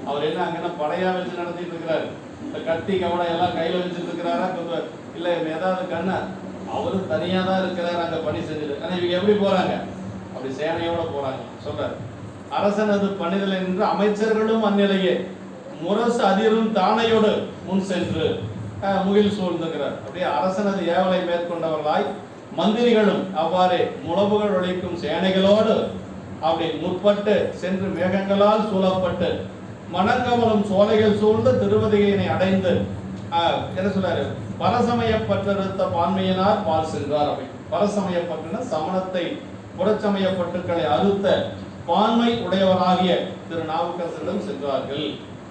அவர் என்ன அங்கன்னா படையா வச்சு நடத்திட்டு இருக்கிறாரு? இந்த கத்தி கவலை எல்லாம் கையில வச்சுட்டு இருக்கிறாரா? இல்ல ஏதாவது கண்ணா அவரு தனியா தான் இருக்கிறாரு அங்க பணி செஞ்சுட்டு. ஆனா இவங்க எப்படி போறாங்க? அப்படி சேனையோட போறாங்க. சொல்றாரு, அரசனது பணிதலை நின்று அமைச்சர்களும் அந்நிலையே முரசு அதிரும் தானையோடு முன் சென்று முகில் சூழ்ந்துகிறார். அப்படியே அரசனது ஏவலை மேற்கொண்டவர்களாய் மந்திரிகளும் அவ்வாறே முழவுகள் ஒழிக்கும் சேனைகளோடு அப்படி முற்பட்டு சென்று மேகங்களால் சூழப்பட்டு மணங்கமலும் சோலைகள் சூழ்ந்து திருவதிகையினை அடைந்து என்ன சொல்றாரு? பரசமயப்பற்றறுத்த பான்மையினார் பால் சென்றார். அப்படி பரசமயப்பட்டுன சமணத்தை புறச்சமயப்பட்டுக்களை அறுத்த பான்மை உடையவராகிய திரு நாவுக்கரசரிடம் சென்றார்கள்.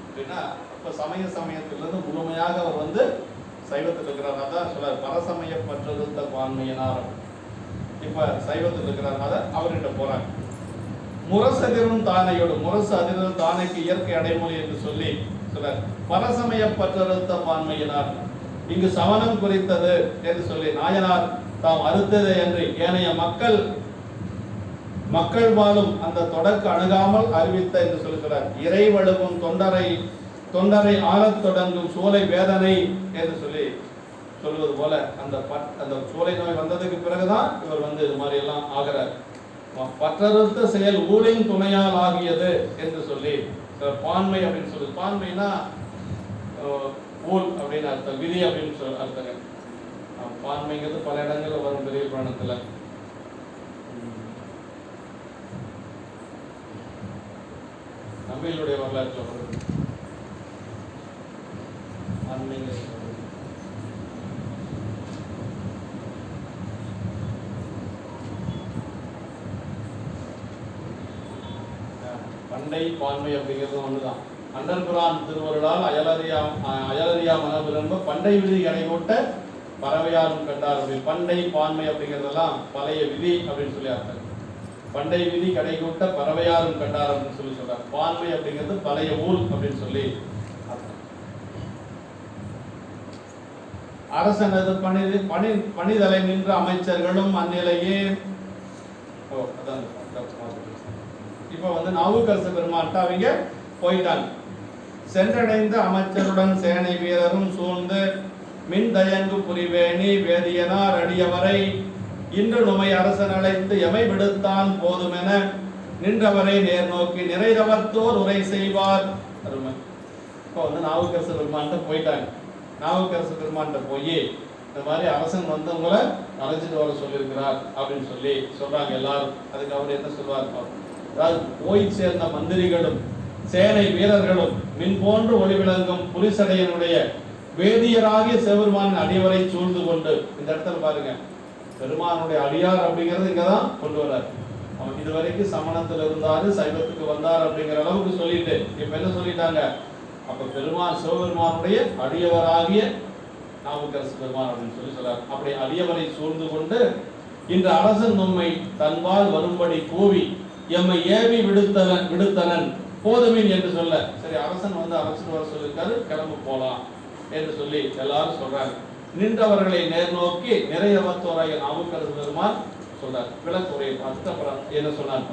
அப்படின்னா இப்ப சமயத்திலிருந்து முழுமையாக அவர் வந்து சைவத்தில் இருக்கிறார். அதான் சொல்றாரு, பரசமயப்பற்றறுத்த பான்மையினார். இப்ப சைவத்தில் இருக்கிறார். அதை அவர்கிட்ட போறாங்க. முரசதிரும் தானையோடு, முரசு அதிரும் தானைக்கு இயற்கை அடைமொழி என்று சொல்லி சொல்றார். பரசமயப்பற்றறுத்த பான்மையினார் இங்கு சமணம் குறித்தது என்று சொல்லி நாயனார் தாம் அறுத்தது என்று ஏனைய மக்கள் வாழும் அந்த தொடக்க அணுகாமல் அறிவித்த என்று சொல்கிறார். இறை வழுவும் தொண்டரை ஆளத் தொடங்கும் சோலை வேதனை என்று சொல்லி சொல்வது போல அந்த சோலை நோய் வந்ததுக்கு பிறகுதான் இவர் வந்து இது மாதிரி எல்லாம் ஆகிறார். பற்றறுத்த செயல் ஊழின் துணையால் ஆகியது என்று சொல்லி பான்மை அப்படின்னு சொல்லு. பான்மைனா ஊழ் அப்படின்னு அர்த்தம், விதி அப்படின்னு சொல்லி அர்த்தங்க. பான்மைங்கிறது பல இடங்கள்ல வரும் பெரிய புராணத்துல. நம்பிகளுடைய வரலாற்றுல வருது பான்மைங்கிறது. பண்டை பான்மை அப்படிங்கிறது ஒண்ணுதான். அண்டர்புரான் திருவருளால் அயலறியா மனவிரும்ப பண்டை விதி கடைகோட்ட பறவையாரும் கண்டார். அப்படி பண்டை பான்மை அப்படிங்கிறதெல்லாம் பழைய விதி அப்படின்னு சொல்லி அர்த்தம். பண்டை விதி கடைகூட்ட பறவையாரும் கண்டார் அப்படின்னு சொல்லி சொல்றார். பான்மை அப்படிங்கிறது பழைய ஊர் அப்படின்னு சொல்லி அர்த்தம். அரசனது பணிதலை நின்ற அமைச்சர்களும் அந்நிலையே. இப்ப வந்து நாவுக்கரசு பெருமாட்ட அவங்க போயிட்டாங்க. சென்றடைந்த அமைச்சருடன் சேனை வீரரும் சூழ்ந்து மின் தயங்கு புரிவேணி வேதியனார் அடியவரை இன்று நுமை அரசன் அழைத்து எமை விடுத்தான் போதுமென நின்றவரை நேர் நோக்கி நிறைதவத்தோர் உரை செய்வார். அருமை. இப்போ வந்து நாவுக்கரசு பெருமான்ட்ட போயிட்டாங்க. நாவுக்கரசு பெருமான்ட்ட போய் இந்த மாதிரி அரசன் வந்தவங்களை அழைச்சிட்டு வர சொல்லியிருக்கிறார் அப்படின்னு சொல்லி சொல்றாங்க எல்லாரும். அதுக்கு அவர் என்ன சொல்வார்? அதாவது போய் சேர்ந்த மந்திரிகளும் சேனை வீரர்களும் மின் போன்று ஒளிவிளங்கும் புலிசடையனுடைய வேதியராகிய சிவபெருமான் அடியவரை சூழ்ந்து கொண்டு, இந்த இடத்துல பாருங்க, பெருமானுடைய அடியார் அப்படிங்கிறது இங்கதான் கொண்டு வர்றார். அவன் இதுவரைக்கும் சமணத்துல இருந்தாரு, சைவத்துக்கு வந்தார் அப்படிங்கிற அளவுக்கு சொல்லிட்டு இப்ப என்ன சொல்லிட்டாங்க? அப்ப பெருமான் சிவபெருமானுடைய அடியவராகிய நாவுக்கரசு பெருமான் அப்படின்னு சொல்லி சொல்றார். அப்படி அடியவரை சூழ்ந்து கொண்டு இன்று அரசன் நம்மை தன்பால் வரும்படி கூவி எம்மை ஏவி விடுத்தனன் போதுமின் என்று சொல்ல, சரி அரசன் வந்து அழைச்சிட்டு வர சொல்லியிருக்காரு, கிளம்பு போலாம் என்று சொல்லி எல்லாரும் சொல்றாங்க. நின்றவர்களை நேர் நோக்கி நிறையவத்தோராய நாவுக்கரசு பெருமான் சொல்றார். விளக்குறையை பார்த்துட்டு அப்புறம் என்ன சொன்னார்?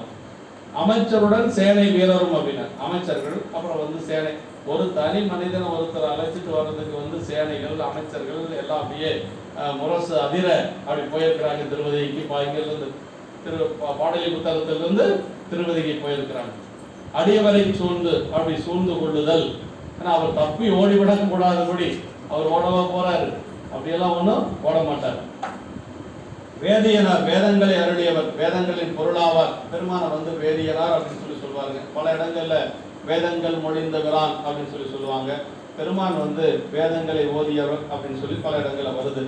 அமைச்சருடன் சேனை வீரரும் அப்படின்னார். அமைச்சர்கள் அப்புறம் வந்து சேனை, ஒரு தனி மனிதனை ஒருத்தர் அழைச்சிட்டு வர்றதுக்கு வந்து சேனைகள் அமைச்சர்கள் எல்லாம் அப்படியே முரசு அதிர அப்படி போயிருக்கிறாங்க. திருவதிக்கு இங்கிருந்து பாடலி புத்தகத்திலிருந்து திருவதிக்கு போயிருக்கிறாங்க. அடியவரை சூழ்ந்து அப்படி சூழ்ந்து கொள்ளுதல். ஏன்னா அவர் தப்பி ஓடிவிடக் கூடாதபடி அவர் ஓடவா போறாரு? அப்படியெல்லாம் ஒன்றும் ஓட மாட்டார். வேதியனார் வேதங்களை அருளியவர், வேதங்களின் பொருளாவார். பெருமானை வந்து வேதியனார் அப்படின்னு சொல்லி சொல்லுவாங்க. பல இடங்கள்ல வேதங்கள் மொழிந்தவரான் அப்படின்னு சொல்லி சொல்லுவாங்க. பெருமான் வந்து வேதங்களை ஓதியவர் அப்படின்னு சொல்லி பல இடங்கள்ல வருது.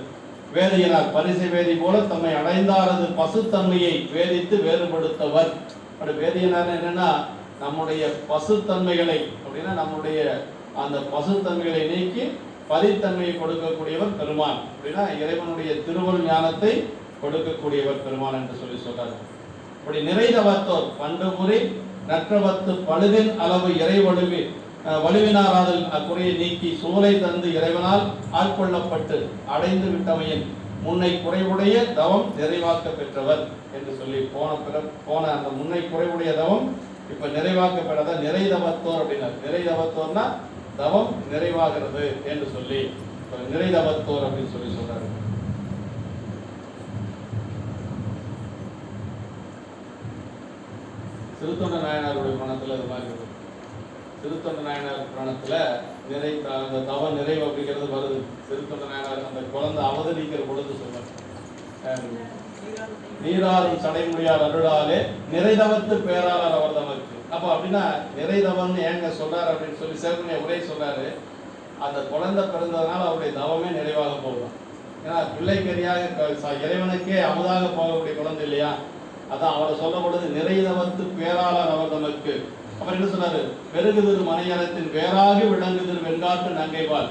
வேதியனார் பரிசை வேதி போல தம்மை அடைந்தாரது பசுத்தன்மையை வேதித்து வேறுபடுத்தவர். அப்படி வேதியனார் என்னன்னா நம்முடைய பசுத்தன்மைகளை, அப்படின்னா நம்முடைய அந்த பசுத்தன்மைகளை நீக்கி பதித்தன்மையை கொடுக்கக்கூடியவர் பெருமான். அப்படின்னா இறைவனுடைய திருவருள் ஞானத்தை கொடுக்கக்கூடியவர் பெருமான் என்று சொல்லி சொல்றாரு. அப்படி நிறைதவத்தோர் பண்டுபுரி நற்றவத்து பழுதின் அளவு இறைவழுவி வலுவினாராதல் அக்குறையை நீக்கி சூலை தந்து இறைவனால் ஆட்கொள்ளப்பட்டு அடைந்து விட்டமையின் முன்னை குறைவுடைய தவம் நிறைவாக்க பெற்றவர் என்று சொல்லி போன அந்த முன்னை குறைவுடைய தவம் இப்ப நிறைவாக்க பெறத நிறைதவத்தோர் அப்படின்னார். நிறைதவத்தோர்னா தவம் நிறைவாகிறது என்று சொல்லி நிறைதவத்தோர் அப்படின்னு சொல்லி சொல்றாரு. திருத்தொண்ட நாயனாருடைய புராணத்துல இது மாதிரி இருக்கு. திருத்தொண்ட நாயனார் புராணத்துல அந்த தவ நிறைவு அப்படிங்கிறது வருது. திருத்தொண்ட நாயனார் அந்த குழந்தை அவதரிக்கிற பொழுது சொல்றார், நீராறும் சடைமுடியார் அருளாலே நிறைதவத்து பேராளர் அவர் தமக்கு. அப்ப அப்படின்னா நிறைதவம்னு ஏங்க சொல்றாரு அப்படின்னு சொல்லி சேவனைய உரை சொல்றாரு. அந்த குழந்தை பிறந்ததுனால அவருடைய தவமே நிறைவாக போகும். ஏன்னா பிள்ளைக்கரியாக இறைவனுக்கே அமுதாக போகக்கூடிய குழந்தை இல்லையா, அதான் அவரை சொல்லப்படுது நிறைதவத்து பேராளர் அவர் தமக்கு. அப்புறம் என்ன சொன்னாரு, பெருகுதிரு மனையறத்தின் வேறாகி விளங்குதிரு வெண்காட்டு நங்கைவாள்.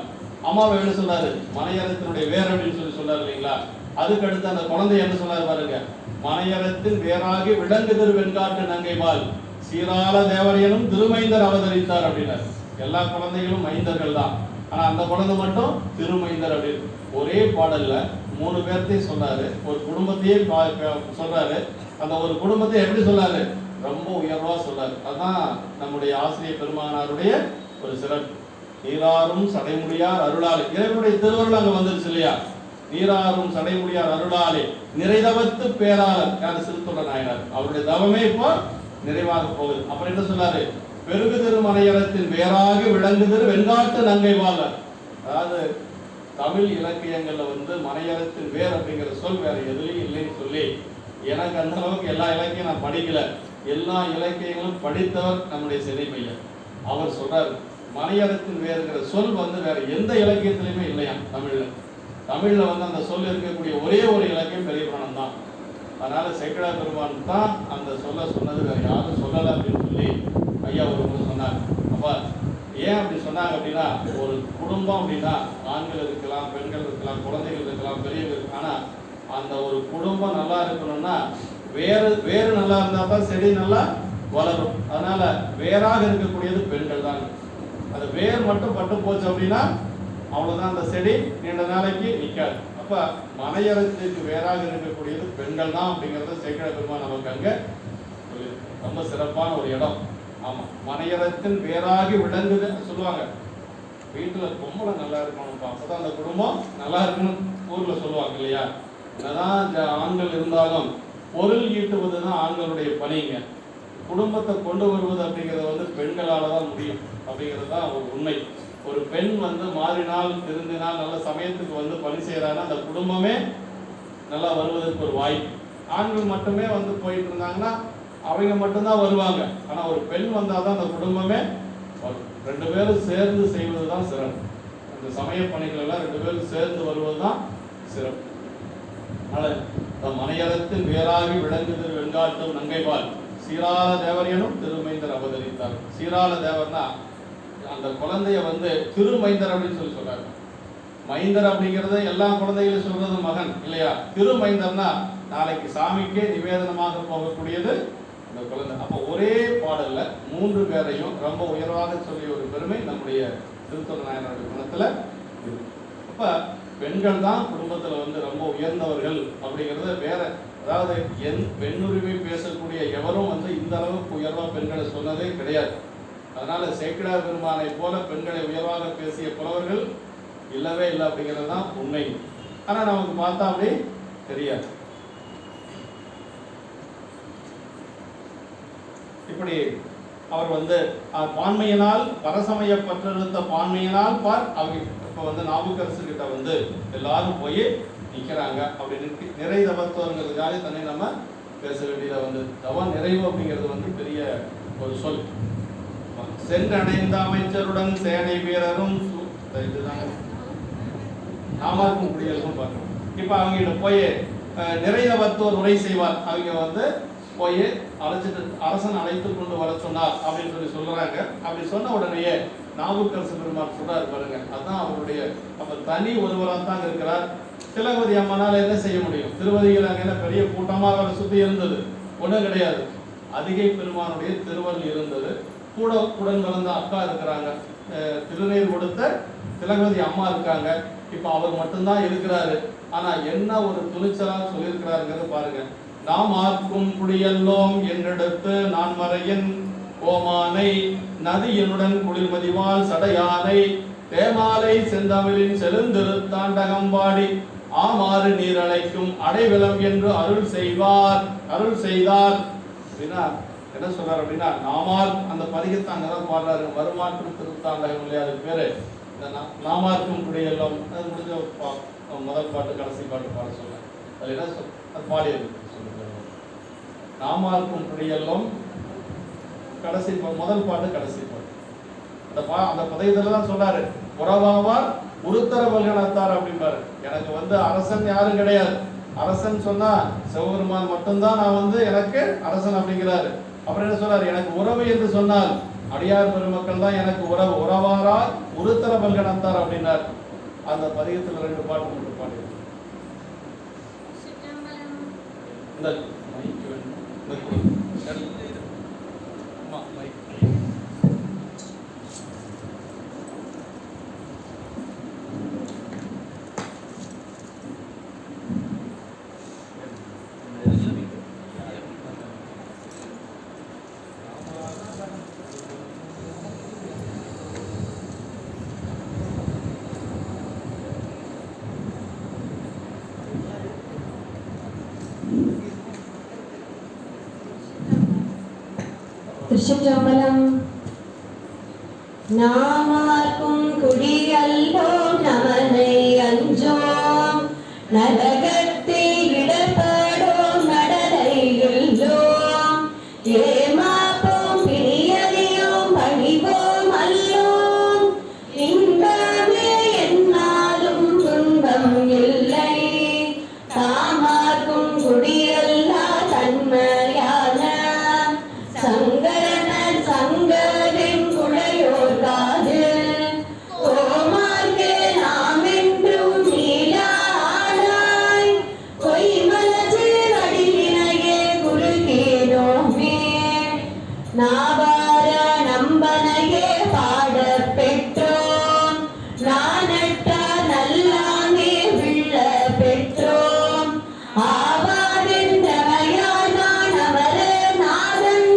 அம்மாவை என்ன சொன்னாரு, மனையறத்தினுடைய வேர் அப்படின்னு சொல்லி சொன்னார் இல்லைங்களா. அதுக்கு அடுத்து அந்த குழந்தை என்ன சொன்னாரு பாருங்க, மனையறத்தின் வேறாகி விளங்குதிரு வெண்காட்டு நங்கைவாள் சீராள தேவரையனும் திருமைந்தர் அவதரித்தார் அப்படின்னாரு. எல்லா குழந்தைகளும் மைந்தர்கள் தான், ஆனா அந்த குழந்தை மட்டும் திருமைந்தர் அப்படின்னு. ஒரே பாடல்ல 3 பேர்த்தையும் சொன்னாரு, ஒரு குடும்பத்தையே சொல்றாரு. அந்த ஒரு குடும்பத்தை எப்படி சொன்னாரு, ரொம்ப உயர்வா சொல்றாரு. அதுதான் நம்முடைய ஆசிரியர் பெருமானாருடைய ஒரு சிறப்பு. நீராறும் சடைமுடியார் அருளாலே, இறைவனுடைய திருவருள் அங்க வந்துருச்சு இல்லையா. நீராறும் சடைமுடியார் அருளாலே நிறைதவத்து பேராளர் யாரு, திருத்தொண்ட நாயனார். அவருடைய தவமே இப்போ நிறைவாக போகுது. அப்புறம் என்ன சொன்னாரு, பெருகுதிரு மனையறத்தின் வேறாக விளங்குதிரு வெண்காட்டு நங்கை வாழ்வர். அதாவது தமிழ் இலக்கியங்கள்ல மனையறத்தின் வேர் அப்படிங்கிற சொல் வேற எதுலையும் இல்லைன்னு சொல்லி, எனக்கு அந்த அளவுக்கு எல்லா இலக்கியம் நான் படிக்கல, எல்லா இலக்கியங்களும் படித்தவர் நம்முடைய சென்னை பையன். அவர் சொல்றாரு, மனையறத்தின் வேறுங்கிற சொல் வேற எந்த இலக்கியத்திலையுமே இல்லையா தமிழ்ல. தமிழ்ல அந்த சொல் இருக்கக்கூடிய ஒரே ஒரு இலக்கியம் பெரிய புராணம் தான். அதனால சேக்கிழார் பெருமான் தான் அந்த சொல்ல சொன்னது, வேற யாரும் சொல்லலை அப்படின்னு சொல்லி ஐயா ஒரு சொன்னாங்க. அப்ப ஏன் அப்படி சொன்னாங்க அப்படின்னா, ஒரு குடும்பம் அப்படின்னா ஆண்கள் இருக்கலாம், பெண்கள் இருக்கலாம், குழந்தைகள் இருக்கலாம், பெரியவர்கள் இருக்கலாம். ஆனா அந்த ஒரு குடும்பம் நல்லா இருக்கணும்னா வேறு நல்லா இருந்தா தான் செடி நல்லா வளரும். அதனால வேறாக இருக்கக்கூடியது பெண்கள் தான். அது வேர் மட்டும் பட்டு போச்சு அப்படின்னா அவ்வளவுதான், அந்த செடி நீண்ட நாளைக்கு நிற்காது. அப்ப மனையறத்துக்கு வேறாக இருக்கக்கூடியது பெண்கள் தான் அப்படிங்கறத சேக்கிழார் பெருமான் நமக்கு அங்க ரொம்ப சிறப்பான ஒரு இடம். ஆமா, மனையறத்தின் வேறாகி விளங்குது சொல்லுவாங்க. வீட்டுல பொம்பளை நல்லா இருக்கணும், அப்பதான் அந்த குடும்பம் நல்லா இருக்கணும் ஊர்ல சொல்லுவாங்க இல்லையா. என்னதான் ஆண்கள் இருந்தாலும் பொருள் ஈட்டுவதுதான் ஆண்களுடைய பணிங்க. குடும்பத்தை கொண்டு வருவது அப்படிங்கிறது பெண்களால தான் முடியும் அப்படிங்கிறது தான் ஒரு உண்மை. ஒரு பெண் மாறினால் திருந்தினால் நல்ல சமயத்துக்கு பணி செய்யறாங்கன்னா அந்த குடும்பமே நல்லா வருவதற்கு ஒரு வாய்ப்பு. ஆண்கள் மட்டுமே போயிட்டு இருந்தாங்கன்னா அவங்க மட்டும்தான் வருவாங்க. ஆனா ஒரு பெண் வந்தாதான் அந்த குடும்பமே வரும். 2 பேரும் சேர்ந்து செய்வதுதான் சிறப்பு. அந்த சமய பணிகள் எல்லாம் 2 பேரும் சேர்ந்து வருவதுதான் சிறப்பு. அதனால மனையறத்தில் வேறாகி விளங்குதிரு வெண்காட்டும் நங்கைவாள் சீராள தேவரையனும் திருமைந்தர் அவதரித்தார். சீராள தேவர்னா அந்த குழந்தைய திருமைந்தர் அப்படின்னு சொல்லி சொல்றாங்க. மைந்தர் அப்படிங்கிறது எல்லா குழந்தைகளும் சொல்றது மகன் இல்லையா. திருமைந்தர்னா நாளைக்கு சாமிக்கே நிவேதனமாக போகக்கூடியது அந்த குழந்தை. அப்ப ஒரே பாடல்ல 3 பேரையும் ரொம்ப உயர்வாக சொல்லிய ஒரு பெருமை நம்முடைய திருத்தொண்ட நாயனாருடைய குணத்துல இருக்கு. அப்ப பெண்கள் தான் குடும்பத்துல ரொம்ப உயர்ந்தவர்கள் அப்படிங்கறது வேற. அதாவது பெண்ணுரிமை பேசக்கூடிய எவரும் இந்த அளவுக்கு உயர்வா பெண்களை சொன்னதே கிடையாது. அதனால சேக்கிழார் பெருமானை போல பெண்களை உயர்வாக பேசிய புலவர்கள் இல்லவே இல்லை அப்படிங்கிறது தான் உண்மை. ஆனா நமக்கு பார்த்தா அப்படி தெரியாது. இப்படி அவர் பான்மையினால் பரசமய பற்றிருந்த பான்மையினால் அவங்க இப்ப நாவுக்கரசு கிட்ட எல்லாரும் போய் நிக்கிறாங்க. அப்படி நிறைதவத்துவங்கிறதுக்காக தன்னை நம்ம பேச வேண்டியதை தவ நிறைவு அப்படிங்கிறது பெரிய ஒரு சொல். சென்றடைந்த அமைச்சருடன் சேனை வீரரும் இதுதாங்க நாமாக்கும் குடியரசும் பார்க்கணும். இப்ப அவங்க போய் நிறைதவத்துவர் உரை செய்வார். அவங்க போய் அழைச்சிட்டு அரசன் அழைத்து கொண்டு வர சொன்னார் அப்படின்னு சொல்லி சொல்றாங்க. அப்படி சொன்ன உடனேயே நாவுக்கரசு பெருமாள் சொல்றாரு பாருங்க, அதுதான் அவருடைய அப்ப தனி ஒருவராக தான் இருக்கிறார். திலகவதி அம்மனால் என்ன செய்ய முடியும்? திருவதியில் அங்கே என்ன பெரிய கூட்டமாக அவரை சுற்றி இருந்தது? ஒன்றும் கிடையாது. அதிகை பெருமானுடைய திருவருள் இருந்தது. உடன் பிறந்த அக்கா இருக்கிறாங்க, திருநீர் கொடுத்த திலகவதி அம்மா இருக்காங்க. இப்போ அவர் மட்டும்தான் இருக்கிறாரு. ஆனா என்ன ஒரு துணிச்சலா சொல்லியிருக்கிறாருங்கிறது பாருங்க. நாம் ஆர்க்கும் குடியல்லோம் என்றெடுத்து நான் மறையின் கோமானை நதியினுடன் குளிர்மதிவால் சடையானை தேமாலை செந்தமிழின் செழுந்திருத்தாண்டகம்பாடி ஆமாறு நீரழைக்கும் அடைவிலம் என்று அருள் செய்தார் அப்படின்னா என்ன சொல்றாரு அப்படின்னா, நாமார் அந்த பதிகத்தை அங்கதான் பாடுறாரு. வருமாற்று திருத்தாண்டகம் இல்லையா, அதுக்கு பேரு நாமார்க்கும் குடியெல்லாம். அது முடிஞ்ச முதல் பாட்டு கடைசி பாட்டு பாட சொல்ல அது என்ன அது பாடியது சொல்லுங்க. நாமார்க்கும் குடியெல்லாம் கடைசி முதல் பாட்டு கடைசி பாட்டு அந்த பதிகத்துல தான் சொல்றாரு. புறவாவார் உருத்தர பல்கணத்தார் அப்படின்பாரு. எனக்கு அரசன் யாரும் கிடையாது. அரசன் சொன்னா சிவபெருமான் மட்டும்தான் நான் எனக்கு அரசன் அப்படிங்கிறாரு. அப்புறம் என்ன சொல்றாரு, எனக்கு உறவு என்று சொன்னால் அடியார் பெருமக்கள் தான் எனக்கு உறவு. உறவாரா உருத்தர பல்கணத்தார் அப்படின்னார். அந்த பதிகத்தில் 2 பாட்டு மட்டும் பாடி திருச்சிற்றம்பலம். நாமார்க்கும் குடியல்லோம் நமனை அஞ்சோம் நரகத்தில் இடப்படோம் நடலை இல்லோம் ஏமாப்போம் பிரியறியோம் பணிவோம் அல்லோம் இன்பமே என்னாலும் துன்பம் இல்லை தாமார்க்கும் குடியல்லா தன்மையான சங்கரன் சங்கரின் குழையோர் காது கோமார்க்கு நாம் என்றும் நீலானாய் பொய்மலச்சு வடிவினையே குறுகேனோமே நாவார நம்பனையே பாடப் பெற்றோம் நானட்டா நல்லாமே விழ பெற்றோம் ஆவாரென்றமையானான் அமர நாதன்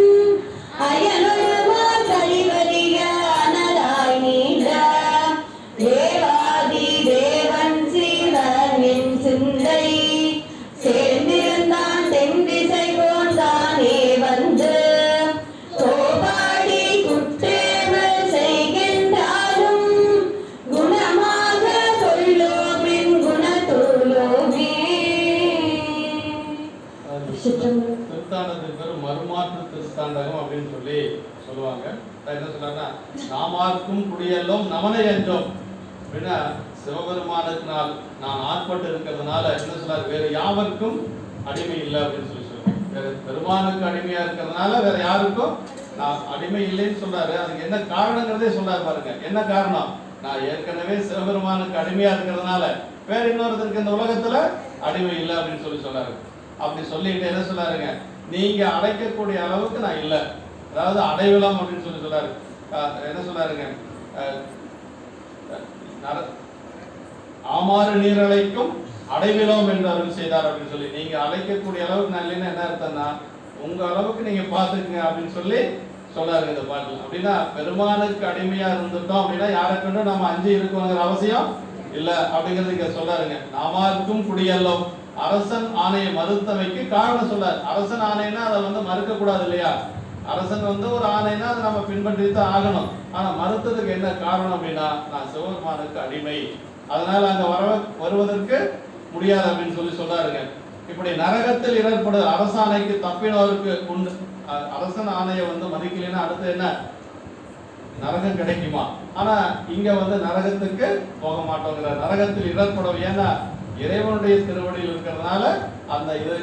அயலொருவா கழிவறிய அனலாய் நீண்ட தேவாதி தேவன் சிவனின் சிந்தை சேர்ந்திருந்தான் தென்திசை போன்தானே வந்து கோபாடி குற்றேவல் செய்கின்றாலும் குணமாக கொள்ளோமின் குணத்துள்ளோமே. திருத்தாண்டத்துக்கு பேர் மறுமாற்று திருத்தாண்டகம் அப்படின்னு சொல்லி சொல்லுவாங்க. என்ன சொல்றாங்கன்னா, நாமார்க்கும் குடியெல்லாம் நமனை என்றோம் அப்படின்னா சிவபெருமானுக்கு நான் ஆட்பட்டு இருக்கிறதுனால என்ன சொல்றாரு, வேற யாவருக்கும் அடிமை இல்லை அப்படின்னு சொல்லி சொல்லுவாங்க. வேற பெருமானுக்கு அடிமையா இருக்கிறதுனால வேற யாருக்கும் நான் அடிமை இல்லைன்னு சொல்றாரு. அதுக்கு என்ன காரணங்கிறதே சொல்றாரு பாருங்க. என்ன காரணம்? நான் ஏற்கனவே சிவபெருமானுக்கு அடிமையா இருக்கிறதுனால வேற இன்னொருத்தருக்கு இந்த உலகத்துல அடிமை இல்லை அப்படின்னு சொல்லி சொல்றாரு. அப்படி சொல்லிட்டு என்ன சொல்லாருங்க, நீங்க அடைக்கக்கூடிய அளவுக்கு நான் இல்லை, அதாவது அடைவிலம் அப்படின்னு சொல்லி சொல்றாரு. என்ன சொல்லாருங்க, ஆமாறு நீரழைக்கும் அடைவிலம் என்று அருள் செய்தார் அப்படின்னு சொல்லி. நீங்க அழைக்கக்கூடிய அளவுக்கு நான் இல்லைன்னா என்ன அர்த்தம்னா உங்க அளவுக்கு நீங்க பாத்துக்குங்க அப்படின்னு சொல்லி சொல்லாரு இந்த பாட்டில். அப்படின்னா பெருமானுக்கு அடிமையா இருந்துட்டோம் அப்படின்னா யாருக்குன்னு நம்ம அஞ்சு இருக்கணுங்கிற அவசியம் இல்லை அப்படிங்கிறது இங்க சொல்லாருங்க. நாமார்க்கும் குடியல்லோம் அரசன் ஆணையை மறுத்தவைக்கு காரணம் சொல்லார். அரசன் ஆணைனா அதை மறுக்க கூடாது இல்லையா? அரசன் ஒரு ஆணைனா அதை நம்ம பின்பற்றித்தான் ஆகணும். ஆனா மறுத்ததுக்கு என்ன காரணம் அப்படின்னா, நான் சிவபெருமானுக்கு அடிமை, அதனால அங்க வருவதற்கு முடியாது அப்படின்னு சொல்லி சொல்றாருங்க. இப்படி நரகத்தில் இடர்படுது அரசாணைக்கு தப்பினோருக்கு உண்டு. அரசன் ஆணையை மதிக்கலைன்னா அடுத்து என்ன, நரகம் கிடைக்குமா? ஆனா இங்க நரகத்துக்கு போக மாட்டோங்கிற, நரகத்தில் இடர்படும். ஏன்னா இறைவனுடைய திருவடியில் இருக்கிறதுனால அந்த இது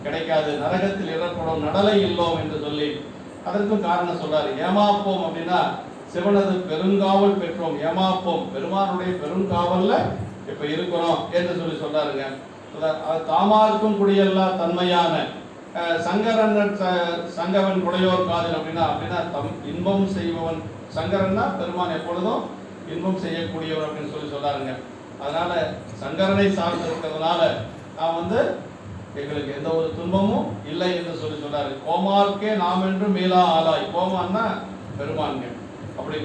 கிடைக்காது. நரகத்தில் இடர்படும் நடலை இல்லோம் என்று சொல்லி அதற்கும் காரணம் சொல்றாரு. ஏமாப்போம் அப்படின்னா சிவனது பெருங்காவல் பெற்றோம். ஏமாப்போம் பெருமானுடைய பெருங்காவல்ல இப்ப இருக்கிறோம் என்று சொல்றாருங்க. தாமார்க்கும் குடியல்லா தன்மையான சங்கரன் சங்கவன் குடையோர் காதல் அப்படின்னா இன்பம் செய்பவன் சங்கரன்னா பெருமான் எப்பொழுதும் இன்பம் செய்யக்கூடியவர் அப்படின்னு சொல்றாருங்க. அதனால சங்கரனை சார்ந்து இருக்கிறதுனால நான் எங்களுக்கு எந்த ஒரு துன்பமும் இல்லை என்று சொல்றாரு. கோமார்க்கே நாம் என்று மீளா ஆளாய். கோமான்னா பெருமான்க. அப்படி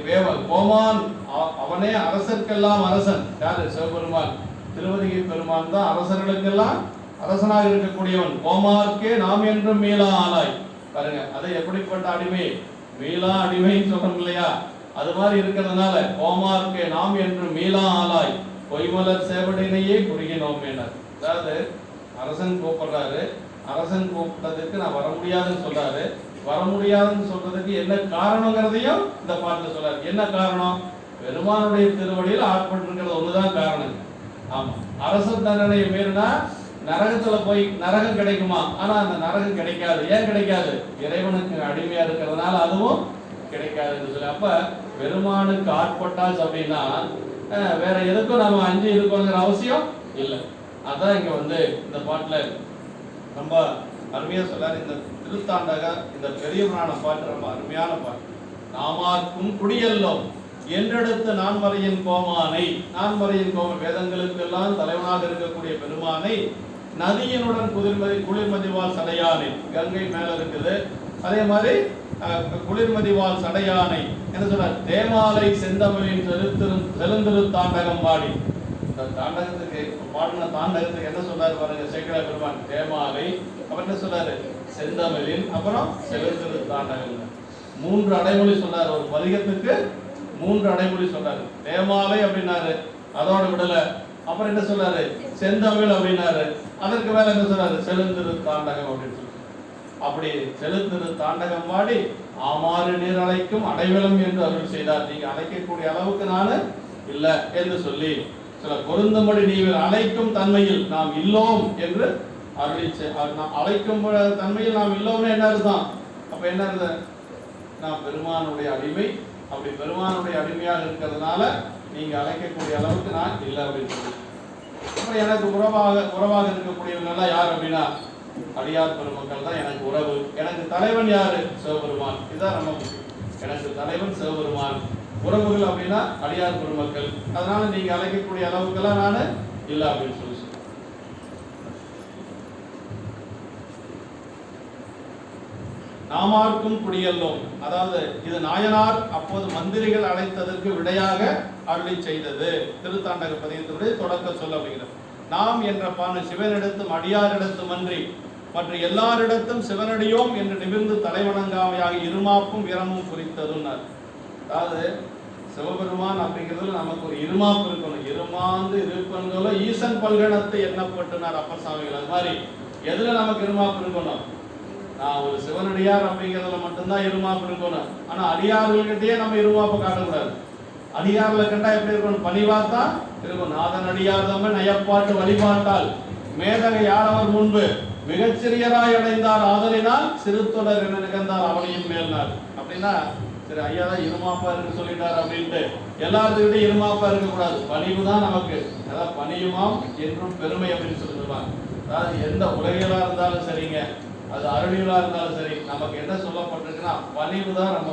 கோமான் அவனே அரசர்க்கெல்லாம் அரசன். யாரு? சிவபெருமான். திருவதிகை பெருமான் தான் அரசர்களுக்கெல்லாம் அரசனாக இருக்கக்கூடியவன். கோமார்க்கே நாம் என்றும் மீளா ஆளாய். பாருங்க, அது எப்படிப்பட்ட அடிமை? மீளா அடிமைன்னு சொல்றோம் இல்லையா? அது மாதிரி இருக்கிறதுனால கோமார்க்கே நாம் என்று மீளா ஆளாய் பொய்மலர் சேவடினையே குறுகினோம் என. அதாவது அரசன் கூப்பிடுறாரு, அரசன் கூப்பிட்டதுக்கு நான் வர முடியாதுன்னு சொல்றாரு. வர முடியாதுன்னு சொல்றதுக்கு என்ன காரணங்கிறதையும் இந்த பாட்டுல சொல்றாரு. என்ன காரணம்? பெருமானுடைய திருவடியில் ஆட்பட்டிருக்கிறது ஒண்ணுதான் காரணம். ஆமா, அரச தண்டனையை மீறினா நரகத்துல போய் நரகம் கிடைக்குமா? ஆனா அந்த நரகம் கிடைக்காது. ஏன் கிடைக்காது? இறைவனுக்கு அடிமையா இருக்கிறதுனால அதுவும் கிடைக்காதுன்னு சொல்லி. அப்ப பெருமானுக்கு ஆட்பட்டாச்சு அப்படின்னா வேற எதுக்கும் நம்ம அஞ்சு இருக்கணுங்கிற அவசியம் இல்லை. அதான் இங்க இந்த பாட்டுல ரொம்ப அருமையா சொல்றாரு. இந்த திருத்தாண்டக இந்த பெரிய புராண பாட்டு ரொம்ப அருமையான பாட்டு. நாமார்க்கும் குடியல்லோம் என்றெடுத்த நான்மறையின் கோமானை. நான்மறையின் கோம வேதங்களுக்கெல்லாம் தலைவனாக இருக்கக்கூடிய பெருமானை நதியினுடன் குளிர்மதிவால் சடையானை. கங்கை மேல இருக்குது. அதே மாதிரி குளிர்மதிவால் சடையானை என்ன சொல்றார்? தேமாலை செந்தமிழின் செலுந்திரு தாண்டகம் பாடி. இந்த தாண்டகத்துக்கு பாடின தாண்டகத்துக்கு என்ன சொல்றாரு பாருங்க சேக்கர பெருமான். தேமாலை, அப்புறம் என்ன சொல்றாரு? செந்தமிழின், அப்புறம் செலுந்திரு தாண்டகம். 3 அடைமொழி சொல்றாரு. ஒரு பதிகத்துக்கு 3 அடைமொழி சொல்றாரு. தேமாலை அப்படின்னாரு, அதோட விடல. அப்புறம் என்ன சொல்றாரு? செந்தமிழ் அப்படின்னாரு. அதற்கு மேல என்ன சொல்றாரு? செலுந்திரு தாண்டகம் அப்படின்னு சொல்லி. அப்படி செலுந்திரு தாண்டகம் பாடி ஆமாறு நீர் அழைக்கும் அடைவலம் என்று அருள் செய்தார். நீங்க அழைக்கக்கூடிய அளவுக்கு நானு இல்ல என்று சொல்லி சில பொருந்தும்படி நீர் அழைக்கும் தன்மையில் நாம் இல்லோம் என்று அருளி. அழைக்கும் தன்மையில் நாம் இல்லோம்னு என்ன அர்த்தம்? அப்ப என்ன அர்த்தம்? நாம் பெருமானுடைய அடிமை. அப்படி பெருமானுடைய அடிமையாக இருக்கிறதுனால நீங்க அழைக்கக்கூடிய அளவுக்கு நான் இல்லை அப்படின்னு சொல்லி. அப்புறம் எனக்கு உறவாக இருக்கக்கூடியவங்க யார் அப்படின்னா அடியார் பெருமக்கள் தான் எனக்கு உறவு. எனக்கு தலைவன் யாரு? சிவபெருமான். இதுதான் ரொம்ப முக்கியம். எனக்கு தலைவன் சிவபெருமான். உறவுகள் அப்படின்னா அடியார் பெருமக்கள். அதனால நீங்க அழைக்கக்கூடிய அளவுக்கெல்லாம் நான் இல்லை அப்படின்னு சொல்லி. நாமார்க்கும் குடியல்லோம். அதாவது இது நாயனார் அப்போது மந்திரிகள் அழைத்ததற்கு விடையாக அருளி செய்தது. திருத்தாண்டக பதிகத்தினுடைய தொடக்க சொல்ல அப்படிங்கிறது. நாம் என்ற பானு சிவனிடத்தும் அடியாரிடத்தும் அன்றி மற்ற எல்லாரிடத்தும் சிவனடியோம் என்று நிமிர்ந்து தலைவணங்காமையாக இருமாப்பும் வீரமும் குறித்ததுன்னார். அதாவது சிவபெருமான் அப்படிங்கிறதுல நமக்கு ஒரு இருமாப்பு இருக்கணும். இருமாந்து இருப்பன்களோ ஈசன் பல்கணத்தை எண்ணப்பட்டுனார் அப்பர் சாமிகள். அது மாதிரி எதுல நமக்கு இருமாப்பு இருக்கணும்? நான் ஒரு சிவனடியார் அப்படிங்கிறதுல மட்டும்தான் இருமாப்பு இருக்கணும். ஆனா அடியார்கள்கிட்டயே நம்ம இருமாப்பை காட்டக்கூடாது. அடியார்ல கண்டா எப்படி இருக்கணும்? பணிவாத்தான் இருக்கும். நாதன் அடியார் தம்மை நயப்பாட்டு வழிபாட்டால் மேதக யாரவர் முன்பு மிகச்சிறியராய் அடைந்தார் ஆதலினால் சிறுத்தொடர் என நிகழ்ந்தார் அவனையும் மேல்னார். அப்படின்னா சரி ஐயா தான் இருமாப்பா இருக்கு சொல்லிட்டார் அப்படின்ட்டு எல்லாத்துக்கிட்டே இருமாப்பா இருக்கக்கூடாது. பணிவு தான் நமக்கு. அதாவது பணியுமாம் என்றும் பெருமை அப்படின்னு சொல்லிடுவாங்க. அதாவது எந்த உலகிலா இருந்தாலும் சரிங்க, அது அருளிகளா இருந்தாலும் சரி, நமக்கு என்ன சொல்லப்பட்டிருக்குன்னா பணிவு தான் ரொம்ப.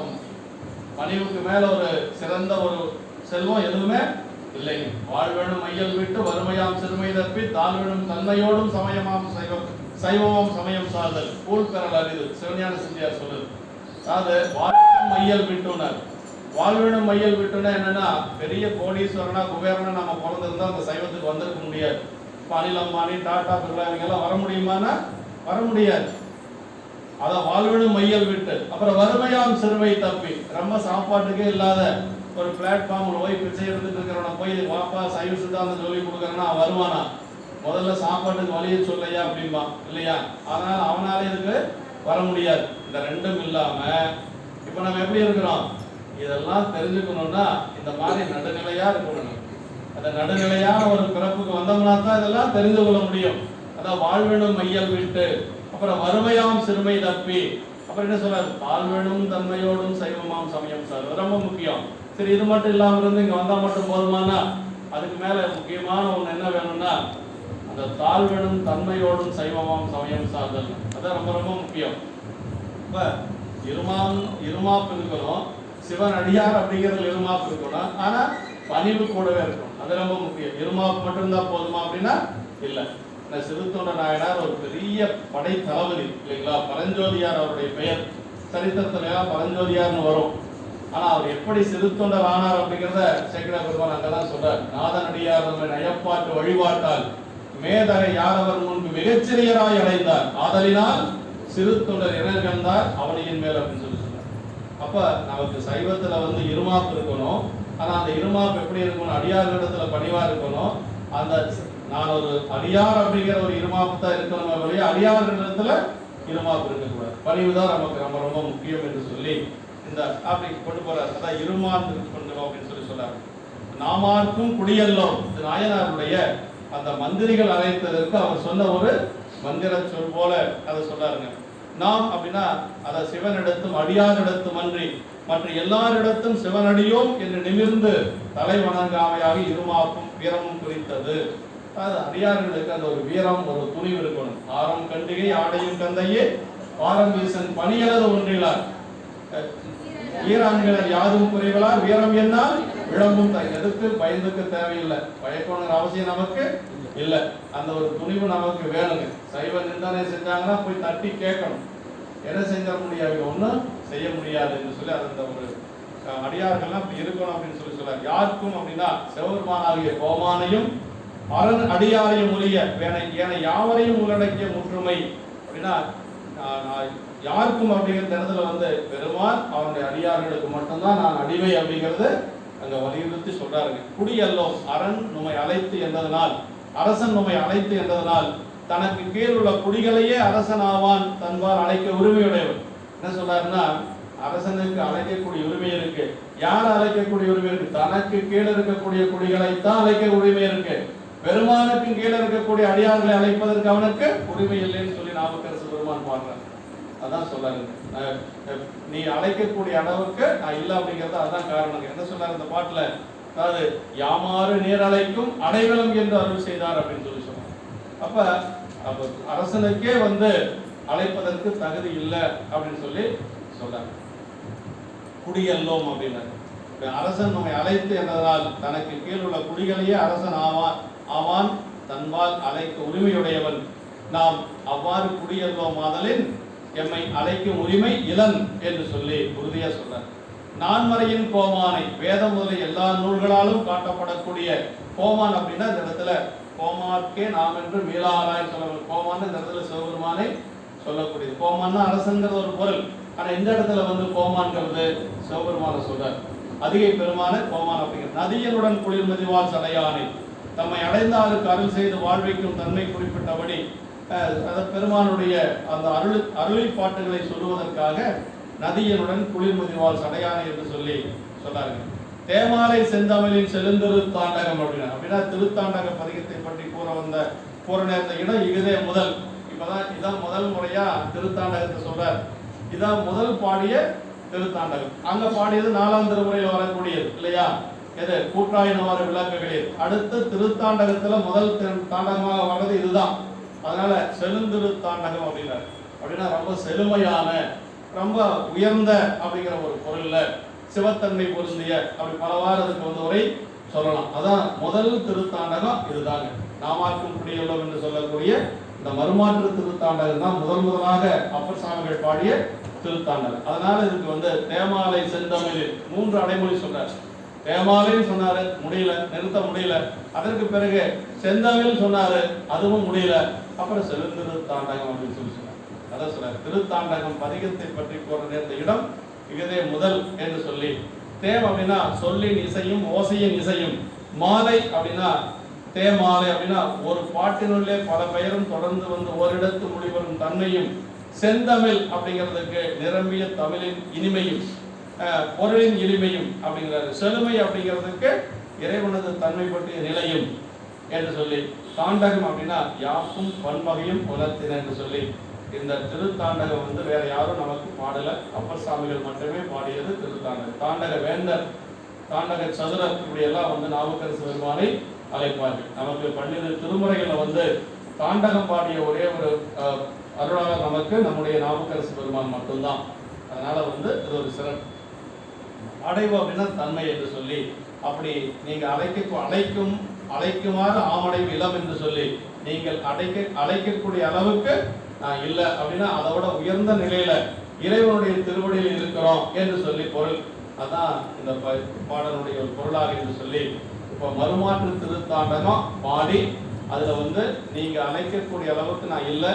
பணிவுக்கு மேல ஒரு சிறந்த ஒரு செல்வம் எதுவுமே இல்லைங்க. வாழ்வேணும் மையல் விட்டு வறுமையாம் சிறுமை தப்பி தாழ்வேணும் தன்மையோடும் சைவமாம் சமயம் சார்தல் கூழ் பெறல் அறிது. சிவஞான சிந்தியார் சொல்லுது. அதாவது வாழ்வேணும் மையல் விட்டுனார். வாழ்வேணும் மையல் விட்டுனா என்னன்னா பெரிய கோடீஸ்வரனா குபேரனா நம்ம பிறந்திருந்தா அந்த சைவத்துக்கு வந்திருக்க முடியாது. அனில் அம்பானி, டாடா, பிர்லா இவங்கெல்லாம் வர முடியுமானா வர முடியாது. அதான் வாழ்வேணும் மையல் விட்டு. அப்புறம் வறுமையாம் சிறுமை தப்பி, ரொம்ப சாப்பாட்டுக்கே இல்லாத ஒரு பிளாட்ஃபார்ம்ல போய் பிச்சை எடுத்துட்டு இருக்கிறவன போய் வாப்பா சைவ சித்தாந்தம் சொல்லி கொடுக்குறேன்னா வருவானா? முதல்ல சாப்பாட்டுக்கு வழியை சொல்லையா அப்படின்பா இல்லையா? அதனால அவனால இதுக்கு வர முடியாது. இந்த ரெண்டும் இல்லாம இப்ப நம்ம எப்படி இருக்கிறோம்? இதெல்லாம் தெரிஞ்சுக்கணும்னா இந்த மாதிரி நடுநிலையா இருக்கணும். அந்த நடுநிலையான ஒரு பிறப்புக்கு வந்தோம்னா தான் இதெல்லாம் தெரிந்து கொள்ள முடியும். அதான் வாழ்வேணும் மையல் விட்டு, அப்புறம் வறுமையாம் சிறுமை தப்பி, அப்புறம் என்ன சொல்றாரு? தாழ்வேணும் தன்மையோடும் சைவமாம் சமயம் சார். ரொம்ப முக்கியம். சரி இது மட்டும் இல்லாம இருந்து இங்க வந்தா மட்டும் போதுமானா அதுக்கு மேல முக்கியமான ஒண்ணு என்ன வேணும்னா அந்த தாழ்வெனும் தன்மையோடும் சைவமாம் சமயம் சார்ந்தல். அதான் ரொம்ப ரொம்ப முக்கியம். இப்ப இருமாப்பு இருக்கணும், சிவன் அடியார் அப்படிங்கிறது இருமாப்பு இருக்கணும், ஆனா பணிவு கூடவே இருக்கும். அது ரொம்ப முக்கியம். இருமாப்பு மட்டும் இருந்தா போதுமா அப்படின்னா இல்ல. சிறுத்தொண்ட நாயனார் ஒரு பெரிய படை தளபதி இல்லைங்களா? பரஞ்சோதியார் அவருடைய பெயர் சரித்திரத்துல பரஞ்சோதியார்னு வரும். ஆனா அவர் எப்படி சிறுத்தொண்டர் ஆனார் அப்படிங்கிறத சேக்கிழார் பெருமான் அங்கதான் சொல்றார். நாதனடியார் நம்மை நயப்பாட்டு வழிபாட்டால் மேதகை யாரவர் முன்பு மிகச்சிறியராய் அடைந்தார், ஆதலினால் சிறு தொண்டர் இறந்தார் அவனியின் மேல் அப்படின்னு சொல்லி சொன்னார். அப்ப நமக்கு சைவத்துல இருமாப்பு இருக்கணும். ஆனா அந்த இருமாப்பு எப்படி இருக்கணும்? அடியார்களிடத்துல பணிவா இருக்கணும். அந்த நான் ஒரு அடியார் அப்படிங்கிற ஒரு இருமாப்பு தான் இருக்கணும் வழியா அடியார்களிடத்துல இருமாப்பு இருக்கக்கூடாது. பணிவு தான் நமக்கு ரொம்ப ரொம்ப முக்கியம் என்று சொல்லி இந்த அப்படி கொண்டு போறாரு. அதான் இருமாந்து கொண்டோம் அப்படின்னு சொல்லி சொல்றாரு. நாமார்க்கும் குடியல்லோம் நாயனாருடைய அந்த மந்திரிகள் அழைத்ததற்கு அவர் சொன்ன ஒரு மந்திர சொல் போல அதை சொல்றாருங்க. நாம் அப்படின்னா அதை சிவனிடத்தும் அடியாரிடத்தும் அன்றி மற்ற எல்லாரிடத்தும் சிவனடியோம் என்று நிமிர்ந்து தலை வணங்காமையாக இருமாப்பும் வீரமும் குறித்தது. அது அடியார்களுக்கு அந்த ஒரு வீரம், ஒரு துணிவு இருக்கணும். ஆரம் கண்டிகை ஆடையும் கந்தையே பாரம் வீசன் பணியலது ஒன்றிலார் ஈரான்கள் யாதும் குறைகளார் வீரம் என்னால் விளம்பும் தான். எதுக்கு பயந்துக்கு தேவையில்லை, பயக்கணுங்கிற அவசியம் நமக்கு இல்ல. அந்த ஒரு துணிவு நமக்கு வேணுங்க. சைவ நிந்தனை செஞ்சாங்கன்னா போய் தட்டி கேட்கணும். என்ன செஞ்ச முடியாது, ஒன்றும் செய்ய முடியாது என்று சொல்லி அந்த ஒரு அடியார்கள்லாம் அப்படி இருக்கணும் அப்படின்னு சொல்லி சொல்றாரு. யாருக்கும் அப்படின்னா சிவபெருமானாகிய கோமானையும் அரண் அடியாரையும் உரிய ஏன யாவரையும் உள்ளடக்கிய முற்றுமை அப்படின்னா யாருக்கும் அப்படிங்கிற இடத்துல பெருமான் அவனுடைய அடியார்களுக்கு மட்டும்தான் நான் அடிமை அப்படிங்கிறது அங்க வலியுறுத்தி சொல்றாருங்க. குடியல்லோம் அரண் நுமை அழைத்து என்பதனால், அரசன் நுமை அழைத்து என்பதனால் தனக்கு கீழ் உள்ள குடிகளையே அரசன் ஆவான் தன்பால் அழைக்க உரிமையுடையவர். என்ன சொல்றாருன்னா, அரசனுக்கு அழைக்கக்கூடிய உரிமை இருக்கு. யார் அழைக்கக்கூடிய உரிமை இருக்கு? தனக்கு கீழே இருக்கக்கூடிய குடிகளைத்தான் அழைக்க உரிமை இருக்கு. பெருமானுக்கு கீழே இருக்கக்கூடிய அடியார்களை அழைப்பதற்கு அவனுக்கு உரிமை இல்லைன்னு சொல்லி நாமக்கரசு பெருமான் பாடுறார். அதான் சொல்றாரு, நீ அழைக்கக்கூடிய அளவுக்கு நான் இல்லை அப்படிங்கிறது அதான் காரணம். என்ன சொல்றாரு இந்த பாட்டுல? அதாவது யாமாறு நீர் அழைக்கும் அடைவலம் என்று அருள் செய்தார் அப்படின்னு சொல்லி சொன்னார். அப்ப அரசனுக்கே அழைப்பதற்கு தகுதி இல்லை அப்படின்னு சொல்லி சொல்றாரு. குடியல்லோம் அப்படின்னாரு. அரசன் நம்மை அழைத்து என்பதனால் தனக்கு கீழ் உள்ள குடிகளையே அரசன் ஆவான் தன்பால் அழைக்க உரிமையுடையவன். நாம் அவ்வாறு குடியல்லோம் ஆதலின் எம்மை அழைக்கும் உரிமை இளன் என்று சொல்லி உறுதியா சொல்றார். நான்மறையின் கோமானை, வேதம் முதலிய எல்லா நூல்களாலும் காட்டப்படக்கூடிய கோமான் அப்படின்னா இந்த இடத்துல கோமாக்கே நாம் என்று மீளாராய் சொல்ல. கோமான் இந்த இடத்துல சிவபெருமானை சொல்லக்கூடியது. கோமான்னா அரசன்கிறது ஒரு பொருள். ஆனா இந்த இடத்துல கோமான்கிறது சிவபெருமான சொல்றார். அதிகை பெருமான கோமான் அப்படிங்கிறது. நதியனுடன் குளிர்மதிவால் சடையானை தம்மை அடைந்தாருக்கு அருள் செய்து வாழ்வைக்கும் தன்மை குறிப்பிட்டபடி பெருமானுடைய அந்த அருளி பாட்டுகளை சொல்லுவதற்காக நதியனுடன் குளிர்மதிவால் சடையானை என்று சொல்லி சொன்னார்கள். தேமாலை செந்தமிழின் செழுந்திருத்தாண்டகம் அப்படின்னா திருத்தாண்டக பதிகத்தை பற்றி கூற நேர்ந்த இடம் இதுவே முதல். இதான் முதல் முறையா திருத்தாண்டகத்தை சொல்றார். இதான் முதல் பாடிய திருத்தாண்டகம். அங்க பாடியது 4ஆம் திருமுறையில் வரக்கூடியது இல்லையா? எது கூட்டாயினவாறு விளக்குகளில் அடுத்த திருத்தாண்டகத்துல முதல் தாண்டகமாக வர்றது இதுதான். அதனால செழுந்திருத்தாண்டகம் அப்படின்னா ரொம்ப செழுமையான, ரொம்ப உயர்ந்த அப்படிங்கிற ஒரு பொருள்ல சிவத்தன்மை பொருந்திய அப்படி பலவாறு அதுக்கு உரை சொல்லலாம். அதான் முதல் திருத்தாண்டகம் இதுதாங்க. நாமார்க்கும் குடியல்லோம் என்று சொல்லக்கூடிய இந்த மறுமாற்று திருத்தாண்டகம் தான் முதலாக அப்பர் சாமிகள் பாடிய திருத்தாண்டகம். அதனால இதுக்கு தேமாலை செந்தமிழில் 3 அடைமொழி சொல்றாரு. தேமாலைன்னு சொன்னாரு, முடியல, நிறுத்த முடியல. அதற்கு பிறகு செந்தமிழ் சொன்னாரு, அதுவும் முடியல. அப்புறம் செழுந்திருத்தாண்டகம் அப்படின்னு சொல்லி சொன்னார். அதான் சொல்றாரு, திருத்தாண்டகம் பதிகத்தை பற்றி போற நேர்ந்த இடம் இதே முதல் என்று சொல்லி. தேம் அப்படின்னா சொல்லின் இசையும் ஓசையின் இசையும். மாலை அப்படின்னா தேமாலை அப்படின்னா ஒரு பாட்டினுள்ளே பல பெயரும் தொடர்ந்து ஓரிடத்து முடிவரும் தன்மையும். செந்தமிழ் அப்படிங்கிறதுக்கு நிரம்பிய தமிழின் இனிமையும் பொருளின் இனிமையும் அப்படிங்கிறாரு. செழுமை அப்படிங்கிறதுக்கு இறைவனது தன்மை பற்றிய நிலையும் என்று சொல்லி. தாண்டகம் அப்படின்னா யாப்பும் பன்வகையும் உலர்த்தின என்று சொல்லி. இந்த திருத்தாண்டகம் வேற யாரும் நமக்கு பாடல, அப்பர் சாமிகள் மட்டுமே பாடியது திருத்தாண்டகம். தாண்டக வேந்தர் தாண்டக சதுரர் இப்படி எல்லாம் வந்து நாவுக்கரசு பெருமானை அழைப்பார்கள். நமக்கு 12 திருமுறைகள்ல வந்து தாண்டகம் பாடிய ஒரே ஒரு அருளாளர் நமக்கு நம்முடைய நாவுக்கரசு பெருமான் மட்டும்தான். அதனால வந்து இது ஒரு சிறப்பு. அடைவு அப்படின்னா தன்மை என்று சொல்லி, அப்படி நீங்க அழைக்குமாறு ஆமடைவு இளம் என்று சொல்லி நீங்கள் அழைக்கக்கூடிய அளவுக்கு நான் இல்லை அப்படின்னா அதோட உயர்ந்த நிலையில இறைவனுடைய திருவடியில் இருக்கிறோம் என்று சொல்லி பொருள். அதான் இந்த பாடலுடைய ஒரு பொருளாக என்று சொல்லி இப்போ மறுமாற்று திருத்தாண்டகம் பாடி அதுல வந்து நீங்க அழைக்கக்கூடிய அளவுக்கு நான் இல்லை.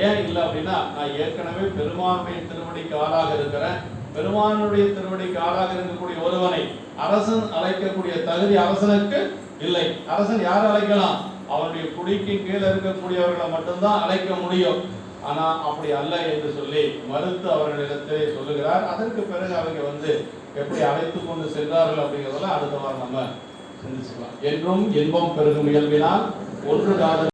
ஏன் இல்லை அப்படின்னா நான் ஏற்கனவே பெருமானுடைய திருவடிக்கு ஆளாக இருக்கிறேன். பெருமானுடைய திருவடிக்கு ஆளாக இருக்கக்கூடிய ஒருவனை அரசன் அழைக்கக்கூடிய தகுதி அரசனுக்கு இல்லை. அரசன் யார் அழைக்கலாம்? அவனுடைய குடிக்கு கீழே இருக்கக்கூடியவர்களை மட்டும்தான் அழைக்க முடியும். ஆனா அப்படி அல்ல என்று சொல்லி மறுத்து அவர்களிடத்திலே சொல்லுகிறார். அதற்கு பிறகு அவங்க வந்து எப்படி அழைத்து கொண்டு சென்றார்கள் அப்படிங்கிறதெல்லாம் அடுத்த வாரம் நம்ம சிந்திச்சுக்கலாம். என்றும் இன்பம் பெருகும் இயல்பினால் ஒன்று காதல்